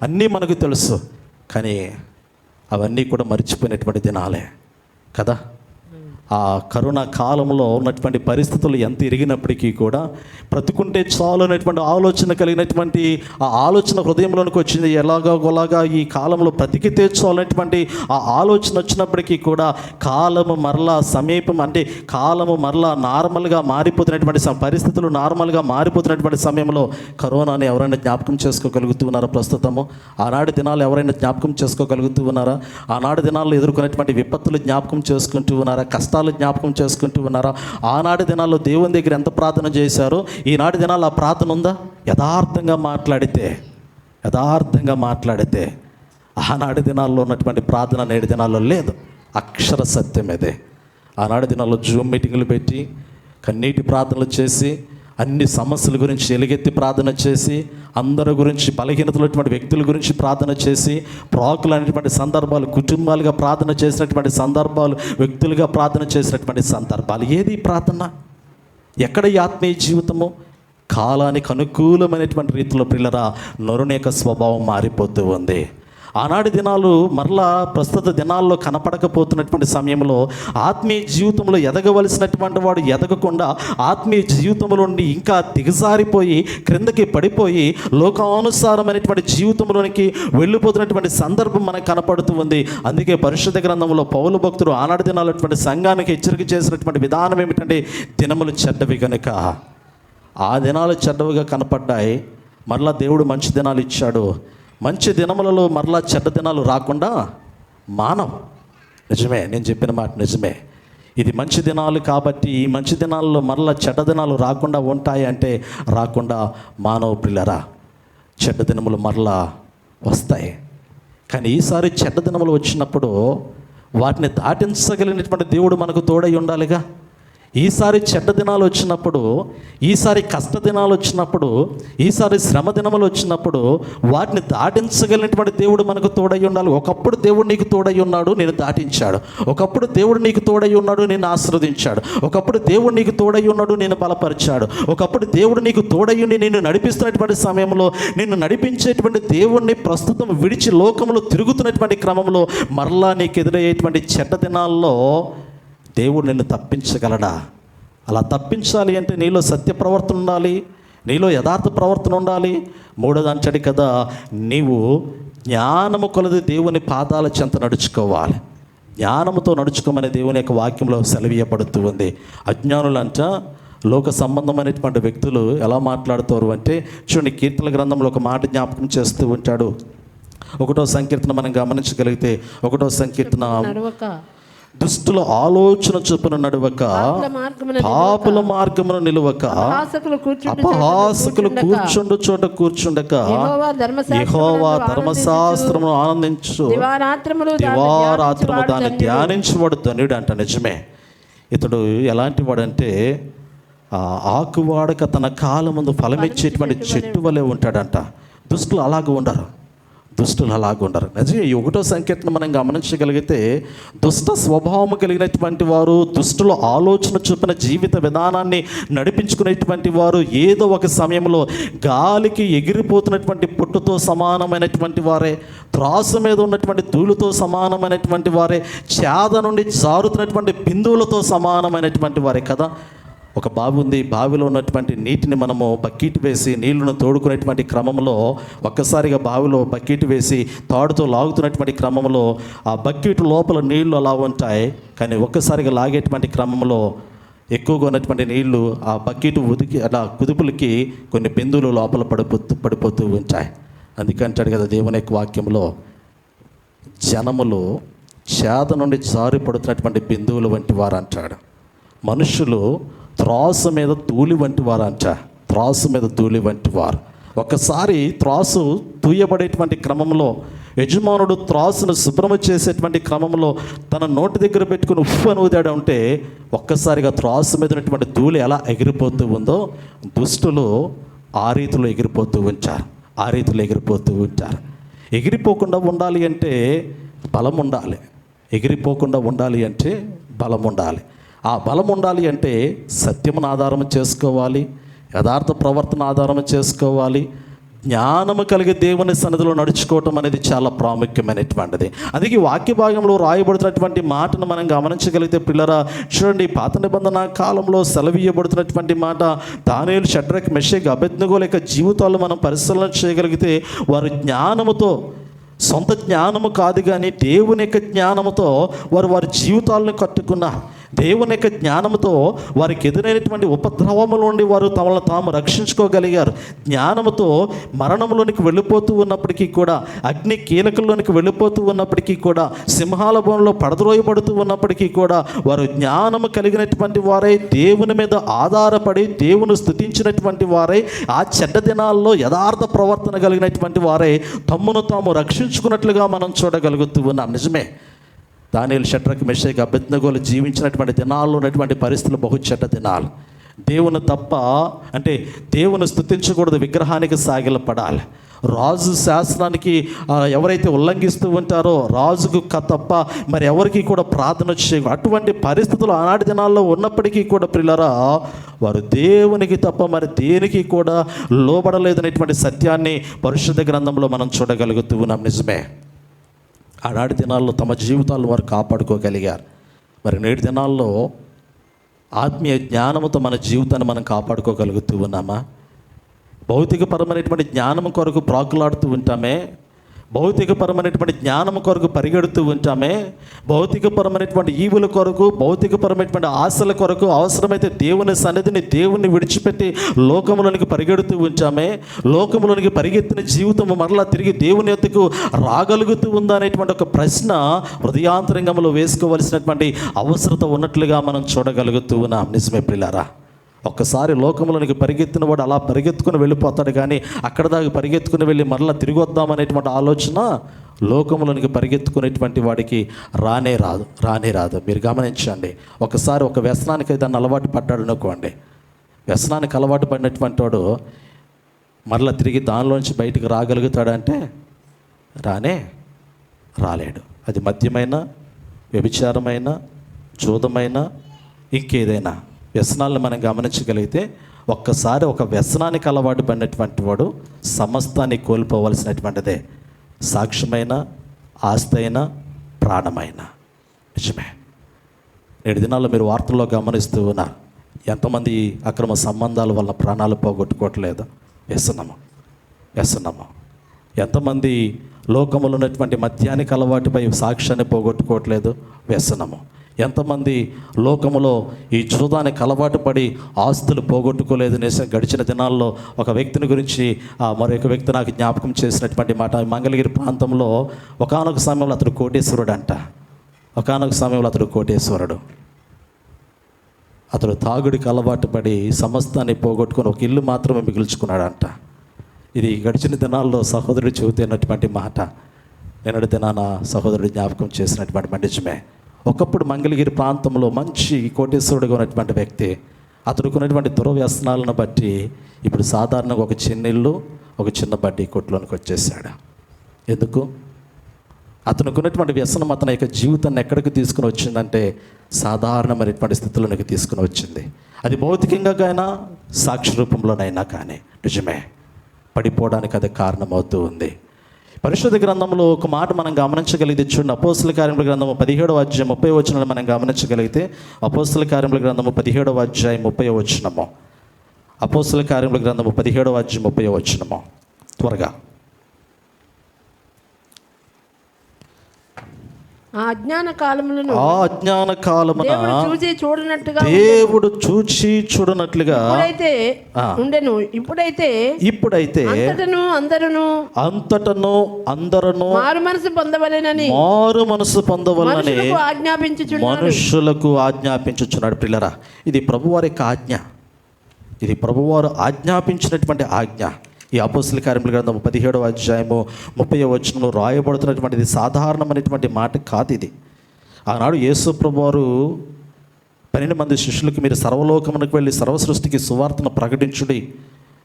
అన్నీ మనకు తెలుసు, కానీ అవన్నీ కూడా మర్చిపోయినటువంటి దినాలే కదా. ఆ కరోనా కాలంలో ఉన్నటువంటి పరిస్థితులు ఎంత ఎరిగినప్పటికీ కూడా బ్రతుకుంటే చాలు అనేటువంటి ఆలోచన కలిగినటువంటి ఆ ఆలోచన హృదయంలోనికి వచ్చింది. ఎలాగోలాగా ఈ కాలంలో బ్రతికితే చాలు అనేటువంటి ఆ ఆలోచన వచ్చినప్పటికీ కూడా కాలము మరలా సమీపం, అంటే కాలము మరలా నార్మల్గా మారిపోతున్నటువంటి పరిస్థితులు నార్మల్గా మారిపోతున్నటువంటి సమయంలో కరోనాని ఎవరైనా జ్ఞాపకం చేసుకోగలుగుతూ ఉన్నారా? ప్రస్తుతము ఆనాటి దినాలు ఎవరైనా జ్ఞాపకం చేసుకోగలుగుతూ ఉన్నారా? ఆనాటి దినాల్లో ఎదుర్కొనేటువంటి విపత్తులు జ్ఞాపకం చేసుకుంటూ ఉన్నారా? కష్టాలు జ్ఞాపకం చేసుకుంటూ ఉన్నారా? ఆనాటి దినాల్లో దేవుని దగ్గర ఎంత ప్రార్థన చేశారో ఈనాటి దినాల్లో ఆ ప్రార్థన ఉందా? యథార్థంగా మాట్లాడితే ఆనాటి దినాల్లో ఉన్నటువంటి ప్రార్థన నేటి దినాల్లో లేదు. అక్షర సత్యం ఇదే. ఆనాటి దినాల్లో జూమ్ మీటింగులు పెట్టి కన్నీటి ప్రార్థనలు చేసి అన్ని సమస్యల గురించి ఎలుగెత్తి ప్రార్థన చేసి అందరి గురించి బలహీనతలైనటువంటి వ్యక్తుల గురించి ప్రార్థన చేసి ప్రాకులు అనేటువంటి సందర్భాలు, కుటుంబాలుగా ప్రార్థన చేసినటువంటి సందర్భాలు, వ్యక్తులుగా ప్రార్థన చేసినటువంటి సందర్భాలు. ఏది ప్రార్థన? ఎక్కడ ఈ ఆత్మీయ జీవితము? కాలానికి అనుకూలమైనటువంటి రీతిలో పిల్లరా నరుని యొక్క స్వభావం మారిపోతూ ఉంది. ఆనాటి దినాలు మరలా ప్రస్తుత దినాల్లో కనపడకపోతున్నటువంటి సమయంలో ఆత్మీయ జీవితంలో ఎదగవలసినటువంటి వాడు ఎదగకుండా ఆత్మీయ జీవితంలో నుండి ఇంకా దిగజారిపోయి క్రిందకి పడిపోయి లోకానుసారమైనటువంటి జీవితంలోనికి వెళ్ళిపోతున్నటువంటి సందర్భం మనకు కనపడుతూ ఉంది. అందుకే పరిశుద్ధ గ్రంథంలో పౌలు భక్తుడు ఆనాటి దినాలటువంటి సంఘానికి హెచ్చరిక చేసినటువంటి విధానం ఏమిటంటే, దినములు చెడ్డవి కనుక. ఆ దినాలు చెడ్డవిగా కనపడ్డాయి. మరలా దేవుడు మంచి దినాలు ఇచ్చాడు. మంచి దినములలో మరలా చెడ్డ దినాలు రాకుండా మానవ్. నిజమే, నేను చెప్పిన మాట నిజమే. ఇది మంచి దినాలు కాబట్టి ఈ మంచి దినాల్లో మరలా చెడ్డ దినాలు రాకుండా ఉంటాయి అంటే రాకుండా మానవ ప్రియులరా, చెడ్డ దినములు మరలా వస్తాయి. కానీ ఈసారి చెడ్డ దినములు వచ్చినప్పుడు వాటిని దాటించగలిగినటువంటి దేవుడు మనకు తోడై ఉండాలిగా. ఈసారి చెడ్డ దినాలు వచ్చినప్పుడు, ఈసారి కష్ట దినాలు వచ్చినప్పుడు, ఈసారి శ్రమ దినములు వచ్చినప్పుడు వాటిని దాటించగలిగినటువంటి దేవుడు మనకు తోడై ఉండాలి. ఒకప్పుడు దేవుడు నీకు తోడై ఉన్నాడు, నేను దాటించాడు. ఒకప్పుడు దేవుడు నీకు తోడై ఉన్నాడు, నేను ఆశీర్వదించాడు. ఒకప్పుడు దేవుడు నీకు తోడై ఉన్నాడు, నేను బలపరిచాడు. ఒకప్పుడు దేవుడు నీకు తోడై ఉండి నిన్ను నడిపిస్తున్నటువంటి సమయంలో, నిన్ను నడిపించేటువంటి దేవుణ్ణి ప్రస్తుతం విడిచి లోకంలో తిరుగుతున్నటువంటి క్రమంలో మరలా నీకు ఎదురయ్యేటువంటి చెడ్డ దినాల్లో దేవుడు నిన్ను తప్పించగలడా? అలా తప్పించాలి అంటే నీలో సత్య ప్రవర్తన ఉండాలి, నీలో యథార్థ ప్రవర్తన ఉండాలి. మూడోది అంటాడు కదా, నీవు జ్ఞానము కొలది దేవుని పాదాల చెంత నడుచుకోవాలి. జ్ఞానముతో నడుచుకోమని దేవుని యొక్క వాక్యంలో సెలవీయబడుతూ ఉంది. అజ్ఞానులంట లోక సంబంధమైనటువంటి వ్యక్తులు ఎలా మాట్లాడుతారు అంటే, చూడండి కీర్తన గ్రంథంలో ఒక మాట జ్ఞాపకం చేస్తూ ఉంటాడు. 1వ సంకీర్తన మనం గమనించగలిగితే 1వ సంకీర్తన, దుష్టుల ఆలోచన చొప్పున నడవక, పాపుల మార్గమును నిలువక, అపహాసకులు కూర్చుండు చోట కూర్చుండక, యెహోవా ధర్మశాస్త్రమును ఆనందించు, దివారాత్రములు దాన్ని ధ్యానించబడు ధన్యుడు అంట. నిజమే, ఇతడు ఎలాంటి వాడంటే ఆకువాడక తన కాలం ముందు ఫలమిచ్చేటువంటి చెట్టు వలె ఉంటాడంట. దుష్టులు అలాగ ఉండరు, దుష్టులు అలాగుండరు. నిజంగా ఈ 1వ సంకీర్తన మనం గమనించగలిగితే దుష్ట స్వభావం కలిగినటువంటి వారు, దుష్టుల ఆలోచన చూపిన జీవిత విధానాన్ని నడిపించుకునేటువంటి వారు ఏదో ఒక సమయంలో గాలికి ఎగిరిపోతున్నటువంటి పుట్టుతో సమానమైనటువంటి వారే, త్రాసు మీద ఉన్నటువంటి ధూళితో సమానమైనటువంటి వారే, చేద నుండి జారుతున్నటువంటి బిందువులతో సమానమైనటువంటి వారే కదా. ఒక బావి ఉంది, బావిలో ఉన్నటువంటి నీటిని మనము బకెట్ వేసి నీళ్లను తోడుకునేటువంటి క్రమంలో ఒక్కసారిగా బావిలో బకెట్ వేసి తాడుతో లాగుతున్నటువంటి క్రమంలో ఆ బకెట్ లోపల నీళ్లు అలా ఉంటాయి, కానీ ఒక్కసారిగా లాగేటువంటి క్రమంలో ఎక్కువగా ఉన్నటువంటి నీళ్లు ఆ బకెట్ ఉదికి అలా కుదుపులకి కొన్ని బిందువులు లోపల పడిపోతూ ఉంటాయి. అందుకంటాడు కదా దేవుని యొక్క వాక్యంలో, జనములు చేద నుండి జారిపడుతున్నటువంటి బిందువులు వంటి వారు అంటాడు. మనుషులు త్రాసు మీద ధూళి వంటి వారు అంట, త్రాసు మీద ధూళి వంటి వారు. ఒకసారి త్రాసు తూయబడేటువంటి క్రమంలో యజమానుడు త్రాసును శుభ్రము చేసేటువంటి క్రమంలో తన నోటి దగ్గర పెట్టుకుని ఉప్పు అని ఊదాడు ఉంటే ఒక్కసారిగా త్రాసు మీద ఉన్నటువంటి ధూళి ఎలా ఎగిరిపోతూ ఉందో దుష్టులు ఆ రీతిలో ఎగిరిపోతూ ఉంటారు, ఆ రీతిలో ఎగిరిపోతూ ఉంటారు. ఎగిరిపోకుండా ఉండాలి అంటే బలం ఉండాలి, ఎగిరిపోకుండా ఉండాలి అంటే బలం ఉండాలి. ఆ బలం ఉండాలి అంటే సత్యమును ఆధారం చేసుకోవాలి, యథార్థ ప్రవర్తన ఆధారం చేసుకోవాలి, జ్ఞానము కలిగి దేవుని సన్నిధిలో నడుచుకోవటం అనేది చాలా ప్రాముఖ్యమైనటువంటిది. అందుకే వాక్య భాగంలో రాయబడుతున్నటువంటి మాటను మనం గమనించగలిగితే పిల్లరా, చూడండి పాత నిబంధన కాలంలో సెలవీయబడుతున్నటువంటి మాట, దానియేలు, షడ్రక్, మెషక్, అబేద్నెగో యొక్క జీవితాలు మనం పరిశీలన చేయగలిగితే వారు జ్ఞానముతో, సొంత జ్ఞానము కాదు కానీ దేవుని యొక్క జ్ఞానముతో వారి జీవితాలను కట్టుకున్నారు. దేవుని యొక్క జ్ఞానముతో వారికి ఎదురైనటువంటి ఉపద్రవముల నుండి వారు తమను తాము రక్షించుకోగలిగారు. జ్ఞానముతో మరణంలోనికి వెళ్ళిపోతూ ఉన్నప్పటికీ కూడా, అగ్ని కీలకల్లోనికి వెళ్ళిపోతూ ఉన్నప్పటికీ కూడా, సింహాల బోన్లో పడద్రోయబడుతూ ఉన్నప్పటికీ కూడా వారు జ్ఞానము కలిగినటువంటి వారై దేవుని మీద ఆధారపడి దేవుని స్తుతించినటువంటి వారై ఆ చెడ్డ దినాల్లో యథార్థ ప్రవర్తన కలిగినటువంటి వారై తమ్మును తాము రక్షించుకున్నట్లుగా మనం చూడగలుగుతూ ఉన్నాం. నిజమే, దానియేలు, షడ్రక్, మెషక్, అబేద్నెగోలు జీవించినటువంటి దినాల్లో ఉన్నటువంటి పరిస్థితులు బహు చెడ్డ దినాలు. దేవుని తప్ప అంటే దేవుని స్తుతించకూడదు, విగ్రహానికి సాగిలపడాలి. రాజు శాసనానికి ఎవరైతే ఉల్లంఘిస్తూ ఉంటారో రాజుకు తప్ప మరి ఎవరికి కూడా ప్రార్థన చేయకూడదు. అటువంటి పరిస్థితులు ఆనాటి దినాల్లో ఉన్నప్పటికీ కూడా పిల్లరా, వారు దేవునికి తప్ప మరి దేనికి కూడా లోబడలేదనేటువంటి సత్యాన్ని పరిశుద్ధ గ్రంథంలో మనం చూడగలుగుతూ ఉన్నాం. నిజమే, ఆనాటి దినాల్లో తమ జీవితాలను వారు కాపాడుకోగలిగారు. మరి నేటి దినాల్లో ఆత్మీయ జ్ఞానముతో మన జీవితాన్ని మనం కాపాడుకోగలుగుతూ ఉన్నామా? భౌతికపరమైనటువంటి జ్ఞానం కొరకు ప్రాకులాడుతూ ఉంటామే, భౌతికపరమైనటువంటి జ్ఞానం కొరకు పరిగెడుతూ ఉంటామే, భౌతికపరమైనటువంటి ఈవుల కొరకు, భౌతికపరమైనటువంటి ఆశల కొరకు అవసరమైతే దేవుని సన్నిధిని, దేవుని విడిచిపెట్టి లోకములోనికి పరిగెడుతూ ఉంటామే. లోకములోనికి పరిగెత్తిన జీవితం మరలా తిరిగి దేవుని యొద్దకు రాగలుగుతూ ఉందా అనేటువంటి ఒక ప్రశ్న హృదయాంతరంగంలో వేసుకోవలసినటువంటి అవసరత ఉన్నట్లుగా మనం చూడగలుగుతూ ఉన్నాం. నిజమే ప్రియులారా, ఒక్కసారి లోకంలోనికి పరిగెత్తిన వాడు అలా పరిగెత్తుకుని వెళ్ళిపోతాడు, కానీ అక్కడ దాకా పరిగెత్తుకుని వెళ్ళి మరలా తిరిగి వద్దామనేటువంటి ఆలోచన లోకములోనికి పరిగెత్తుకునేటువంటి వాడికి రానే రాదు. మీరు గమనించండి, ఒకసారి ఒక వ్యసనానికి దాన్ని అలవాటు పడ్డాడు అనుకోండి, వ్యసనానికి అలవాటు పడినటువంటి వాడు మరలా తిరిగి దానిలోంచి బయటికి రాగలుగుతాడంటే రాలేడు. అది మద్యమైన, వ్యభిచారమైన, జూదమైన, ఇంకేదైనా వ్యసనాలను మనం గమనించగలిగితే ఒక్కసారి ఒక వ్యసనానికి అలవాటు పడినటువంటి వాడు సమస్తాన్ని కోల్పోవలసినటువంటిదే. సాక్ష్యమైన, ఆస్తి అయినా, ప్రాణమైన. నిజమే. 7 దినాల్లో మీరు వార్తల్లో గమనిస్తూ ఉన్నారు, ఎంతమంది అక్రమ సంబంధాల వల్ల ప్రాణాలు పోగొట్టుకోవట్లేదు? వ్యసనము. ఎంతమంది లోకములో ఉన్నటువంటి మద్యానికి అలవాటుపై సాక్ష్యాన్ని పోగొట్టుకోవట్లేదు? వ్యసనము. ఎంతమంది లోకములో ఈ జూదానికి అలవాటు పడి ఆస్తులు పోగొట్టుకోలేదు? గడిచిన దినాల్లో ఒక వ్యక్తిని గురించి మరొక వ్యక్తి నాకు జ్ఞాపకం చేసినటువంటి మాట, మంగళగిరి ప్రాంతంలో ఒకానొక సమయంలో అతడు కోటేశ్వరుడు. అతడు తాగుడికి అలవాటు పడి సమస్తాన్ని పోగొట్టుకొని ఒక ఇల్లు మాత్రమే మిగుల్చుకున్నాడంట. ఇది గడిచిన దినాల్లో సహోదరుడు చెబుతున్నటువంటి మాట. నిన్నటి దినాన సహోదరుడు జ్ఞాపకం చేసినటువంటి నిజమే. ఒకప్పుడు మంగళగిరి ప్రాంతంలో మంచి కోటేశ్వరుడుగా ఉన్నటువంటి వ్యక్తి, అతడుకున్నటువంటి దుర్వ్యసనాలను బట్టి ఇప్పుడు సాధారణంగా ఒక చిన్న ఇల్లు, ఒక చిన్న బడ్డీ కొట్టులోనికి వచ్చేసాడు. ఎందుకు? అతనుకున్నటువంటి వ్యసనం అతని యొక్క జీవితాన్ని ఎక్కడికి తీసుకుని వచ్చిందంటే సాధారణమైనటువంటి స్థితిలోనికి తీసుకుని వచ్చింది. అది భౌతికంగా అయినా, సాక్షి రూపంలోనైనా కానీ నిజమే, పడిపోవడానికి అది కారణమవుతూ ఉంది. పరిశుద్ధ గ్రంథంలో ఒక మాట మనం గమనించగలిగితే చూడండి, అపోస్తల కార్యముల గ్రంథము 17వ అధ్యాయం 30వ వచనాన్ని మనం గమనించగలిగితే, అపోస్తల కార్యముల గ్రంథము 17వ అధ్యాయం 30వ వచనము, అపోస్తల కార్యముల గ్రంథము 17వ అధ్యాయం 30వ వచనము. త్వరగా. ఆ అజ్ఞాన కాలములను దేవుడు చూచి చూడనట్లుగా ఇప్పుడైతే అంతటను అందరూ మారు మనసు పొందవలెనని మనుషులకు ఆజ్ఞాపించుచున్నాడు. పిల్లరా, ఇది ప్రభువారి యొక్క ఆజ్ఞ. ఇది ప్రభువారు ఆజ్ఞాపించినటువంటి ఆజ్ఞ. ఈ అపోస్తల కార్యముల గ్రంథము 17వ అధ్యాయము 30వ వచనంలో రాయబడుతున్నటువంటిది సాధారణమైనటువంటి మాట కాదు. ఇది ఆనాడు యేసు ప్రభువారు 12 మంది శిష్యులకి, మీరు సర్వలోకమునకు వెళ్ళి సర్వసృష్టికి సువార్తను ప్రకటించుడి,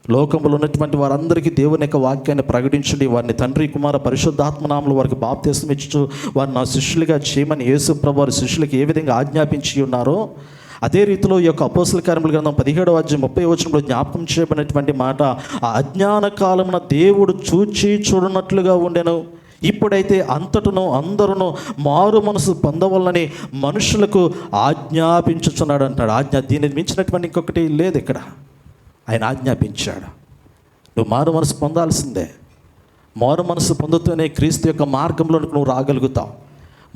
లోకములో ఉన్నటువంటి వారందరికీ దేవుని యొక్క వాక్యాన్ని ప్రకటించుడి, వారిని తండ్రి, కుమార, పరిశుద్ధాత్మనామములు వారికి బాప్తిస్మం ఇచ్చుచు వారిని నా శిష్యులుగా చేయమని యేసు ప్రభువారు శిష్యులకి ఏ విధంగా ఆజ్ఞాపించి ఉన్నారో, అదే రీతిలో ఈ యొక్క అపోస్తల కార్యముల గ్రంథం 17వ అధ్యాయం 30వ వచనంలో జ్ఞాపకం చేయబడినటువంటి మాట, ఆ అజ్ఞాన కాలమున దేవుడు చూచి చూడనట్లుగా ఉండెను, ఇప్పుడైతే అంతటను అందరూ మారు మనసు పొందవలని మనుషులకు ఆజ్ఞాపించుచున్నాడు అంటాడు. ఆజ్ఞ, దీనిని మించినటువంటి ఇంకొకటి లేదు ఇక్కడ. ఆయన ఆజ్ఞాపించాడు, నువ్వు మారు మనసు పొందాల్సిందే. మారు మనసు పొందుతూనే క్రీస్తు యొక్క మార్గంలోనికి నువ్వు రాగలుగుతావు.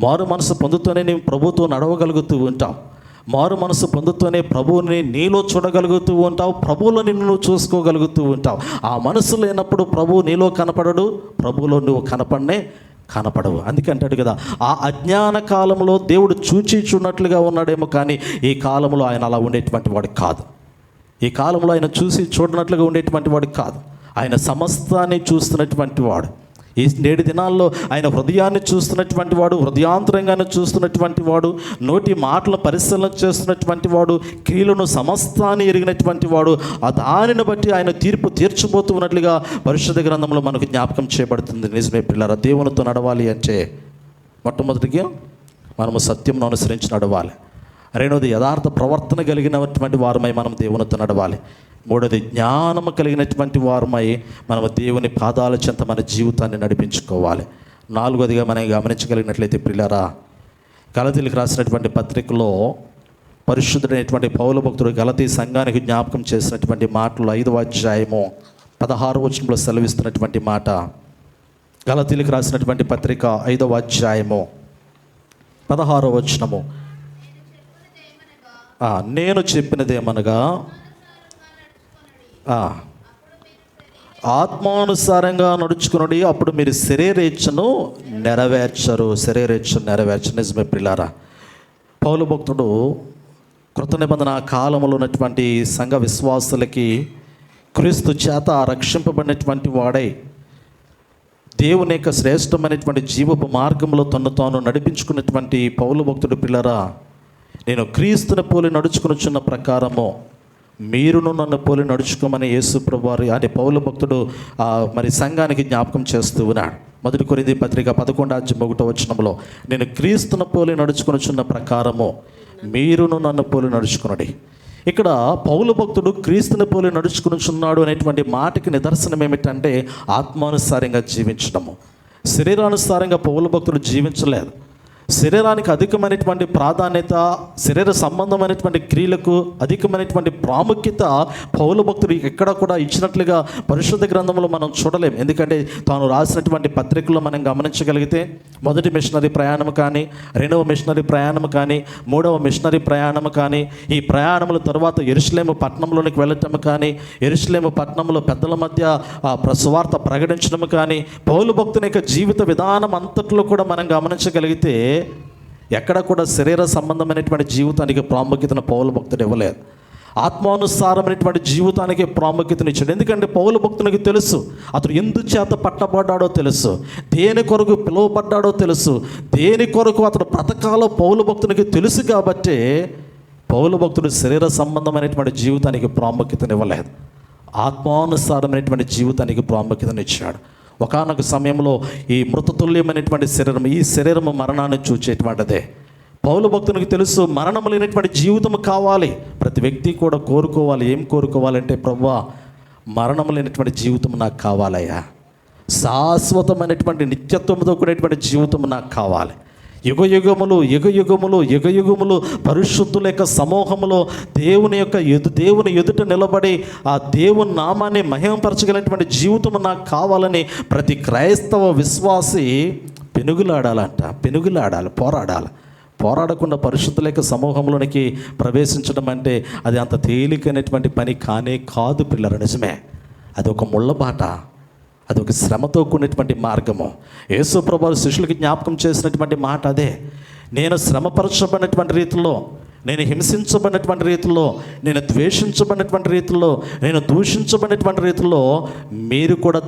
మారు మనసు పొందుతూనే నువ్వు ప్రభువుతో నడవగలుగుతూ ఉంటావు. మారు మనసు పొందుతూనే ప్రభువుని నీలో చూడగలుగుతూ ఉంటావు, ప్రభువులో నిన్ను నువ్వు చూసుకోగలుగుతూ ఉంటావు. ఆ మనసు లేనప్పుడు ప్రభువు నీలో కనపడడు, ప్రభువులో నువ్వు కనపడవు. అందుకే అంటాడు కదా, ఆ అజ్ఞాన కాలంలో దేవుడు చూచి చూడనట్లుగా ఉన్నాడేమో, కానీ ఈ కాలంలో ఆయన అలా ఉండేటువంటి వాడు కాదు. ఈ కాలంలో ఆయన చూసి చూడనట్లుగా ఉండేటువంటి వాడు కాదు. ఆయన సమస్తాన్ని చూస్తున్నటువంటి వాడు. ఈ 7 దినాల్లో ఆయన హృదయాన్ని చూస్తున్నటువంటి వాడు, హృదయాంతరంగాన్ని చూస్తున్నటువంటి వాడు, నోటి మాటలను పరిశీలన చేస్తున్నటువంటి వాడు, క్రియలను సమస్తాన్ని ఎరిగినటువంటి వాడు. ఆ దానిని బట్టి ఆయన తీర్పు తీర్చబోతూ ఉన్నట్లుగా పరిశుద్ధ గ్రంథంలో మనకు జ్ఞాపకం చేయబడుతుంది. నిజమే పిల్లరా, దేవునితో నడవాలి అంటే మొట్టమొదటిగా మనము సత్యమును అనుసరించి నడవాలి. రెండవది యథార్థ ప్రవర్తన కలిగినటువంటి వారమై మనం దేవునితో నడవాలి. మూడవది జ్ఞానము కలిగినటువంటి వారమై మనము దేవుని పాదాల చెంత మన జీవితాన్ని నడిపించుకోవాలి. నాలుగవదిగా మనం గమనించగలిగినట్లయితే పిల్లరా, గలతీలకు రాసినటువంటి పత్రికలో పరిశుద్ధుడైనటువంటి పౌలు భక్తుడు గలతీ సంఘానికి జ్ఞాపకం చేసినటువంటి మాటలు 5వ అధ్యాయము 16వ వచనంలో సెలవిస్తున్నటువంటి మాట. గలతీలకు రాసినటువంటి పత్రిక 5వ అధ్యాయము 16వ వచనము, నేను చెప్పినదేమనగా ఆత్మానుసారంగా నడుచుకున్నది, అప్పుడు మీరు శరీరేచ్ఛను నెరవేర్చరు. నిజమే పిల్లారా, పౌలు భక్తుడు కృత నిబంధన కాలంలో ఉన్నటువంటి సంఘ విశ్వాసులకి క్రీస్తు చేత రక్షింపబడినటువంటి వాడై దేవుని యొక్క శ్రేష్టమైనటువంటి జీవపు మార్గంలో తను తాను నడిపించుకున్నటువంటి పౌలు భక్తుడు పిల్లరా, నేను క్రీస్తుని పోలి నడుచుకునిచున్న ప్రకారము మీరును నన్ను పోలి నడుచుకోమని యేసు ప్రభువారు అంటే పౌలు భక్తుడు మరి సంఘానికి జ్ఞాపకం చేస్తూ ఉన్నాడు. 1 కొరింథీ పత్రిక 11:1 నేను క్రీస్తుని పోలి నడుచుకునిచున్న ప్రకారము మీరును నన్ను పోలి నడుచుకునడి. ఇక్కడ పౌలు భక్తుడు క్రీస్తుని పోలి నడుచుకునిచున్నాడు అనేటువంటి మాటకి నిదర్శనం ఏమిటంటే ఆత్మానుసారంగా జీవించడము. శరీరానుసారంగా పౌలు భక్తుడు జీవించలేదు. శరీరానికి అధికమైనటువంటి ప్రాధాన్యత, శరీర సంబంధమైనటువంటి క్రియలకు అధికమైనటువంటి ప్రాముఖ్యత పౌలు భక్తుడు ఎక్కడ కూడా ఇచ్చినట్లుగా పరిశుద్ధ గ్రంథంలో మనం చూడలేం. ఎందుకంటే తాను రాసినటువంటి పత్రికల్లో మనం గమనించగలిగితే మొదటి మిషనరీ ప్రయాణం కానీ, 2వ మిషనరీ ప్రయాణం కానీ, 3వ మిషనరీ ప్రయాణం కానీ, ఈ ప్రయాణముల తర్వాత యెరూషలేము పట్టణంలోనికి వెళ్ళటం కానీ, యెరూషలేము పట్టణంలో పెద్దల మధ్య సువార్త ప్రకటించడం కానీ, పౌలు భక్తుని యొక్క జీవిత విధానం అంతట్లో కూడా మనం గమనించగలిగితే ఎక్కడ కూడా శరీర సంబంధమైనటువంటి జీవితానికి ప్రాముఖ్యతను పౌలు భక్తుడు ఇవ్వలేదు. ఆత్మానుసారమైనటువంటి జీవితానికి ప్రాముఖ్యతనిచ్చాడు. ఎందుకంటే పౌలు భక్తునికి తెలుసు అతడు ఎందుచేత పట్టబడ్డాడో తెలుసు, దేని కొరకు పిలువబడ్డాడో తెలుసు, దేని కొరకు అతడు బ్రతకాలో పౌలు భక్తునికి తెలుసు. కాబట్టి పౌలు భక్తుడు శరీర సంబంధమైనటువంటి జీవితానికి ప్రాముఖ్యతనివ్వలేదు, ఆత్మానుసారమైనటువంటి జీవితానికి ప్రాముఖ్యతనిచ్చాడు. ఒకానొక సమయంలో ఈ మృతతుల్యమైనటువంటి శరీరం, ఈ శరీరము మరణాన్ని చూచేటువంటిదే. పౌలు భక్తునికి తెలుసు మరణం లేనటువంటి జీవితం కావాలి. ప్రతి వ్యక్తి కూడా కోరుకోవాలి. ఏం కోరుకోవాలంటే, ప్రభువా మరణం లేనటువంటి జీవితం నాకు కావాలయ్యా, శాశ్వతమైనటువంటి నిత్యత్వంతో కూడినటువంటి జీవితం నాకు కావాలి. యుగయుగములు పరిశుద్ధుల యొక్క సమూహములో దేవుని ఎదుట నిలబడి ఆ దేవుని నామాన్ని మహిమపరచగలిగినటువంటి జీవితం నాకు కావాలని ప్రతి క్రైస్తవ విశ్వాసి పెనుగులాడాలి, పోరాడకుండా పరిశుద్ధుల యొక్క సమూహంలోనికి ప్రవేశించడం అంటే అది అంత తేలికైనటువంటి పని కానే కాదు పిల్లలు. నిజమే, అది ఒక ముళ్ళబాట, అది ఒక శ్రమతో కూడినటువంటి మార్గము. యేసు ప్రభువు శిష్యులకి జ్ఞాపకం చేసినటువంటి మాట అదే. నేను శ్రమపరచబడినటువంటి రీతిలో, నేను హింసించబడినటువంటి రీతిలో, నేను ద్వేషించబడినటువంటి రీతిలో, నేను దూషించబడినటువంటి రీతిలో మీరు కూడా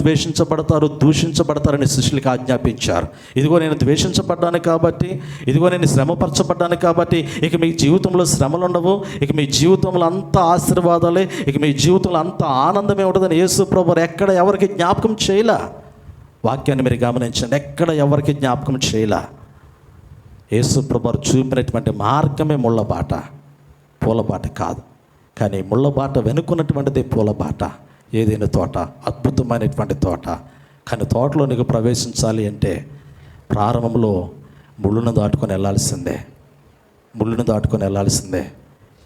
దూషించబడతారని శిష్యులకి ఆజ్ఞాపించారు. ఇదిగో నేను ద్వేషించబడ్డాను కాబట్టి, ఇదిగో నేను శ్రమపరచబడ్డాను కాబట్టి ఇక మీ జీవితంలో శ్రమలు ఉండవు, ఇక మీ జీవితంలో అంత ఆశీర్వాదాలే, ఇక మీ జీవితంలో అంత ఆనందమే ఉంటుందని యేసు ప్రభువు ఎక్కడ ఎవరికి జ్ఞాపకం చేయలా. వాక్యాన్ని మీరు గమనించండి, ఎక్కడ ఎవరికి జ్ఞాపకం చేయలా. యేసు ప్రభువు చూపినటువంటి మార్గమే ముళ్ళబాట, పూలబాట కాదు. కానీ ముళ్ళబాట వెనుకున్నటువంటిది పూలబాట. ఏదైనా తోట అద్భుతమైనటువంటి తోట, కానీ తోటలో నీకు ప్రవేశించాలి అంటే ప్రారంభంలో ముళ్ళును దాటుకొని వెళ్ళాల్సిందే.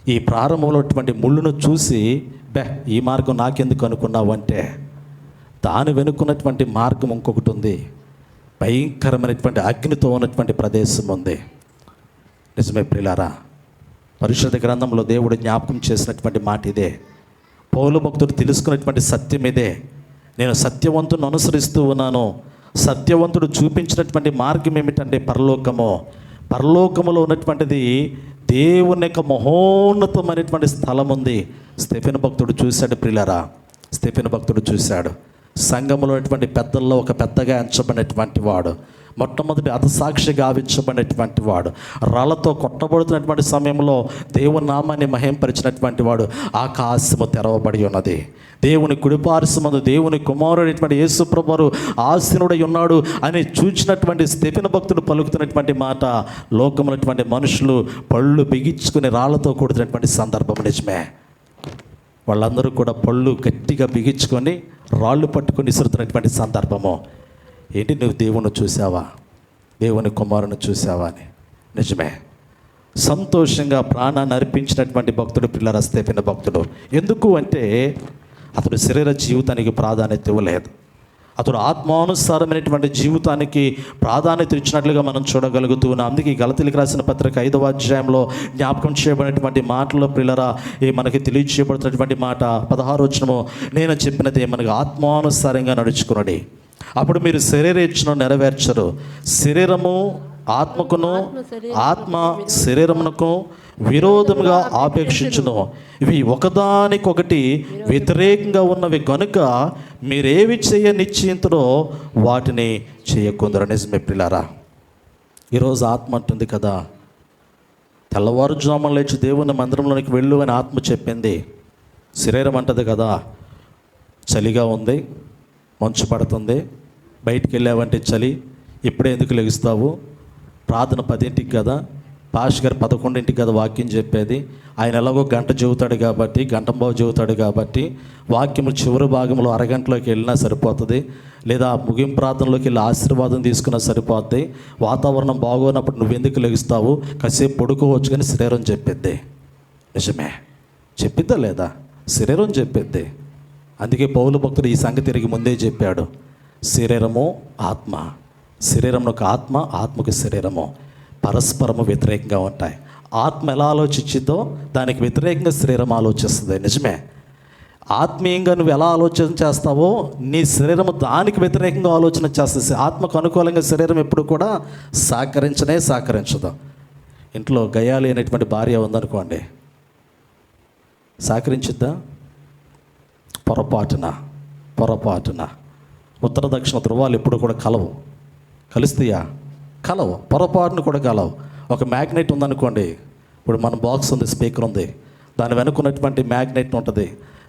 ఈ ప్రారంభంలో ముళ్ళును చూసి ఈ మార్గం నాకెందుకు అనుకున్నావు అంటే, దాని వెనుకున్నటువంటి మార్గం ఇంకొకటి ఉంది. భయంకరమైనటువంటి అగ్నితో ఉన్నటువంటి ప్రదేశం ఉంది. నిజమే ప్రియులారా, పరిశుద్ధ గ్రంథంలో దేవుడు జ్ఞాపకం చేసినటువంటి మాట ఇదే. పౌలు భక్తుడు తెలుసుకున్నటువంటి సత్యం ఇదే. నేను సత్యవంతుని అనుసరిస్తూ ఉన్నాను. సత్యవంతుడు చూపించినటువంటి మార్గం ఏమిటంటే పరలోకములో ఉన్నటువంటిది దేవుని యొక్క మహోన్నతమైనటువంటి స్థలం ఉంది. స్టెఫెను భక్తుడు చూశాడు ప్రియులారా, సంఘములో ఉన్నటువంటి పెద్దల్లో ఒక పెద్దగా ఎంచబడినటువంటి వాడు, మొట్టమొదటి హతసాక్షిగా గావించబడినటువంటి వాడు, రాళ్లతో కొట్టబడుతున్నటువంటి సమయంలో దేవుని నామాన్ని మహింపరిచినటువంటి వాడు. ఆకాశము తెరవబడి ఉన్నది, దేవుని కుడిపార్శ్వమందు దేవుని కుమారుడైనటువంటి యేసు ప్రభువు ఆసీనుడై ఉన్నాడు అని చూచినటువంటి స్టెఫెను భక్తుడు పలుకుతున్నటువంటి మాట, లోకమున్నటువంటి మనుషులు పళ్ళు బిగించుకుని రాళ్లతో కూడుతున్నటువంటి సందర్భం నిజమే. వాళ్ళందరూ కూడా పళ్ళు గట్టిగా బిగించుకొని రాళ్ళు పట్టుకొని విసురుతున్నటువంటి సందర్భము. ఏంటి, నువ్వు దేవుని చూసావా, దేవుని కుమారుని చూసావా అని. నిజమే, సంతోషంగా ప్రాణాన్ని అర్పించినటువంటి భక్తుడు పిల్లల స్టెఫెను భక్తుడు. ఎందుకు అంటే అతడు శరీర జీవితానికి ప్రాధాన్యత ఇవ్వలేదు, అతడు ఆత్మానుసారమైనటువంటి జీవితానికి ప్రాధాన్యత ఇచ్చినట్లుగా మనం చూడగలుగుతూ ఉన్నాం. అందుకే గలతీయులకు రాసిన పత్రిక 5వ అధ్యాయంలో జ్ఞాపకం చేయబడినటువంటి మాటల్లో పిల్లరా మనకి తెలియచేయబడుతున్నటువంటి మాట 16వ వచనము, నేను చెప్పినది మనకు ఆత్మానుసారంగా నడుచుకున్నది, అప్పుడు మీరు శరీర ఇచ్ఛను నెరవేర్చరు. శరీరము ఆత్మకును ఆత్మ శరీరమునకు విరోధముగా ఆపేక్షించును. ఇవి ఒకదానికొకటి వ్యతిరేకంగా ఉన్నవి కనుక మీరేవి చేయ నిశ్చయింతురో వాటిని చేయకుందరు. నిజమే ప్రియులారా, ఈరోజు ఆత్మ అంటుంది కదా, తెల్లవారుజామున లేచి దేవుని మందిరంలోనికి వెళ్ళు అని ఆత్మ చెప్పింది. శరీరం అంటది కదా, చలిగా ఉంది, మంచు పడుతుంది, బయటికి వెళ్ళావంటే చలి, ఇప్పుడే ఎందుకు లెగుస్తావు, ప్రార్థన 10ంటికి కదా, పాష్ గారు 11ంటికి కదా వాక్యం చెప్పేది, ఆయన ఎలాగో గంట చెబుతాడు కాబట్టి, గంటంబావు చెబుతాడు కాబట్టి వాక్యము చివరి భాగంలో అరగంటలోకి వెళ్ళినా సరిపోతుంది, లేదా ముగింపు ప్రార్థనలోకి వెళ్ళి ఆశీర్వాదం తీసుకున్నా సరిపోద్ది, వాతావరణం బాగోనప్పుడు నువ్వెందుకు లెగుస్తావు, కాసేపు పడుకోవచ్చు కానీ శరీరం చెప్పిద్ది. నిజమే, చెప్పిద్దా లేదా? శరీరం చెప్పిద్ది. అందుకే పౌలు భక్తుడు ఈ సంగతి తిరిగి ముందే చెప్పాడు, శరీరము ఆత్మ, శరీరంలోకి ఆత్మ, ఆత్మకు శరీరము పరస్పరము వ్యతిరేకంగా ఉంటాయి. ఆత్మ ఎలా ఆలోచించిందో దానికి వ్యతిరేకంగా శరీరం ఆలోచిస్తుంది. నిజమే, ఆత్మీయంగా నువ్వు ఎలా ఆలోచన చేస్తావో నీ శరీరము దానికి వ్యతిరేకంగా ఆలోచన చేస్తుంది. ఆత్మకు అనుకూలంగా శరీరం ఎప్పుడు కూడా సహకరించదు. ఇంట్లో గయాలి అనేటువంటి భార్య ఉందనుకోండి, సహకరించిద్దా? పొరపాటున ఉత్తర దక్షిణ ధృవాలు ఎప్పుడు కూడా కలుస్తాయా? కలవు. పొరపాటును కూడా కలవు. ఒక మ్యాగ్నెట్ ఉందనుకోండి, ఇప్పుడు మన బాక్స్ ఉంది, స్పీకర్ ఉంది, దాని వెనుకున్నటువంటి మ్యాగ్నెట్ ఉంటుంది,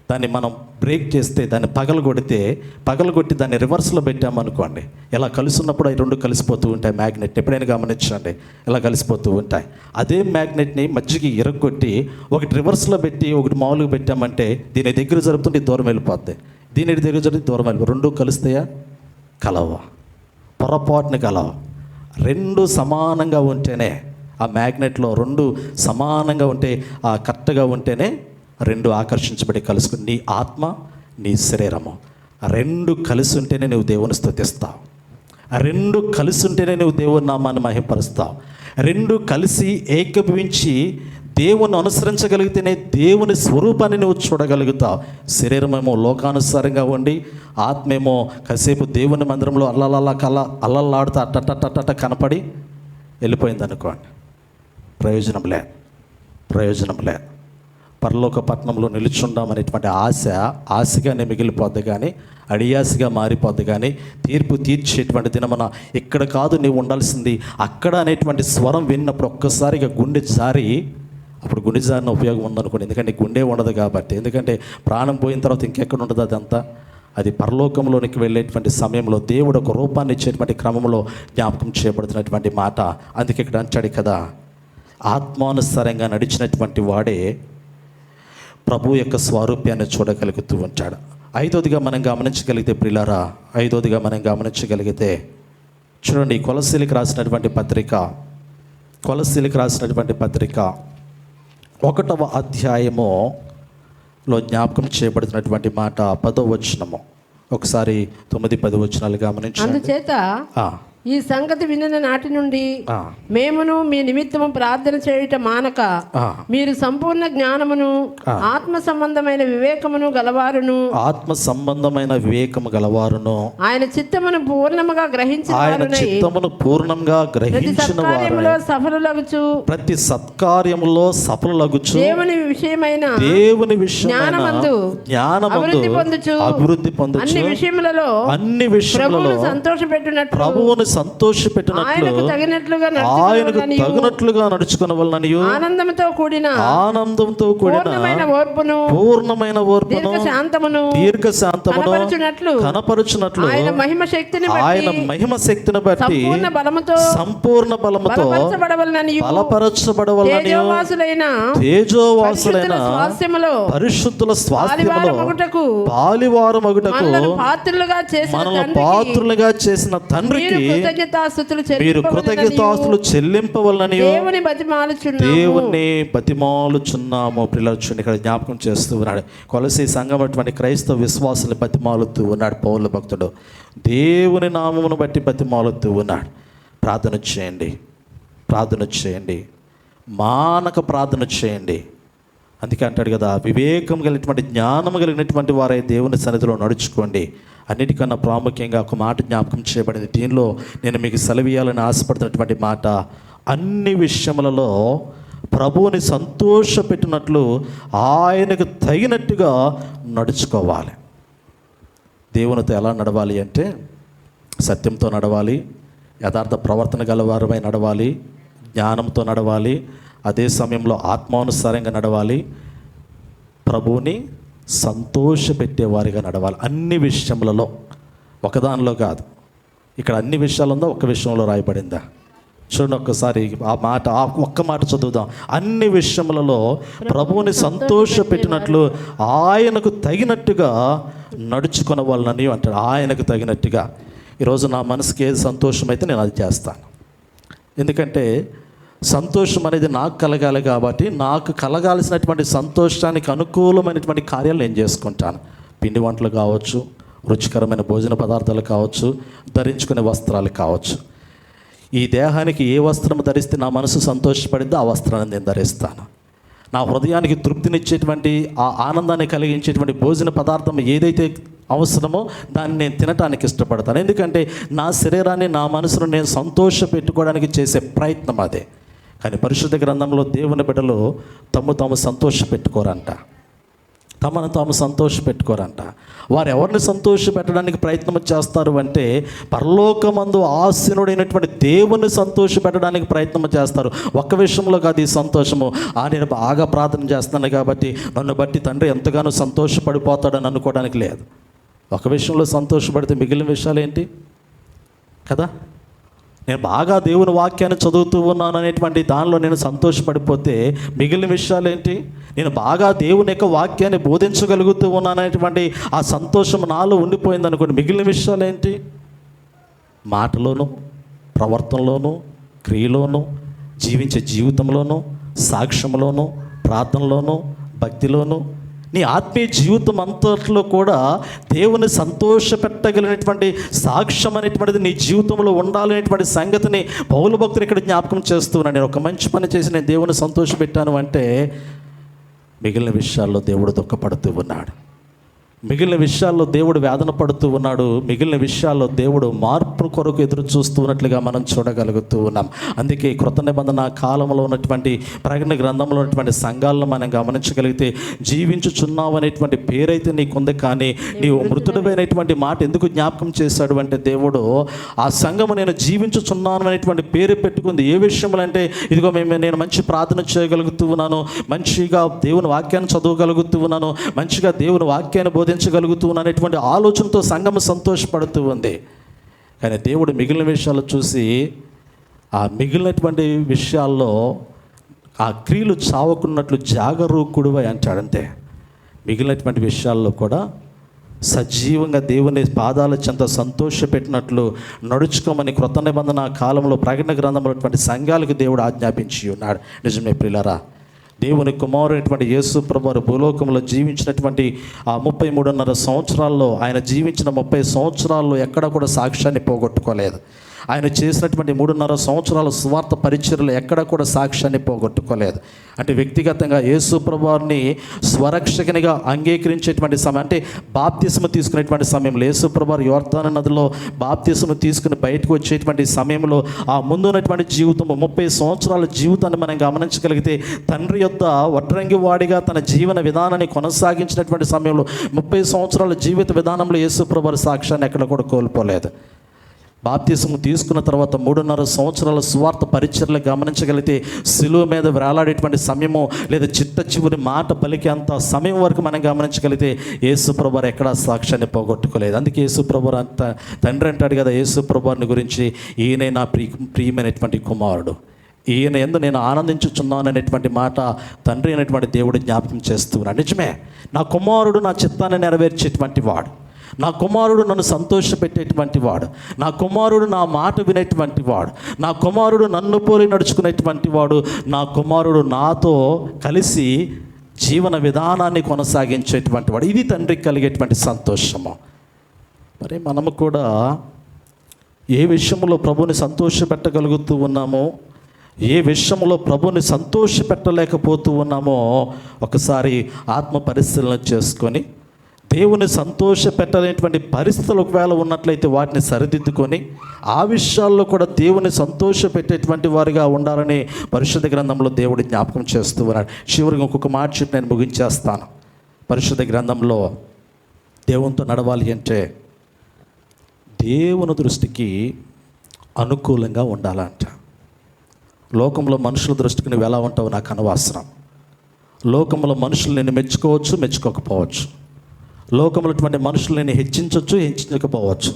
దాన్ని మనం బ్రేక్ చేస్తే, దాన్ని పగలగొట్టి దాన్ని రివర్స్లో పెట్టామనుకోండి, ఇలా కలుసున్నప్పుడు అవి రెండు కలిసిపోతూ ఉంటాయి. మ్యాగ్నెట్ ఎప్పుడైనా గమనించండి, ఇలా కలిసిపోతూ ఉంటాయి. అదే మ్యాగ్నెట్ని మధ్యకి ఇరగొట్టి ఒకటి రివర్స్లో పెట్టి ఒకటి మామూలుగా పెట్టామంటే దీని దగ్గర జరుపుతుంటే దూరం వెళ్ళిపోద్ది, దీని దగ్గర జరిగితే దూరం వెళ్ళిపో. రెండు కలుస్తాయా? కలవా? పొరపాటుని కలవ. రెండు సమానంగా ఉంటేనే, ఆ మ్యాగ్నెట్లో రెండు సమానంగా ఉంటే, ఆ కరెక్ట్గా ఉంటేనే రెండు ఆకర్షించబడి కలుసుకుని, నీ ఆత్మ నీ శరీరము రెండు కలిసి ఉంటేనే నువ్వు దేవుని స్తుతిస్తావు, రెండు కలిసి ఉంటేనే నువ్వు దేవుని నామాన్ని మహిమపరుస్తావు, రెండు కలిసి ఏకీభవించి దేవుని అనుసరించగలిగితేనే దేవుని స్వరూపాన్ని నువ్వు చూడగలుగుతావు. శరీరమేమో లోకానుసారంగా ఉండి, ఆత్మేమో కాసేపు దేవుని మందిరంలో అల్లల్లాడుతూ అట్టట్ట కనపడి వెళ్ళిపోయింది అనుకోండి, ప్రయోజనం లేదు. పరలోక పట్టణంలో నిలుచుందామనేటువంటి ఆశగానే మిగిలిపోద్ది కానీ అడియాసిగా మారిపోద్ది కానీ తీర్పు తీర్చేటువంటి దినమున ఇక్కడ కాదు నీవు ఉండాల్సింది అక్కడ అనేటువంటి స్వరం విన్నప్పుడు ఒక్కసారిగా గుండె జారి, అప్పుడు గుండె జారిన ఉపయోగం ఉందనుకోండి, ఎందుకంటే గుండె ఉండదు కాబట్టి. ఎందుకంటే ప్రాణం పోయిన తర్వాత ఇంకెక్కడ ఉండదు అదంతా. అది పరలోకంలోనికి వెళ్ళేటువంటి సమయంలో దేవుడు ఒక రూపాన్ని ఇచ్చేటువంటి క్రమంలో జ్ఞాపకం చేయబడుతున్నటువంటి మాట. అందుకే ఇక్కడ అంటాడు కదా, ఆత్మానుసారంగా నడిచినటువంటి వాడే ప్రభు యొక్క స్వారూప్యాన్ని చూడగలుగుతూ ఉంటాడు. ఐదోదిగా మనం గమనించగలిగితే ప్రియులారా, చూడండి, కొలస్సీలకు రాసినటువంటి పత్రిక 1వ అధ్యాయములో జ్ఞాపకం చేయబడుతున్నటువంటి మాట 10వ వచనము. ఒకసారి 9-10 వచనాలు గమనించండి. అందుచేత ఈ సంగతి వినిన నాటి నుండి మేమును మీ నిమిత్తము ప్రార్థన చేయుట మానక మీరు సంపూర్ణ జ్ఞానమును ఆత్మ సంబంధమైన వివేకము గలవారును ఆయన చిత్తమును పూర్ణముగా గ్రహించిన వారు ప్రతి సత్కార్యములో సఫలులగుచు దేవుని విషయమైన జ్ఞానమందు అభివృద్ధి పొందుచు అన్ని విషయములలో ప్రభువును సంతోషపెట్టినట్లు ఆయనకు తగినట్లుగా నడుచుకున్న వలన ఆనందంతో కూడిన పూర్ణమైన ఓర్పును దీర్ఘశాంతమును కనపరుచునట్లు ఆయన మహిమ శక్తిని బట్టి సంపూర్ణ బలముతో బలపరచబడవలనని తేజోవాసులైన పరిశుద్ధుల స్వాస్థ్యములో పాలివారమగుటకు మనల్ని పాత్రులుగా చేసిన తండ్రికి మీరు కృతజ్ఞతాస్తులు చెల్లింపవలనని దేవుణ్ణి బతిమాలుచున్నాము. పిల్లలు ఇక్కడ జ్ఞాపకం చేస్తూ ఉన్నాడు. కొలసీ సంఘం అటువంటి క్రైస్తవ విశ్వాసులు బతిమాలుతూ ఉన్నాడు పౌలు భక్తుడు. దేవుని నామమును బట్టి బతిమాలుతూ ఉన్నాడు. ప్రార్థన చేయండి, మానక ప్రార్థన చేయండి. అందుకే అంటాడు కదా, వివేకం కలిగినటువంటి జ్ఞానం కలిగినటువంటి వారే దేవుని సన్నిధిలో నడుచుకోండి. అన్నిటికన్నా ప్రాముఖ్యంగా ఒక మాట జ్ఞాపకం చేయబడింది. దీనిలో నేను మీకు సెలవీయాలని ఆశపడుతున్నటువంటి మాట, అన్ని విషయములలో ప్రభువుని సంతోషపెట్టినట్లు ఆయనకు తగినట్టుగా నడుచుకోవాలి. దేవునితో ఎలా నడవాలి అంటే సత్యంతో నడవాలి, యథార్థ ప్రవర్తన గలవారమై నడవాలి, జ్ఞానంతో నడవాలి, అదే సమయంలో ఆత్మానుసారంగా నడవాలి, ప్రభువుని సంతోషపెట్టేవారిగా నడవాలి. అన్ని విషయములలో, ఒకదానిలో కాదు. ఇక్కడ అన్ని విషయాలు ఉందో ఒక విషయంలో రాయబడిందా? చూడండి ఒక్కసారి ఆ మాట, ఆ ఒక్క మాట చదువుదాం. అన్ని విషయములలో ప్రభువుని సంతోషపెట్టినట్లు ఆయనకు తగినట్టుగా నడుచుకున్న వాళ్ళని అంటాడు. ఆయనకు తగినట్టుగా. ఈరోజు నా మనసుకి ఏది సంతోషమైతే నేను అది చేస్తాను. ఎందుకంటే సంతోషం అనేది నాకు కలగాలి కాబట్టి నాకు కలగాల్సినటువంటి సంతోషానికి అనుకూలమైనటువంటి కార్యాలు నేను చేసుకుంటాను. పిండి వంటలు కావచ్చు, రుచికరమైన భోజన పదార్థాలు కావచ్చు, ధరించుకునే వస్త్రాలు కావచ్చు. ఈ దేహానికి ఏ వస్త్రం ధరిస్తే నా మనసు సంతోషపడిద్దో ఆ వస్త్రాన్ని నేను ధరిస్తాను. నా హృదయానికి తృప్తినిచ్చేటువంటి, ఆ ఆనందాన్ని కలిగించేటువంటి భోజన పదార్థం ఏదైతే అవసరమో దాన్ని నేను తినటానికి ఇష్టపడతాను. ఎందుకంటే నా శరీరాన్ని, నా మనసును నేను సంతోష పెట్టుకోవడానికి చేసే ప్రయత్నం అదే. కానీ పరిశుద్ధ గ్రంథంలో దేవుని బిడ్డలు తాము సంతోష పెట్టుకోరంట, తమను తాము సంతోష పెట్టుకోరంట. వారు ఎవరిని సంతోష పెట్టడానికి ప్రయత్నం చేస్తారు అంటే పరలోకమందు ఆసీనుడైనటువంటి దేవుని సంతోష పెట్టడానికి ప్రయత్నం చేస్తారు. ఒక్క విషయంలో కాదు ఈ సంతోషము, నేను బాగా ప్రార్థన చేస్తున్నాను కాబట్టి నన్ను బట్టి తండ్రి ఎంతగానో సంతోషపడిపోతాడని అనుకోవడానికి లేదు. ఒక విషయంలో సంతోషపడితే మిగిలిన విషయాలు ఏంటి కదా? నేను బాగా దేవుని వాక్యాన్ని చదువుతూ ఉన్నాను అనేటువంటి దానిలో నేను సంతోషపడిపోతే మిగిలిన విషయాలు ఏంటి? నేను బాగా దేవుని యొక్క వాక్యాన్ని బోధించగలుగుతూ ఉన్నాను అనేటువంటి ఆ సంతోషం నాలో ఉండిపోయింది అనుకోండి, మిగిలిన విషయాలు ఏంటి? మాటలోను, ప్రవర్తనలోను, క్రియలోను, జీవించే జీవితంలోను, సాక్ష్యంలోను, ప్రార్థనలోను, భక్తిలోను, నీ ఆత్మీయ జీవితం అంతట్లో కూడా దేవుని సంతోషపెట్టగలిగినటువంటి సాక్ష్యం అనేటువంటిది నీ జీవితంలో ఉండాలనేటువంటి సంగతిని పౌలు భక్తుడు ఇక్కడ జ్ఞాపకం చేస్తున్నాను. నేను ఒక మంచి పని చేసి నేను దేవుని సంతోషపెట్టాను అంటే మిగిలిన విషయాల్లో దేవుడు దుఃఖపడుతూ ఉన్నాడు, మిగిలిన విషయాల్లో దేవుడు వేదన పడుతూ ఉన్నాడు, మిగిలిన విషయాల్లో దేవుడు మార్పు కొరకు ఎదురు చూస్తూ ఉన్నట్లుగా మనం చూడగలుగుతూ ఉన్నాం. అందుకే కృత నిబంధన కాలంలో ఉన్నటువంటి ప్రకటన గ్రంథంలో ఉన్నటువంటి సంఘాలను మనం గమనించగలిగితే జీవించుచున్నావు అనేటువంటి పేరైతే నీకుంది, కానీ నీవు మృతుడమైనటువంటి మాట ఎందుకు జ్ఞాపకం చేశాడు అంటే దేవుడు ఆ సంఘము నేను జీవించుచున్నాను అనేటువంటి పేరు పెట్టుకుంది. ఏ విషయంలో అంటే ఇదిగో నేను మంచి ప్రార్థన చేయగలుగుతూ ఉన్నాను, మంచిగా దేవుని వాక్యాన్ని చదవగలుగుతూ ఉన్నాను, మంచిగా దేవుని వాక్యాన్ని బోధించగలుగుతూ అనేటువంటి ఆలోచనతో సంఘం సంతోషపడుతూ ఉంది. కానీ దేవుడు మిగిలిన విషయాలు చూసి ఆ మిగిలినటువంటి విషయాల్లో ఆ క్రియలు చావకున్నట్లు జాగరూకుడువై అంటాడంతే. మిగిలినటువంటి విషయాల్లో కూడా సజీవంగా దేవుని పాదాల చెంత సంతోషపెట్టినట్లు నడుచుకోమని కృత నిబంధన కాలంలో ప్రకటన గ్రంథంలో సంఘాలకు దేవుడు ఆజ్ఞాపించి ఉన్నాడు. నిజమే ప్రియులారా, దేవుని కుమారుడైనటువంటి యేసు ప్రభువు భూలోకంలో జీవించినటువంటి ఆ 33.5 సంవత్సరాల్లో, ఆయన జీవించిన 30 సంవత్సరాల్లో ఎక్కడా కూడా సాక్ష్యాన్ని పోగొట్టుకోలేదు. ఆయన చేసినటువంటి 3.5 సంవత్సరాల సువార్త పరిచర్యలు ఎక్కడ కూడా సాక్ష్యాన్ని పోగొట్టుకోలేదు. అంటే వ్యక్తిగతంగా యేసు ప్రభువుని స్వరక్షకునిగా అంగీకరించేటువంటి సమయం, అంటే బాప్తిస్మ తీసుకునేటువంటి సమయంలో, యేసు ప్రభువు యోర్దాను నదిలో బాప్తిస్మ తీసుకుని బయటకు వచ్చేటువంటి సమయంలో ఆ ముందు ఉన్నటువంటి జీవితం 30 సంవత్సరాల జీవితాన్ని మనం గమనించగలిగితే తండ్రి యొద్ద వడ్రంగి వాడిగా తన జీవన విధానాన్ని కొనసాగించినటువంటి సమయంలో 30 సంవత్సరాల జీవిత విధానంలో యేసు ప్రభువు సాక్ష్యాన్ని ఎక్కడ కూడా కోల్పోలేదు. బాప్తిస్మ తీసుకున్న తర్వాత 3.5 సంవత్సరాల సువార్త పరిచర్యలు గమనించగలిగితే శిలువ మీద వేలాడేటువంటి సమయము లేదా చిట్ట చివరి మాట పలికేంత సమయం వరకు మనం గమనించగలిగితే యేసు ప్రభువు ఎక్కడా సాక్ష్యాన్ని పోగొట్టుకోలేదు. అందుకే యేసు ప్రభువు అంత తండ్రి అంటాడు కదా యేసు ప్రభువుని గురించి, ఈయనే నా ప్రియమైనటువంటి కుమారుడు, ఈయన యందు నేను ఆనందించుచున్నాను అనేటువంటి మాట తండ్రి అనేటువంటి దేవుడు జ్ఞాపకం చేస్తున్నాడు. నిజమే, నా కుమారుడు నా చిత్తాన్ని నెరవేర్చేటువంటి వాడు, నా కుమారుడు నన్ను సంతోషపెట్టేటువంటి వాడు, నా కుమారుడు నా మాట వినేటువంటి వాడు, నా కుమారుడు నన్ను పోలి నడుచుకునేటువంటి వాడు, నా కుమారుడు నాతో కలిసి జీవన విధానాన్ని కొనసాగించేటువంటి వాడు. ఇది తండ్రికి కలిగేటువంటి సంతోషము. మరి మనము కూడా ఏ విషయంలో ప్రభువుని సంతోషపెట్టగలుగుతూ ఉన్నామో, ఏ విషయంలో ప్రభుని సంతోషపెట్టలేకపోతూ ఉన్నామో ఒకసారి ఆత్మ పరిశీలన చేసుకొని, దేవుని సంతోషపెట్టలేనటువంటి పరిస్థితులు ఒకవేళ ఉన్నట్లయితే వాటిని సరిదిద్దుకొని ఆ విషయాల్లో కూడా దేవుని సంతోషపెట్టేటువంటి వారిగా ఉండాలని పరిశుద్ధ గ్రంథంలో దేవుడు జ్ఞాపకం చేస్తూ ఉన్నాడు. చివరికి ఇంకొక మాట చెప్పి నేను ముగించేస్తాను. పరిశుద్ధ గ్రంథంలో దేవునితో నడవాలి అంటే దేవుని దృష్టికి అనుకూలంగా ఉండాలంట. లోకంలో మనుషుల దృష్టికి నువ్వు ఎలా ఉంటావు నాకు అనవసరం. లోకంలో మనుషులు నేను మెచ్చుకోవచ్చు, మెచ్చుకోకపోవచ్చు. లోకంలోటువంటి మనుషులు నేను హెచ్చించవచ్చు, హెచ్చించకపోవచ్చు.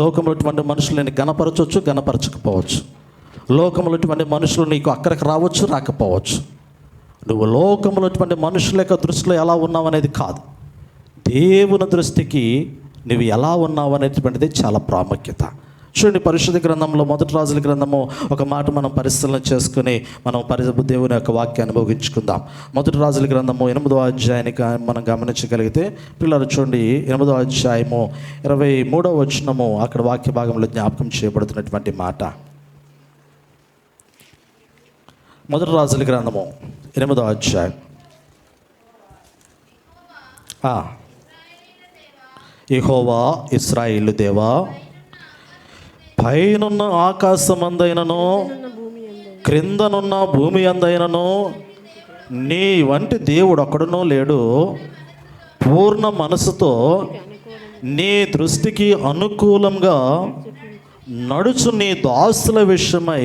లోకంలోటువంటి మనుషులు నేను గణపరచవచ్చు, గణపరచకపోవచ్చు. లోకంలోటువంటి మనుషులు నీకు అక్కడికి రావచ్చు, రాకపోవచ్చు. నువ్వు లోకంలోటువంటి మనుషుల యొక్క దృష్టిలో ఎలా ఉన్నావు అనేది కాదు, దేవుని దృష్టికి నువ్వు ఎలా ఉన్నావు అనేటువంటిది చాలా ప్రాముఖ్యత. చూడండి, పరిశుద్ధ గ్రంథంలో మొదటి రాజుల గ్రంథము ఒక మాట మనం పరిశీలన చేసుకుని మనం దేవుని యొక్క వాక్యాన్ని ముగించుకుందాం. మొదటి రాజుల గ్రంథము 8వ అధ్యాయాన్ని మనం గమనించగలిగితే పిల్లలు చూడండి, 8వ అధ్యాయము 23వ వచనము అక్కడ వాక్య భాగంలో జ్ఞాపకం చేయబడుతున్నటువంటి మాట. మొదటి రాజుల గ్రంథము 8వ అధ్యాయం. యెహోవా ఇశ్రాయేలు దేవా, పైనున్న ఆకాశమందైనను క్రిందనున్న భూమి అందైనను నీ వంటి దేవుడు ఒక్కడునో లేడు. పూర్ణ మనసుతో నీ దృష్టికి అనుకూలంగా నడుచు నీ దాసుల విషయమై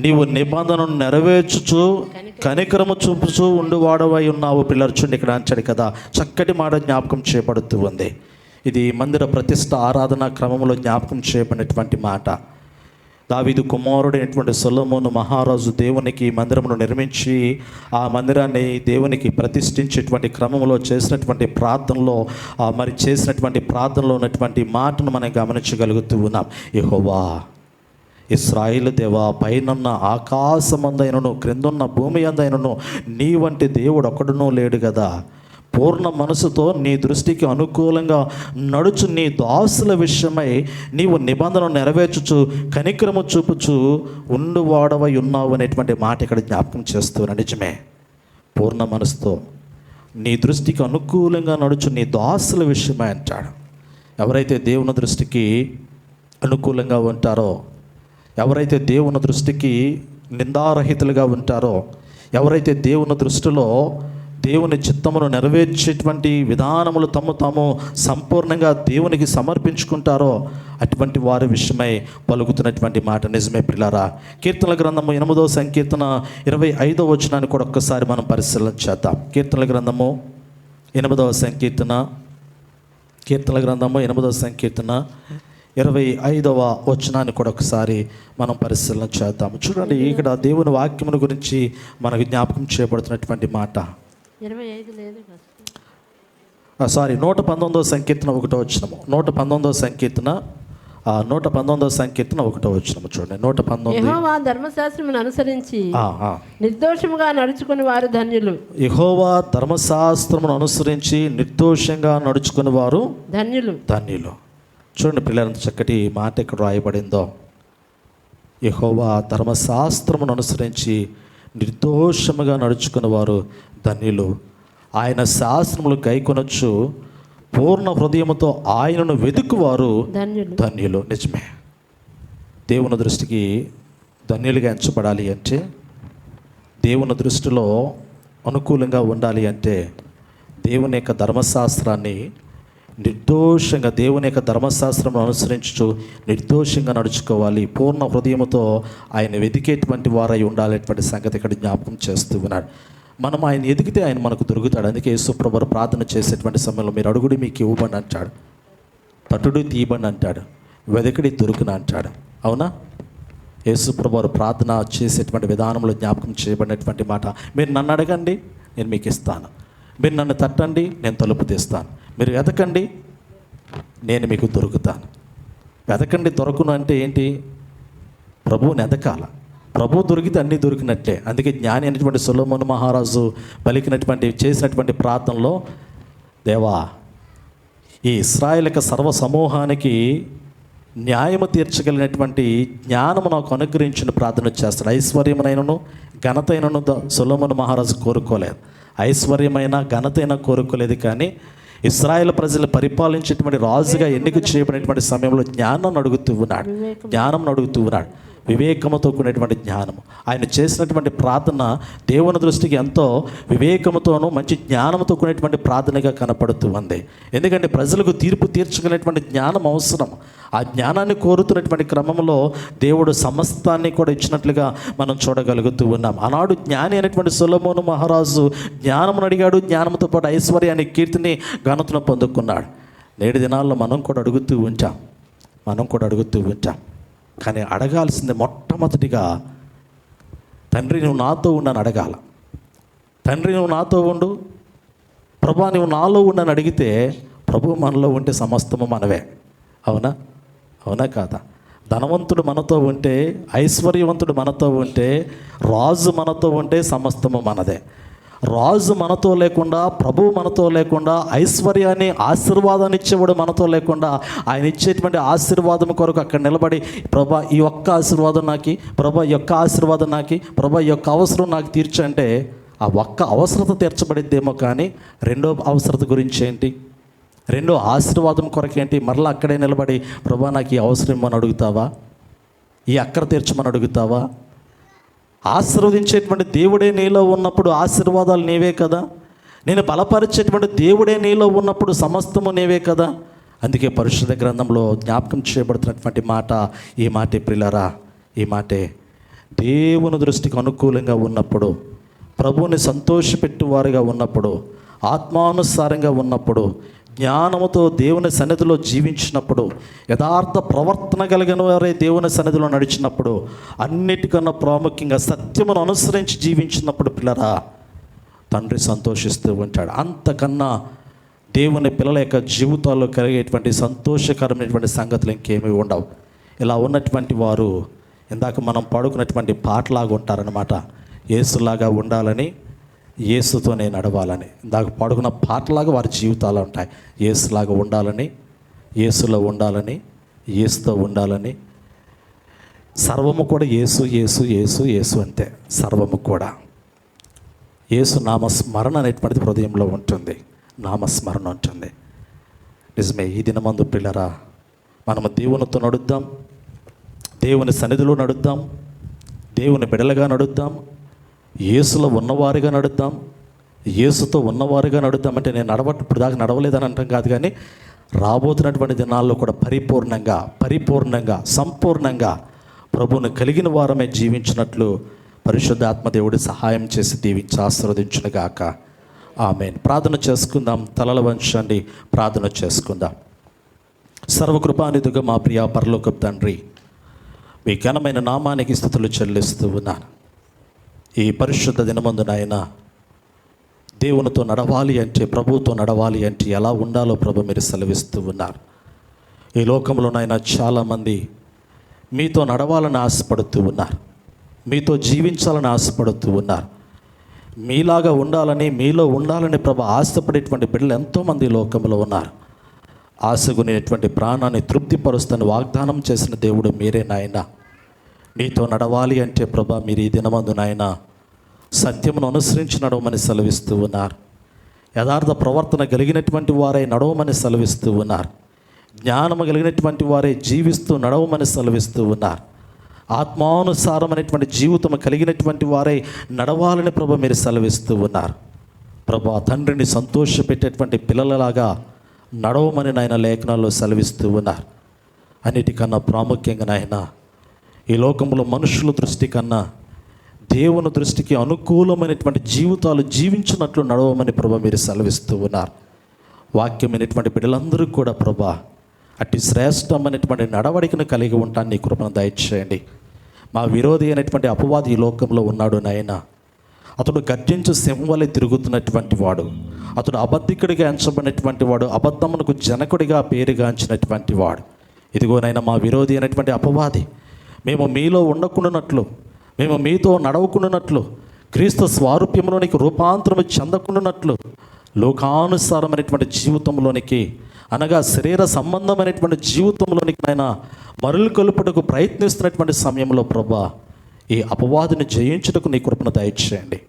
నీవు నిబంధనను నెరవేర్చుచు కనికరము చూపుచూ ఉండువాడవై ఉన్నావు. పిల్లలు చూడండి, ఇక్కడ అంచాడు కదా, చక్కటి మాట జ్ఞాపకం చేయబడుతూ ఉంది. ఇది మందిర ప్రతిష్ఠ ఆరాధన క్రమంలో జ్ఞాపకం చేయబడినటువంటి మాట. దావీదు కుమారుడైనటువంటి సొలొమోను మహారాజు దేవునికి మందిరమును నిర్మించి ఆ మందిరాన్ని దేవునికి ప్రతిష్ఠించేటువంటి క్రమంలో చేసినటువంటి ప్రార్థనలో చేసినటువంటి ప్రార్థనలో ఉన్నటువంటి మాటను మనం గమనించగలుగుతూ ఉన్నాం. యెహోవా ఇశ్రాయేలు దేవా, పైనున్న ఆకాశమందైనను క్రిందున్న భూమి అందైనను నీ వంటి దేవుడు ఒక్కడునూ లేడు కదా. పూర్ణ మనసుతో నీ దృష్టికి అనుకూలంగా నడుచు నీ దాసుల విషయమై నీవు నిబంధనను నెరవేర్చుచు కనికరము చూపుచు ఉండువాడవై ఉన్నావు అనేటువంటి మాట ఇక్కడ జ్ఞాపకం చేస్తున్నాను. నిజమే, పూర్ణ మనసుతో నీ దృష్టికి అనుకూలంగా నడుచు నీ దాసుల విషయమై అంటాడు. ఎవరైతే దేవుని దృష్టికి అనుకూలంగా ఉంటారో, ఎవరైతే దేవుని దృష్టికి నిందారహితులుగా ఉంటారో, ఎవరైతే దేవుని దృష్టిలో దేవుని చిత్తమును నెరవేర్చేటువంటి విధానములు తాము సంపూర్ణంగా దేవునికి సమర్పించుకుంటారో అటువంటి వారి విషయమై పలుకుతున్నటువంటి మాట. నిజమే ప్రియులారా, కీర్తనల గ్రంథము 8వ సంకీర్తన 25వ వచనాన్ని కూడా ఒక్కసారి మనం పరిశీలన చేద్దాం. కీర్తనల గ్రంథము 8వ సంకీర్తన 25వ వచనాన్ని కూడా ఒకసారి మనం పరిశీలన చేద్దాం. చూడండి, ఇక్కడ దేవుని వాక్యమును గురించి మనకు జ్ఞాపకం చేయబడుతున్నటువంటి మాట. 119వ సంకీర్తన 1వ వచనము. 119వ సంకీర్తన 119వ వచనము చూడండి. 119. యెహోవా ధర్మశాస్త్రమును అనుసరించి నిర్దోషముగా నడుచుకుని వారు ధన్యులు. యెహోవా ధర్మశాస్త్రమును అనుసరించి నిర్దోషంగా నడుచుకుని వారు ధన్యులు. చూడండి పిల్లలంత చక్కటి మాట ఇక్కడ రాయబడిందో. యెహోవా ధర్మశాస్త్రమును అనుసరించి నిర్దోషముగా నడుచుకున్న వారు ధన్యులు. ఆయన శాస్త్రములు గైకొనొచ్చు పూర్ణ హృదయముతో ఆయనను వెతుకువారు ధన్యులు. నిజమే, దేవుని దృష్టికి ధన్యులుగా ఎంచబడాలి అంటే, దేవుని దృష్టిలో అనుకూలంగా ఉండాలి అంటే దేవుని యొక్క ధర్మశాస్త్రాన్ని నిర్దోషంగా, దేవుని యొక్క ధర్మశాస్త్రం అనుసరించు నిర్దోషంగా నడుచుకోవాలి. పూర్ణ హృదయముతో ఆయన వెతికేటువంటి వారై ఉండాలనేటువంటి సంగతి ఇక్కడ జ్ఞాపకం చేస్తూ ఉన్నాడు. మనం ఆయన ఎదిగితే ఆయన మనకు దొరుకుతాడు. అందుకే యేసుప్రభువు ప్రార్థన చేసేటువంటి సమయంలో మీరు అడుగుడి మీకు ఇవ్వబడి అంటాడు, తట్టుడు తీయబడి అంటాడు, వెదకడి దొరుకున అంటాడు. అవునా? యేసుప్రభువు ప్రార్థన చేసేటువంటి విధానంలో జ్ఞాపకం చేయబడినటువంటి మాట. మీరు నన్ను అడగండి, నేను మీకు ఇస్తాను. మీరు నన్ను తట్టండి, నేను తలుపు తీస్తాను. మీరు వెతకండి, నేను మీకు దొరుకుతాను. వెతకండి, దొరకును అంటే ఏంటి? ప్రభువుని ఎదకాల. ప్రభు దొరికితే అన్నీ దొరికినట్లే. అందుకే జ్ఞాని అయినటువంటి సొలొమోను మహారాజు చేసినటువంటి ప్రార్థనలో, దేవా, ఈ ఇశ్రాయేలు యొక్క సర్వ సమూహానికి న్యాయము తీర్చగలిగినటువంటి జ్ఞానము నాకు అనుగ్రహించిన ప్రార్థన చేస్తాడు. ఐశ్వర్యమైనను ఘనతైనను సొలొమోను మహారాజు కోరుకోలేదు. ఐశ్వర్యమైన ఘనతైన కోరుకోలేదు, కానీ ఇశ్రాయేల్ ప్రజలు పరిపాలించేటువంటి రాజుగా ఎన్నిక చేయబడినటువంటి సమయంలో జ్ఞానం అడుగుతూ ఉన్నాడు. వివేకముతో కూడినటువంటి జ్ఞానము. ఆయన చేసినటువంటి ప్రార్థన దేవుని దృష్టికి ఎంతో వివేకముతోనూ మంచి జ్ఞానంతో కూడినటువంటి ప్రార్థనగా కనపడుతూ ఉంది. ఎందుకంటే ప్రజలకు తీర్పు తీర్చగలిగినటువంటి జ్ఞానం అవసరం. ఆ జ్ఞానాన్ని కోరుతున్నటువంటి క్రమంలో దేవుడు సమస్తాన్ని కూడా ఇచ్చినట్లుగా మనం చూడగలుగుతూ ఉన్నాం. ఆనాడు జ్ఞాని అయినటువంటి సొలొమోను మహారాజు జ్ఞానమును అడిగాడు. జ్ఞానంతో పాటు ఐశ్వర్యాన్ని, కీర్తిని, ఘనతను పొందుకున్నాడు. నేటి దినాల్లో మనం కూడా అడుగుతూ ఉంటాం. కానీ అడగాల్సింది మొట్టమొదటిగా, తండ్రి నువ్వు నాతో ఉండని అడగాల. తండ్రి నువ్వు నాతో ఉండు, ప్రభా నువ్వు నాలో ఉండని అడిగితే, ప్రభు మనలో ఉంటే సమస్తము మనవే. అవునా కాదా? ధనవంతుడు మనతో ఉంటే, ఐశ్వర్యవంతుడు మనతో ఉంటే, రాజు మనతో ఉంటే సమస్తము మనదే. రాజు మనతో లేకుండా, ప్రభువు మనతో లేకుండా, ఐశ్వర్యాన్ని, ఆశీర్వాదాన్ని ఇచ్చేవాడు మనతో లేకుండా, ఆయన ఇచ్చేటువంటి ఆశీర్వాదం కొరకు అక్కడ నిలబడి, ప్రభా ఈ ఒక్క ఆశీర్వాదం నాకి, ప్రభా ఈ యొక్క ఆశీర్వాదం నాకి, ప్రభా ఈ యొక్క అవసరం నాకు తీర్చంటే, ఆ ఒక్క అవసరత తీర్చబడిద్దేమో, కానీ రెండో అవసరత గురించి ఏంటి, రెండో ఆశీర్వాదం కొరకేంటి, మరలా అక్కడే నిలబడి ప్రభా నాకు ఈ అవసరం అని అడుగుతావా, ఈ అక్కర తీర్చమని అడుగుతావా? ఆశీర్వదించేటువంటి దేవుడే నీలో ఉన్నప్పుడు ఆశీర్వాదాలు నీవే కదా. నేను బలపరిచేటువంటి దేవుడే నీలో ఉన్నప్పుడు సమస్తము నీవే కదా. అందుకే పరిశుద్ధ గ్రంథంలో జ్ఞాపకం చేయబడుతున్నటువంటి మాట ఈ మాటే ప్రియులారా, ఈ మాటే దేవుని దృష్టికి అనుకూలంగా ఉన్నప్పుడు, ప్రభువుని సంతోషపెట్టువారుగా ఉన్నప్పుడు, ఆత్మానుసారంగా ఉన్నప్పుడు, జ్ఞానముతో దేవుని సన్నిధిలో జీవించినప్పుడు, యథార్థ ప్రవర్తన కలిగిన వారే దేవుని సన్నిధిలో నడిచినప్పుడు, అన్నిటికన్నా ప్రాముఖ్యంగా సత్యమును అనుసరించి జీవించినప్పుడు పిల్లరా తండ్రి సంతోషిస్తూ ఉంటాడు. అంతకన్నా దేవుని పిల్లల యొక్క జీవితాల్లో కలిగేటువంటి సంతోషకరమైనటువంటి సంగతులు ఇంకేమీ ఉండవు. ఇలా ఉన్నటువంటి వారు ఇందాక మనం పాడుకున్నటువంటి పాటలాగా ఉంటారనమాట. యేసులాగా ఉండాలని, యేసుతోనే నడవాలని. ఇందాక పాడుకున్న పాటలాగా వారి జీవితాలు ఉంటాయి. యేసులాగా ఉండాలని, యేసులో ఉండాలని, యేసుతో ఉండాలని. సర్వము కూడా యేసు యేసు యేసు యేసు అంతే. సర్వము కూడా యేసు నామస్మరణ అనేటువంటిది హృదయంలో ఉంటుంది. నామస్మరణ ఉంటుంది. నిజమే. ఈ దినమందు పిల్లరా మనము దేవునితో నడుద్దాం, దేవుని సన్నిధిలో నడుద్దాం, దేవుని బిడలుగా నడుద్దాం, యేసులో ఉన్నవారుగా నడుద్దాం, యేసుతో ఉన్నవారుగా నడుద్దాం. అంటే నేను ఇప్పుడు దాకా నడవలేదని అంటాం కాదు, కానీ రాబోతున్నటువంటి దినాల్లో కూడా పరిపూర్ణంగా సంపూర్ణంగా ప్రభువును కలిగిన వారమే జీవించినట్లు పరిశుద్ధాత్మ దేవుడి సహాయం చేసి దీవించి ఆశీర్వదించునుగాక. ఆమేన్. ప్రార్థన చేసుకుందాం. తలల వంచండి, ప్రార్థన చేసుకుందాం. సర్వకృపానిధిగా మా ప్రియ పరలోకపు తండ్రి, మీ ఘనమైన నామానికి స్తుతులు చెల్లిస్తూ ఉన్నాను. ఈ పరిశుద్ధ దినమందు నాయన దేవునితో నడవాలి అంటే, ప్రభువుతో నడవాలి అంటే ఎలా ఉండాలో ప్రభు మీరు సెలవిస్తూ ఉన్నారు. ఈ లోకంలో నాయన చాలామంది మీతో నడవాలని ఆశపడుతూ ఉన్నారు, మీతో జీవించాలని ఆశపడుతూ ఉన్నారు, మీలాగా ఉండాలని, మీలో ఉండాలని ప్రభు ఆశపడేటువంటి బిడ్డలు ఎంతోమంది లోకంలో ఉన్నారు. ఆశగునేటువంటి ప్రాణాన్ని తృప్తిపరుస్తని వాగ్దానం చేసిన దేవుడు మీరే నాయన. మీతో నడవాలి అంటే ప్రభా మీరు ఈ దినమందు నాయన సత్యమును అనుసరించి నడవమని సెలవిస్తూ ఉన్నారు. యథార్థ ప్రవర్తన కలిగినటువంటి వారే నడవమని సెలవిస్తూ ఉన్నారు. జ్ఞానము కలిగినటువంటి వారే జీవిస్తూ నడవమని సెలవిస్తూ ఉన్నారు. ఆత్మానుసారమైనటువంటి జీవితం కలిగినటువంటి వారే నడవాలని ప్రభు మీరు సెలవిస్తూ ఉన్నారు. ప్రభా తండ్రిని సంతోషపెట్టేటువంటి పిల్లలలాగా నడవమని నాయన లేఖనాల్లో సెలవిస్తూ ఉన్నారు. అన్నిటికన్నా ప్రాముఖ్యంగా నాయన ఈ లోకంలో మనుషుల దృష్టి కన్నా దేవుని దృష్టికి అనుకూలమైనటువంటి జీవితాలు జీవించినట్లు నడవమని ప్రభా మీరు సెలవిస్తూ ఉన్నారు. వాక్యమైనటువంటి బిడ్డలందరూ కూడా ప్రభా అట్టి శ్రేష్టమైనటువంటి నడవడికను కలిగి ఉంటాను నీ కృపను దయచేయండి. మా విరోధి అయినటువంటి అపవాది ఈ లోకంలో ఉన్నాడు నాయన. అతడు గర్జించు సింహం వలె తిరుగుతున్నటువంటి వాడు, అతడు అబద్ధికుడిగా ఎంచబడినటువంటి వాడు, అబద్ధమునకు జనకుడిగా పేరుగాంచినటువంటి వాడు. ఇదిగోనైనా మా విరోధి అయినటువంటి అపవాది మేము మీలో ఉండకుండానట్లు, మేము మీతో నడవకుండానట్లు, క్రీస్తు స్వారూప్యంలోనికి రూపాంతరము చెందకుండానట్లు, లోకానుసారమైనటువంటి జీవితంలోనికి అనగా శరీర సంబంధమైనటువంటి జీవితంలోనికి నాయన మరులు కలుపుటకు ప్రయత్నిస్తున్నటువంటి సమయంలో ప్రభా ఈ అపవాదిని జయించుటకు నీ కృపను దయచేయండి.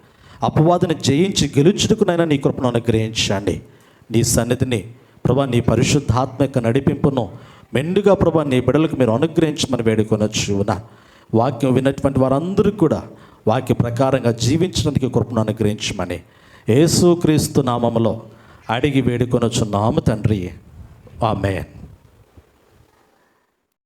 అపవాదిని జయించి గెలుచుటకునైనా నీ కృపను అనుగ్రహించండి. నీ సన్నిధిని ప్రభా, నీ పరిశుద్ధాత్మ యొక్క నడిపింపును మెండుగా ప్రభా నీ బిడ్డలకు మీరు అనుగ్రహించమని వేడుకొనొచ్చునా. వాక్యం విన్నటువంటి వారందరూ కూడా వాక్య ప్రకారంగా జీవించడానికి కృపను అనుగ్రహించమని యేసుక్రీస్తు నామములో అడిగి వేడుకొనొచ్చున్నాము తండ్రి. ఆమేన్.